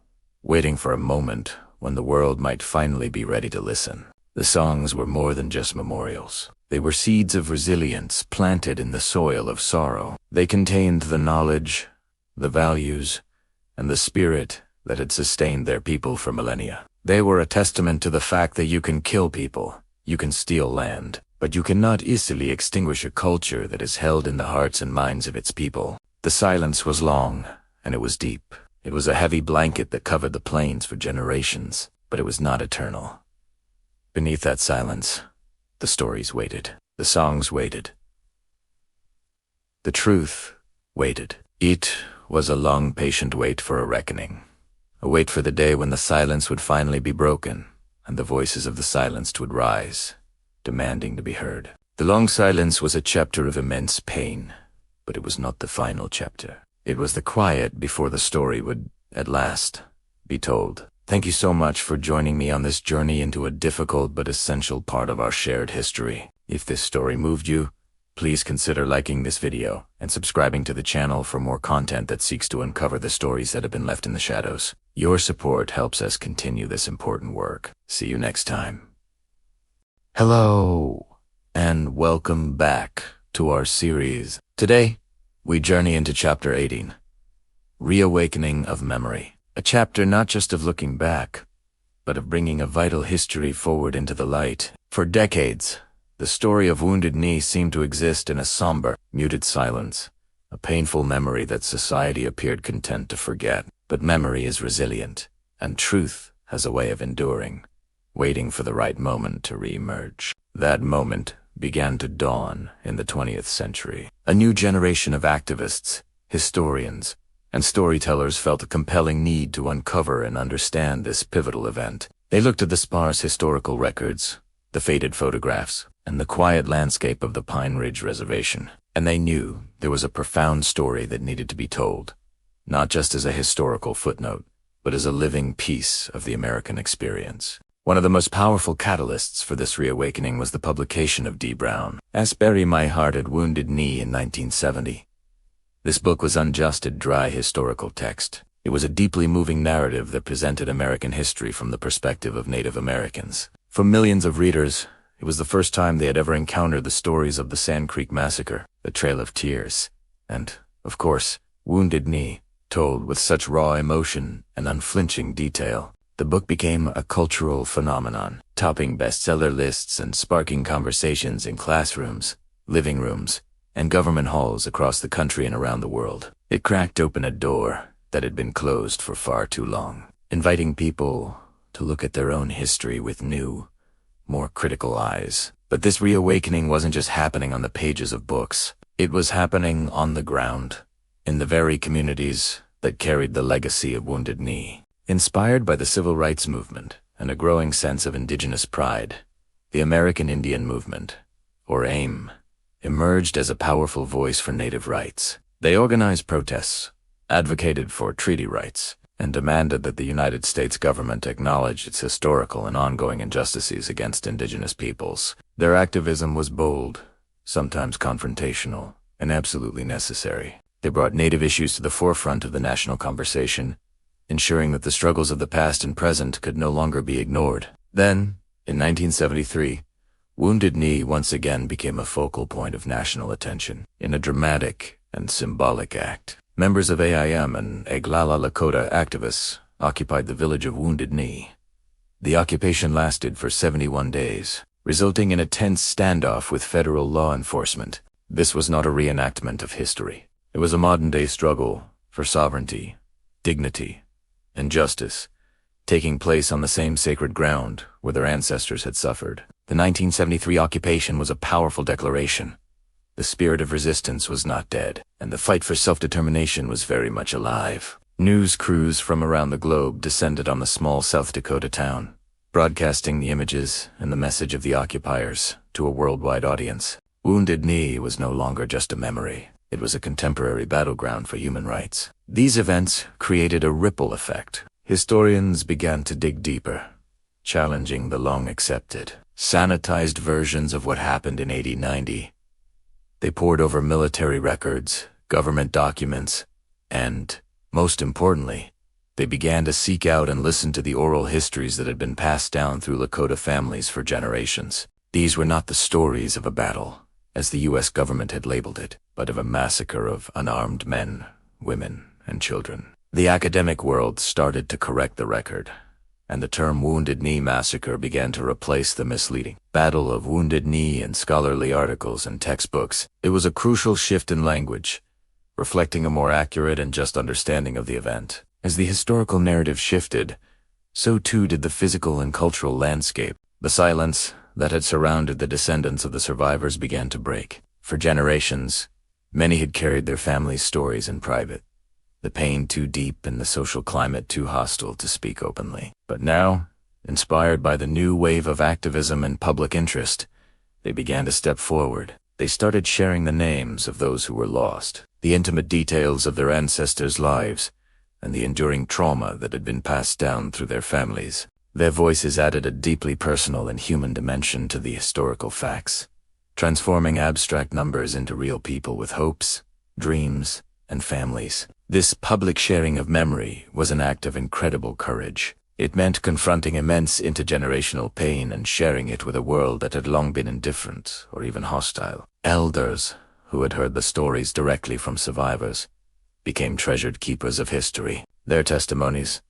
waiting for a moment when the world might finally be ready to listen. The songs were more than just memorials. They were seeds of resilience planted in the soil of sorrow. They contained the knowledge, the values, and the spirit that had sustained their people for millennia. They were a testament to the fact that you can kill people, you can steal land, but you cannot easily extinguish a culture that is held in the hearts and minds of its people. The silence was long, and it was deep. It was a heavy blanket that covered the plains for generations, but it was not eternal. Beneath that silence, the stories waited. The songs waited. The truth waited. It was a long, patient wait for a reckoning. A wait for the day when the silence would finally be broken, and the voices of the silenced would rise, demanding to be heard. The long silence was a chapter of immense pain, but it was not the final chapter. It was the quiet before the story would, at last, be told. Thank you so much for joining me on this journey into a difficult but essential part of our shared history. If this story moved you, please consider liking this video and subscribing to the channel for more content that seeks to uncover the stories that have been left in the shadows. Your support helps us continue this important work. See you next time. Hello, and welcome back to our series. Today, we journey into Chapter 18, Reawakening of Memory. A chapter not just of looking back, but of bringing a vital history forward into the light. For decades, the story of Wounded Knee seemed to exist in a somber, muted silence, a painful memory that society appeared content to forget. But memory is resilient, and truth has a way of enduring, waiting for the right moment to re-emerge. That moment began to dawn in the 20th century. A new generation of activists, historians, and storytellers felt a compelling need to uncover and understand this pivotal event. They looked at the sparse historical records, the faded photographs, and the quiet landscape of the Pine Ridge Reservation, and they knew there was a profound story that needed to be told, not just as a historical footnote, but as a living piece of the American experience. One of the most powerful catalysts for this reawakening was the publication of D. Brown S. Bury My Heart at Wounded Knee in 1970. This book was unjusted, dry historical text. It was a deeply moving narrative that presented American history from the perspective of Native Americans. For millions of readers, it was the first time they had ever encountered the stories of the Sand Creek Massacre, the Trail of Tears, and, of course, Wounded Knee, told with such raw emotion and unflinching detail. The book became a cultural phenomenon, topping bestseller lists and sparking conversations in classrooms, living rooms, and government halls across the country and around the world. It cracked open a door that had been closed for far too long, inviting people to look at their own history with new, more critical eyes. But this reawakening wasn't just happening on the pages of books. It was happening on the ground, in the very communities that carried the legacy of Wounded Knee. Inspired by the civil rights movement and a growing sense of indigenous pride, the American Indian Movement, or AIM, emerged as a powerful voice for Native rights. They organized protests, advocated for treaty rights, and demanded that the United States government acknowledge its historical and ongoing injustices against indigenous peoples. Their activism was bold, sometimes confrontational, and absolutely necessary. They brought Native issues to the forefront of the national conversation, ensuring that the struggles of the past and present could no longer be ignored. Then, in 1973, Wounded Knee once again became a focal point of national attention. In a dramatic and symbolic act, members of AIM and Oglala Lakota activists occupied the village of Wounded Knee. The occupation lasted for 71 days, resulting in a tense standoff with federal law enforcement. This was not a reenactment of history. It was a modern-day struggle for sovereignty, dignity, and justice, taking place on the same sacred ground where their ancestors had suffered. The 1973 occupation was a powerful declaration. The spirit of resistance was not dead, and the fight for self-determination was very much alive. News crews from around the globe descended on the small South Dakota town, broadcasting the images and the message of the occupiers to a worldwide audience. Wounded Knee was no longer just a memory. It was a contemporary battleground for human rights. These events created a ripple effect. Historians began to dig deeper, challenging the long-accepted, sanitized versions of what happened in 1890. They pored over military records, government documents, and, most importantly, they began to seek out and listen to the oral histories that had been passed down through Lakota families for generations. These were not the stories of a battle, as the U.S. government had labeled it, but of a massacre of unarmed men, women, and children. The academic world started to correct the record, and the term Wounded Knee Massacre began to replace the misleading Battle of Wounded Knee in scholarly articles and textbooks. It was a crucial shift in language, reflecting a more accurate and just understanding of the event. As the historical narrative shifted, so too did the physical and cultural landscape. The silence that had surrounded the descendants of the survivors began to break. For generations, many had carried their families' stories in private, the pain too deep and the social climate too hostile to speak openly. But now, inspired by the new wave of activism and public interest, they began to step forward. They started sharing the names of those who were lost, the intimate details of their ancestors' lives, and the enduring trauma that had been passed down through their families. Their voices added a deeply personal and human dimension to the historical facts, transforming abstract numbers into real people with hopes, dreams, and families. This public sharing of memory was an act of incredible courage. It meant confronting immense intergenerational pain and sharing it with a world that had long been indifferent or even hostile. Elders, who had heard the stories directly from survivors, became treasured keepers of history. Their testimonies,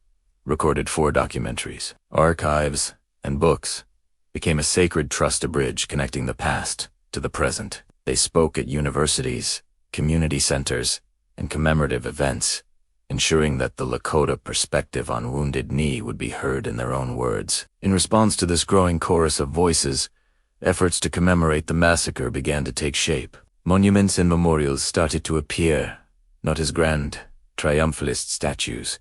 recorded 4 documentaries, archives, and books, became a sacred trust bridge connecting the past to the present. They spoke at universities, community centers, and commemorative events, ensuring that the Lakota perspective on Wounded Knee would be heard in their own words. In response to this growing chorus of voices, efforts to commemorate the massacre began to take shape. Monuments and memorials started to appear, not as grand, triumphalist statues,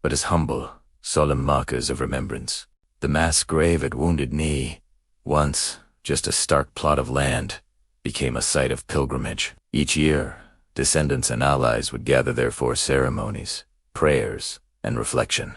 but as humble, solemn markers of remembrance. The mass grave at Wounded Knee, once just a stark plot of land, became a site of pilgrimage. Each year, descendants and allies would gather there for ceremonies, prayers, and reflection.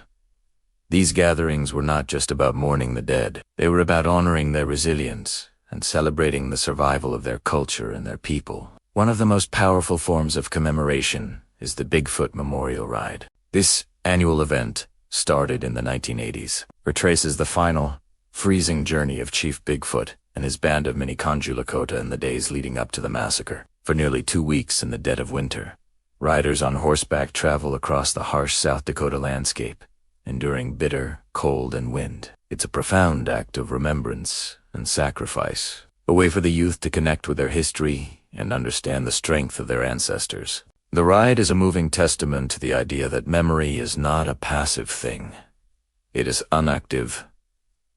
These gatherings were not just about mourning the dead. They were about honoring their resilience and celebrating the survival of their culture and their people. One of the most powerful forms of commemoration is the Bigfoot Memorial Ride. This annual event, started in the 1980s, retraces the final, freezing journey of Chief Bigfoot and his band of Miniconjou Lakota in the days leading up to the massacre. For nearly 2 weeks in the dead of winter, riders on horseback travel across the harsh South Dakota landscape, enduring bitter cold and wind. It's a profound act of remembrance and sacrifice, a way for the youth to connect with their history and understand the strength of their ancestors. The ride is a moving testament to the idea that memory is not a passive thing. It is an active,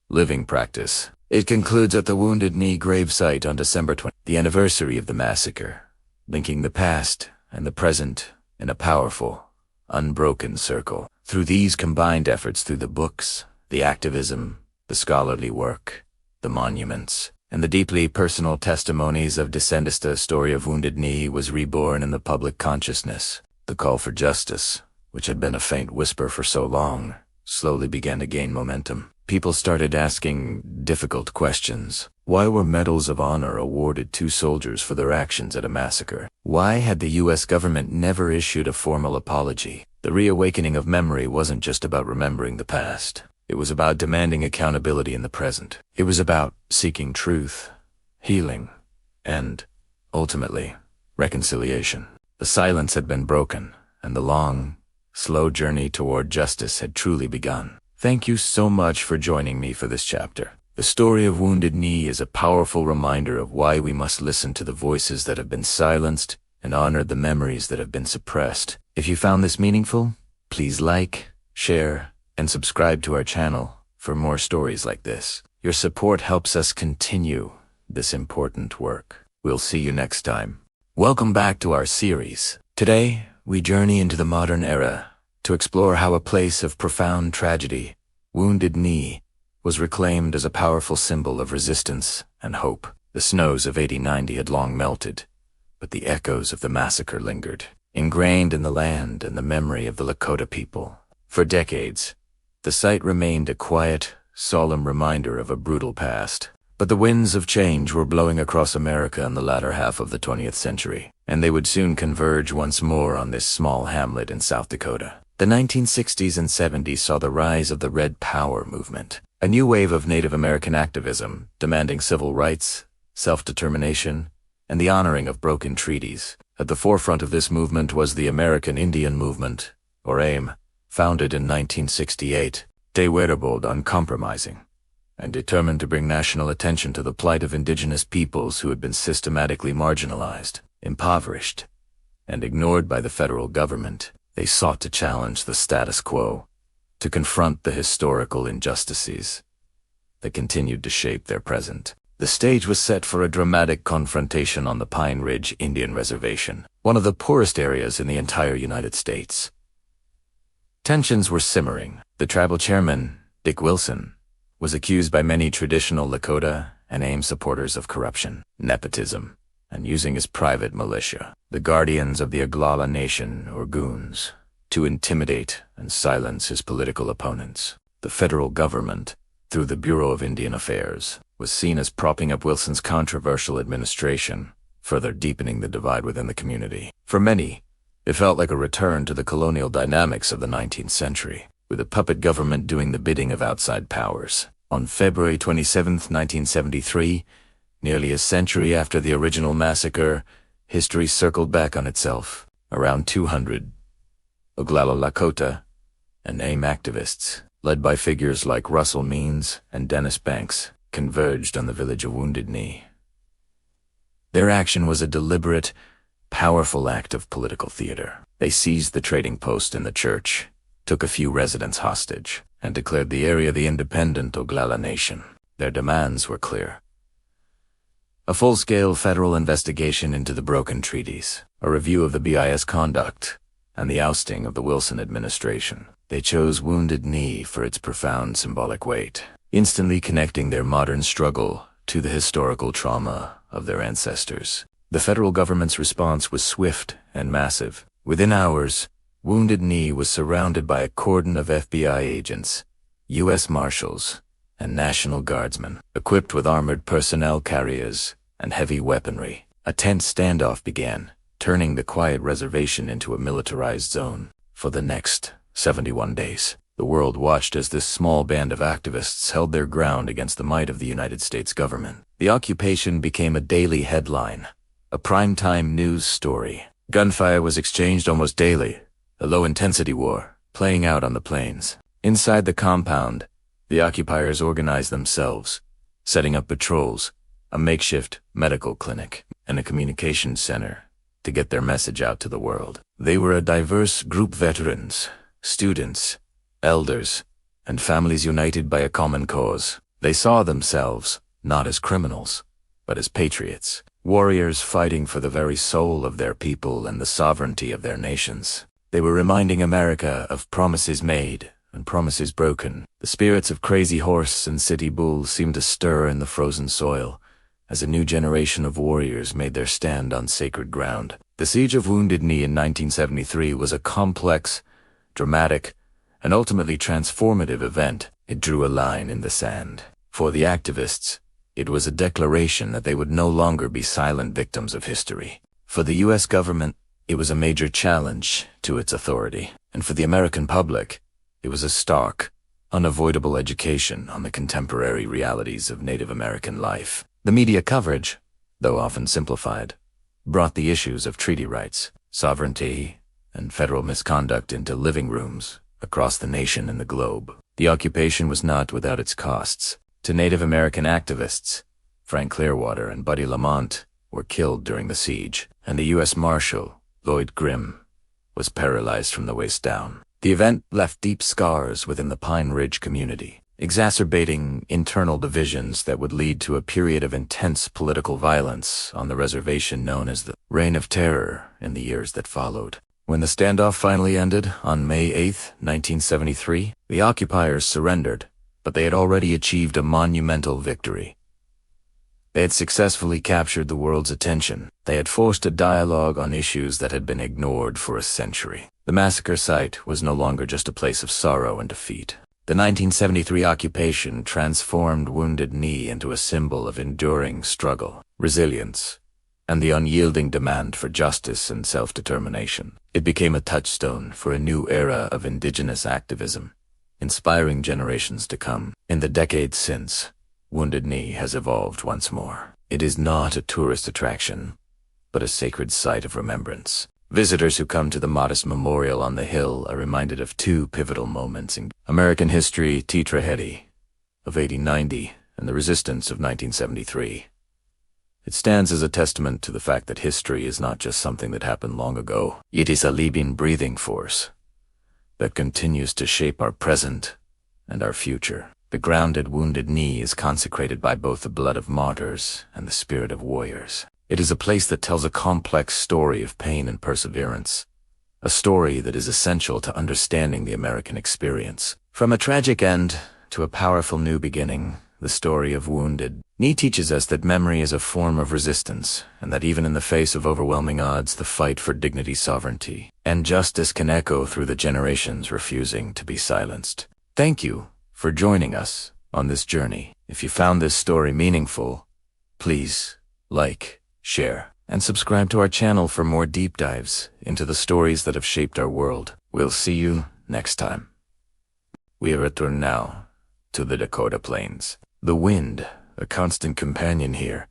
living practice. It concludes at the Wounded Knee gravesite on December 20th, the anniversary of the massacre, linking the past and the present in a powerful, unbroken circle. Through these combined efforts, through the books, the activism, the scholarly work, the monuments, and the deeply personal testimonies of descendants, the story of Wounded Knee was reborn in the public consciousness. The call for justice, which had been a faint whisper for so long, slowly began to gain momentum. People started asking difficult questions. Why were medals of honor awarded to soldiers for their actions at a massacre? Why had the U.S. government never issued a formal apology? The reawakening of memory wasn't just about remembering the past. It was about demanding accountability in the present. It was about seeking truth, healing, and, ultimately, reconciliation. The silence had been broken, and the long, slow journey toward justice had truly begun. Thank you so much for joining me for this chapter. The story of Wounded Knee is a powerful reminder of why we must listen to the voices that have been silenced and honor the memories that have been suppressed. If you found this meaningful, please like, share, and subscribe to our channel for more stories like this. Your support helps us continue this important work. We'll see you next time. Welcome back to our series. Today, we journey into the modern era to explore how a place of profound tragedy, Wounded Knee, was reclaimed as a powerful symbol of resistance and hope. The snows of 80-90 had long melted, but the echoes of the massacre lingered, ingrained in the land and the memory of the Lakota people. For decades, the site remained a quiet, solemn reminder of a brutal past. But the winds of change were blowing across America in the latter half of the 20th century, and they would soon converge once more on this small hamlet in South Dakota. The 1960s and 70s saw the rise of the Red Power movement, A new wave of Native American activism, demanding civil rights, self-determination, and the honoring of broken treaties. At the forefront of this movement was the American Indian Movement, or AIM, founded in 1968. They were bold, uncompromising, and determined to bring national attention to the plight of indigenous peoples who had been systematically marginalized, impoverished, and ignored by the federal government. They sought to challenge the status quo, to confront the historical injustices that continued to shape their present. The stage was set for a dramatic confrontation on the Pine Ridge Indian Reservation, one of the poorest areas in the entire United States. Tensions were simmering. The tribal chairman, Dick Wilson, was accused by many traditional Lakota and AIM supporters of corruption, nepotism, and using his private militia, the guardians of the Oglala Nation, or goons, to intimidate and silence his political opponents. The federal government, through the Bureau of Indian Affairs, was seen as propping up Wilson's controversial administration, further deepening the divide within the community. For many, it felt like a return to the colonial dynamics of the 19th century, with a puppet government doing the bidding of outside powers. On February 27, 1973, nearly a century after the original massacre, history circled back on itself. Around 200 Oglala Lakota and AIM activists, led by figures like Russell Means and Dennis Banks, converged on the village of Wounded Knee. Their action was a deliberate, powerful act of political theater. They seized the trading post in the church, took a few residents hostage, and declared the area the independent Oglala Nation. Their demands were clear: a full-scale federal investigation into the broken treaties, a review of the BIS conduct, and the ousting of the Wilson administration. They chose Wounded Knee for its profound symbolic weight, instantly connecting their modern struggle to the historical trauma of their ancestors. The federal government's response was swift and massive. Within hours, Wounded Knee was surrounded by a cordon of FBI agents, U.S. Marshals, and National Guardsmen, equipped with armored personnel carriers and heavy weaponry. A tense standoff began, turning the quiet reservation into a militarized zone. For the next 71 days, the world watched as this small band of activists held their ground against the might of the United States government. The occupation became a daily headline, a primetime news story. Gunfire was exchanged almost daily, a low-intensity war playing out on the plains. Inside the compound, the occupiers organized themselves, setting up patrols, a makeshift medical clinic, and a communications center to get their message out to the world. They were a diverse group: veterans, students, elders, and families united by a common cause. They saw themselves not as criminals, but as patriots, warriors fighting for the very soul of their people and the sovereignty of their nations. They were reminding America of promises made and promises broken. The spirits of Crazy Horse and City Bull seemed to stir in the frozen soil as a new generation of warriors made their stand on sacred ground. The Siege of Wounded Knee in 1973 was a complex, dramatic, and ultimately transformative event. It drew a line in the sand. For the activists, it was a declaration that they would no longer be silent victims of history. For the U.S. government, it was a major challenge to its authority. And for the American public, it was a stark, unavoidable education on the contemporary realities of Native American life. The media coverage, though often simplified, brought the issues of treaty rights, sovereignty, and federal misconduct into living rooms across the nation and the globe. The occupation was not without its costs. To Native American activists, Frank Clearwater and Buddy Lamont were killed during the siege, and the U.S. Marshal, Lloyd Grimm, was paralyzed from the waist down. The event left deep scars within the Pine Ridge community, exacerbating internal divisions that would lead to a period of intense political violence on the reservation known as the Reign of Terror in the years that followed. When the standoff finally ended on May 8, 1973, the occupiers surrendered, but they had already achieved a monumental victory. They had successfully captured the world's attention. They had forced a dialogue on issues that had been ignored for a century. The massacre site was no longer just a place of sorrow and defeat. The 1973 occupation transformed Wounded Knee into a symbol of enduring struggle, resilience, and the unyielding demand for justice and self-determination. It became a touchstone for a new era of indigenous activism inspiring generations to come. In the decades since, Wounded Knee has evolved once more. It is not a tourist attraction, but a sacred site of remembrance. Visitors who come to the modest memorial on the hill are reminded of two pivotal moments in American history: Tea Tragedy of 1890 and the Resistance of 1973. It stands as a testament to the fact that history is not just something that happened long ago. It is a living, breathing force that continues to shape our present and our future. The ground at Wounded Knee is consecrated by both the blood of martyrs and the spirit of warriors. It is a place that tells a complex story of pain and perseverance, a story that is essential to understanding the American experience. From a tragic end to a powerful new beginning, the story of Wounded Knee teaches us that memory is a form of resistance, and that even in the face of overwhelming odds, the fight for dignity, sovereignty, and justice can echo through the generations, refusing to be silenced. Thank you for joining us on this journey. If you found this story meaningful, please like, share, and subscribe to our channel for more deep dives into the stories that have shaped our world. We'll see you next time. We return now to the Dakota Plains. The wind, a constant companion here,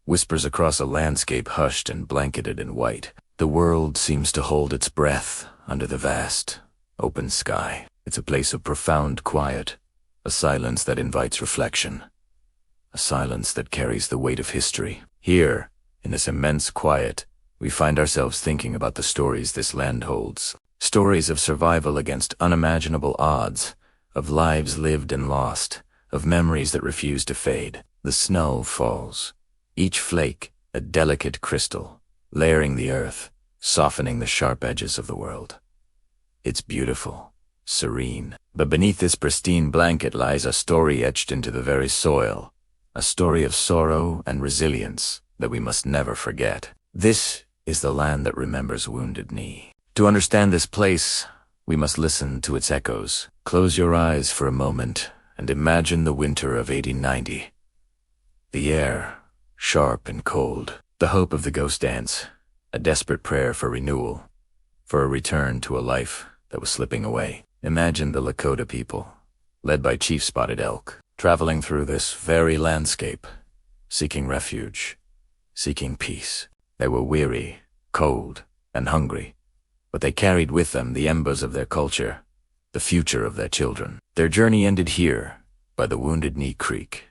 whispers across a landscape hushed and blanketed in white. The world seems to hold its breath under the vast, open sky. It's a place of profound quiet, a silence that invites reflection, a silence that carries the weight of history. Here, in this immense quiet, we find ourselves thinking about the stories this land holds. Stories of survival against unimaginable odds, of lives lived and lost, of memories that refuse to fade. The snow falls, each flake a delicate crystal, layering the earth, softening the sharp edges of the world. It's beautiful, serene, but beneath this pristine blanket lies a story etched into the very soil, a story of sorrow and resilience that we must never forget. This is the land that remembers Wounded Knee. To understand this place, we must listen to its echoes. Close your eyes for a moment and imagine the winter of 1890. The air, sharp and cold, the hope of the ghost dance, a desperate prayer for renewal, for a return to a life that was slipping away. Imagine the Lakota people, led by Chief Spotted Elk, traveling through this very landscape, seeking refuge, seeking peace. They were weary, cold, and hungry, but they carried with them the embers of their culture, the future of their children. Their journey ended here, by the Wounded Knee Creek.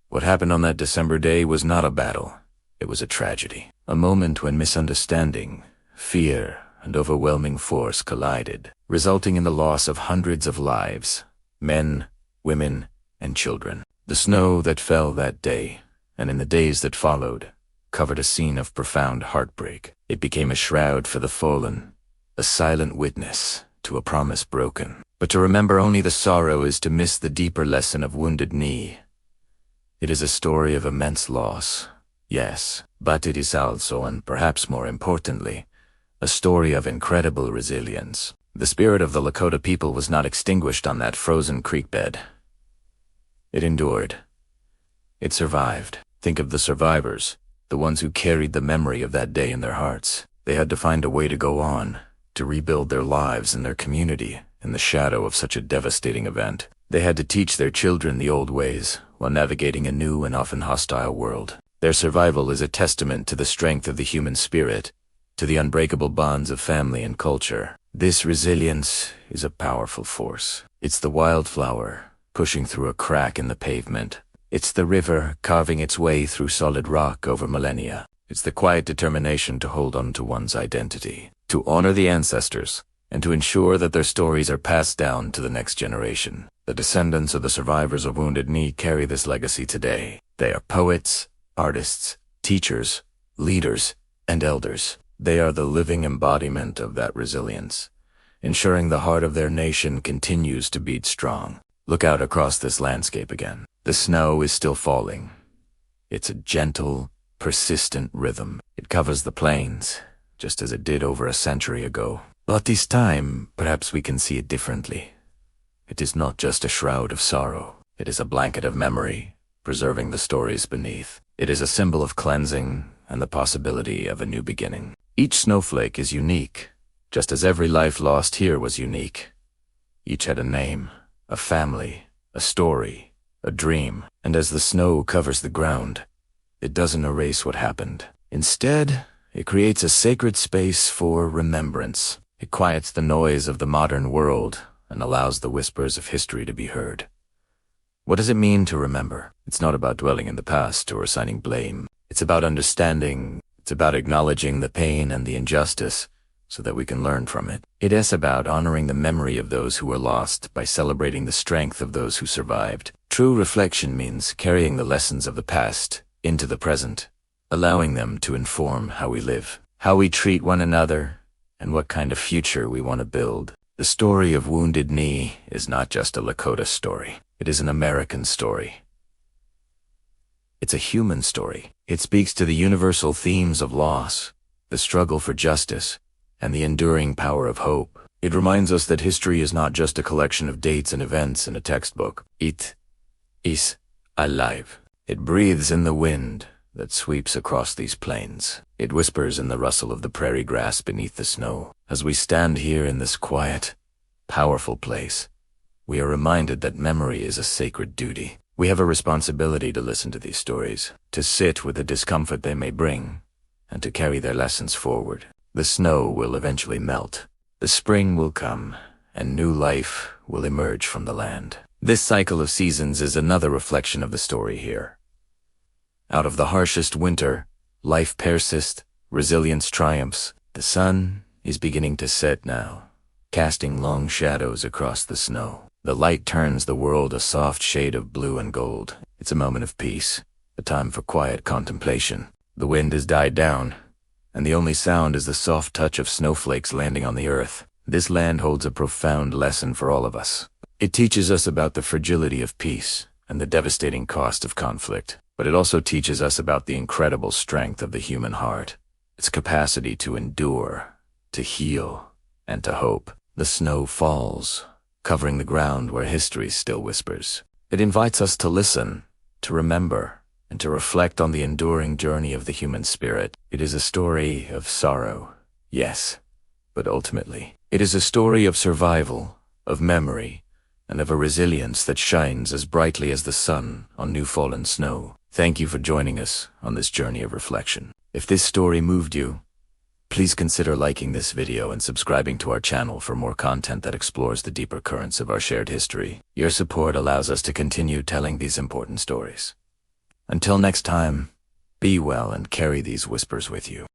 What happened on that December day was not a battle, it was a tragedy. A moment when misunderstanding, fear, and overwhelming force collided, resulting in the loss of hundreds of lives, men, women, and children. The snow that fell that day, and in the days that followed, covered a scene of profound heartbreak. It became a shroud for the fallen, a silent witness to a promise broken. But to remember only the sorrow is to miss the deeper lesson of Wounded Knee. It is a story of immense loss, yes, but it is also, and perhaps more importantly, a story of incredible resilience. The spirit of the Lakota people was not extinguished on that frozen creek bed. It endured. It survived. Think of the survivors, the ones who carried the memory of that day in their hearts. They had to find a way to go on, to rebuild their lives and their community in the shadow of such a devastating event. They had to teach their children the old ways while navigating a new and often hostile world. Their survival is a testament to the strength of the human spirit, to the unbreakable bonds of family and culture. This resilience is a powerful force. It's the wildflower pushing through a crack in the pavement. It's the river carving its way through solid rock over millennia. It's the quiet determination to hold on to one's identity, to honor the ancestors, and to ensure that their stories are passed down to the next generation. The descendants of the survivors of Wounded Knee carry this legacy today. They are poets, artists, teachers, leaders, and elders. They are the living embodiment of that resilience, ensuring the heart of their nation continues to beat strong. Look out across this landscape again. The snow is still falling. It's a gentle, persistent rhythm. It covers the plains, just as it did over a century ago. But this time, perhaps we can see it differently. It is not just a shroud of sorrow. It is a blanket of memory, preserving the stories beneath. It is a symbol of cleansing and the possibility of a new beginning. Each snowflake is unique, just as every life lost here was unique. Each had a name, a family, a story, a dream. And as the snow covers the ground, it doesn't erase what happened. Instead, it creates a sacred space for remembrance. It quiets the noise of the modern world and allows the whispers of history to be heard. What does it mean to remember? It's not about dwelling in the past or assigning blame. It's about understanding. It's about acknowledging the pain and the injustice so that we can learn from it. It is about honoring the memory of those who were lost by celebrating the strength of those who survived. True reflection means carrying the lessons of the past into the present, allowing them to inform how we live, how we treat one another, and what kind of future we want to build. The story of Wounded Knee is not just a Lakota story. It is an American story. It's a human story. It speaks to the universal themes of loss, the struggle for justice, and the enduring power of hope. It reminds us that history is not just a collection of dates and events in a textbook. It is alive. It breathes in the wind that sweeps across these plains. It whispers in the rustle of the prairie grass beneath the snow. As we stand here in this quiet, powerful place, we are reminded that memory is a sacred duty. We have a responsibility to listen to these stories, to sit with the discomfort they may bring, and to carry their lessons forward. The snow will eventually melt. The spring will come, and new life will emerge from the land. This cycle of seasons is another reflection of the story here. Out of the harshest winter, life persists, resilience triumphs. The sun is beginning to set now, casting long shadows across the snow. The light turns the world a soft shade of blue and gold. It's a moment of peace, a time for quiet contemplation. The wind has died down, and the only sound is the soft touch of snowflakes landing on the earth. This land holds a profound lesson for all of us. It teaches us about the fragility of peace and the devastating cost of conflict, but it also teaches us about the incredible strength of the human heart, its capacity to endure, to heal, and to hope. The snow falls, covering the ground where history still whispers. It invites us to listen, to remember, and to reflect on the enduring journey of the human spirit. It is a story of sorrow, yes, but ultimately, it is a story of survival, of memory, and of a resilience that shines as brightly as the sun on new fallen snow. Thank you for joining us on this journey of reflection. If this story moved you, please consider liking this video and subscribing to our channel for more content that explores the deeper currents of our shared history. Your support allows us to continue telling these important stories. Until next time, be well and carry these whispers with you.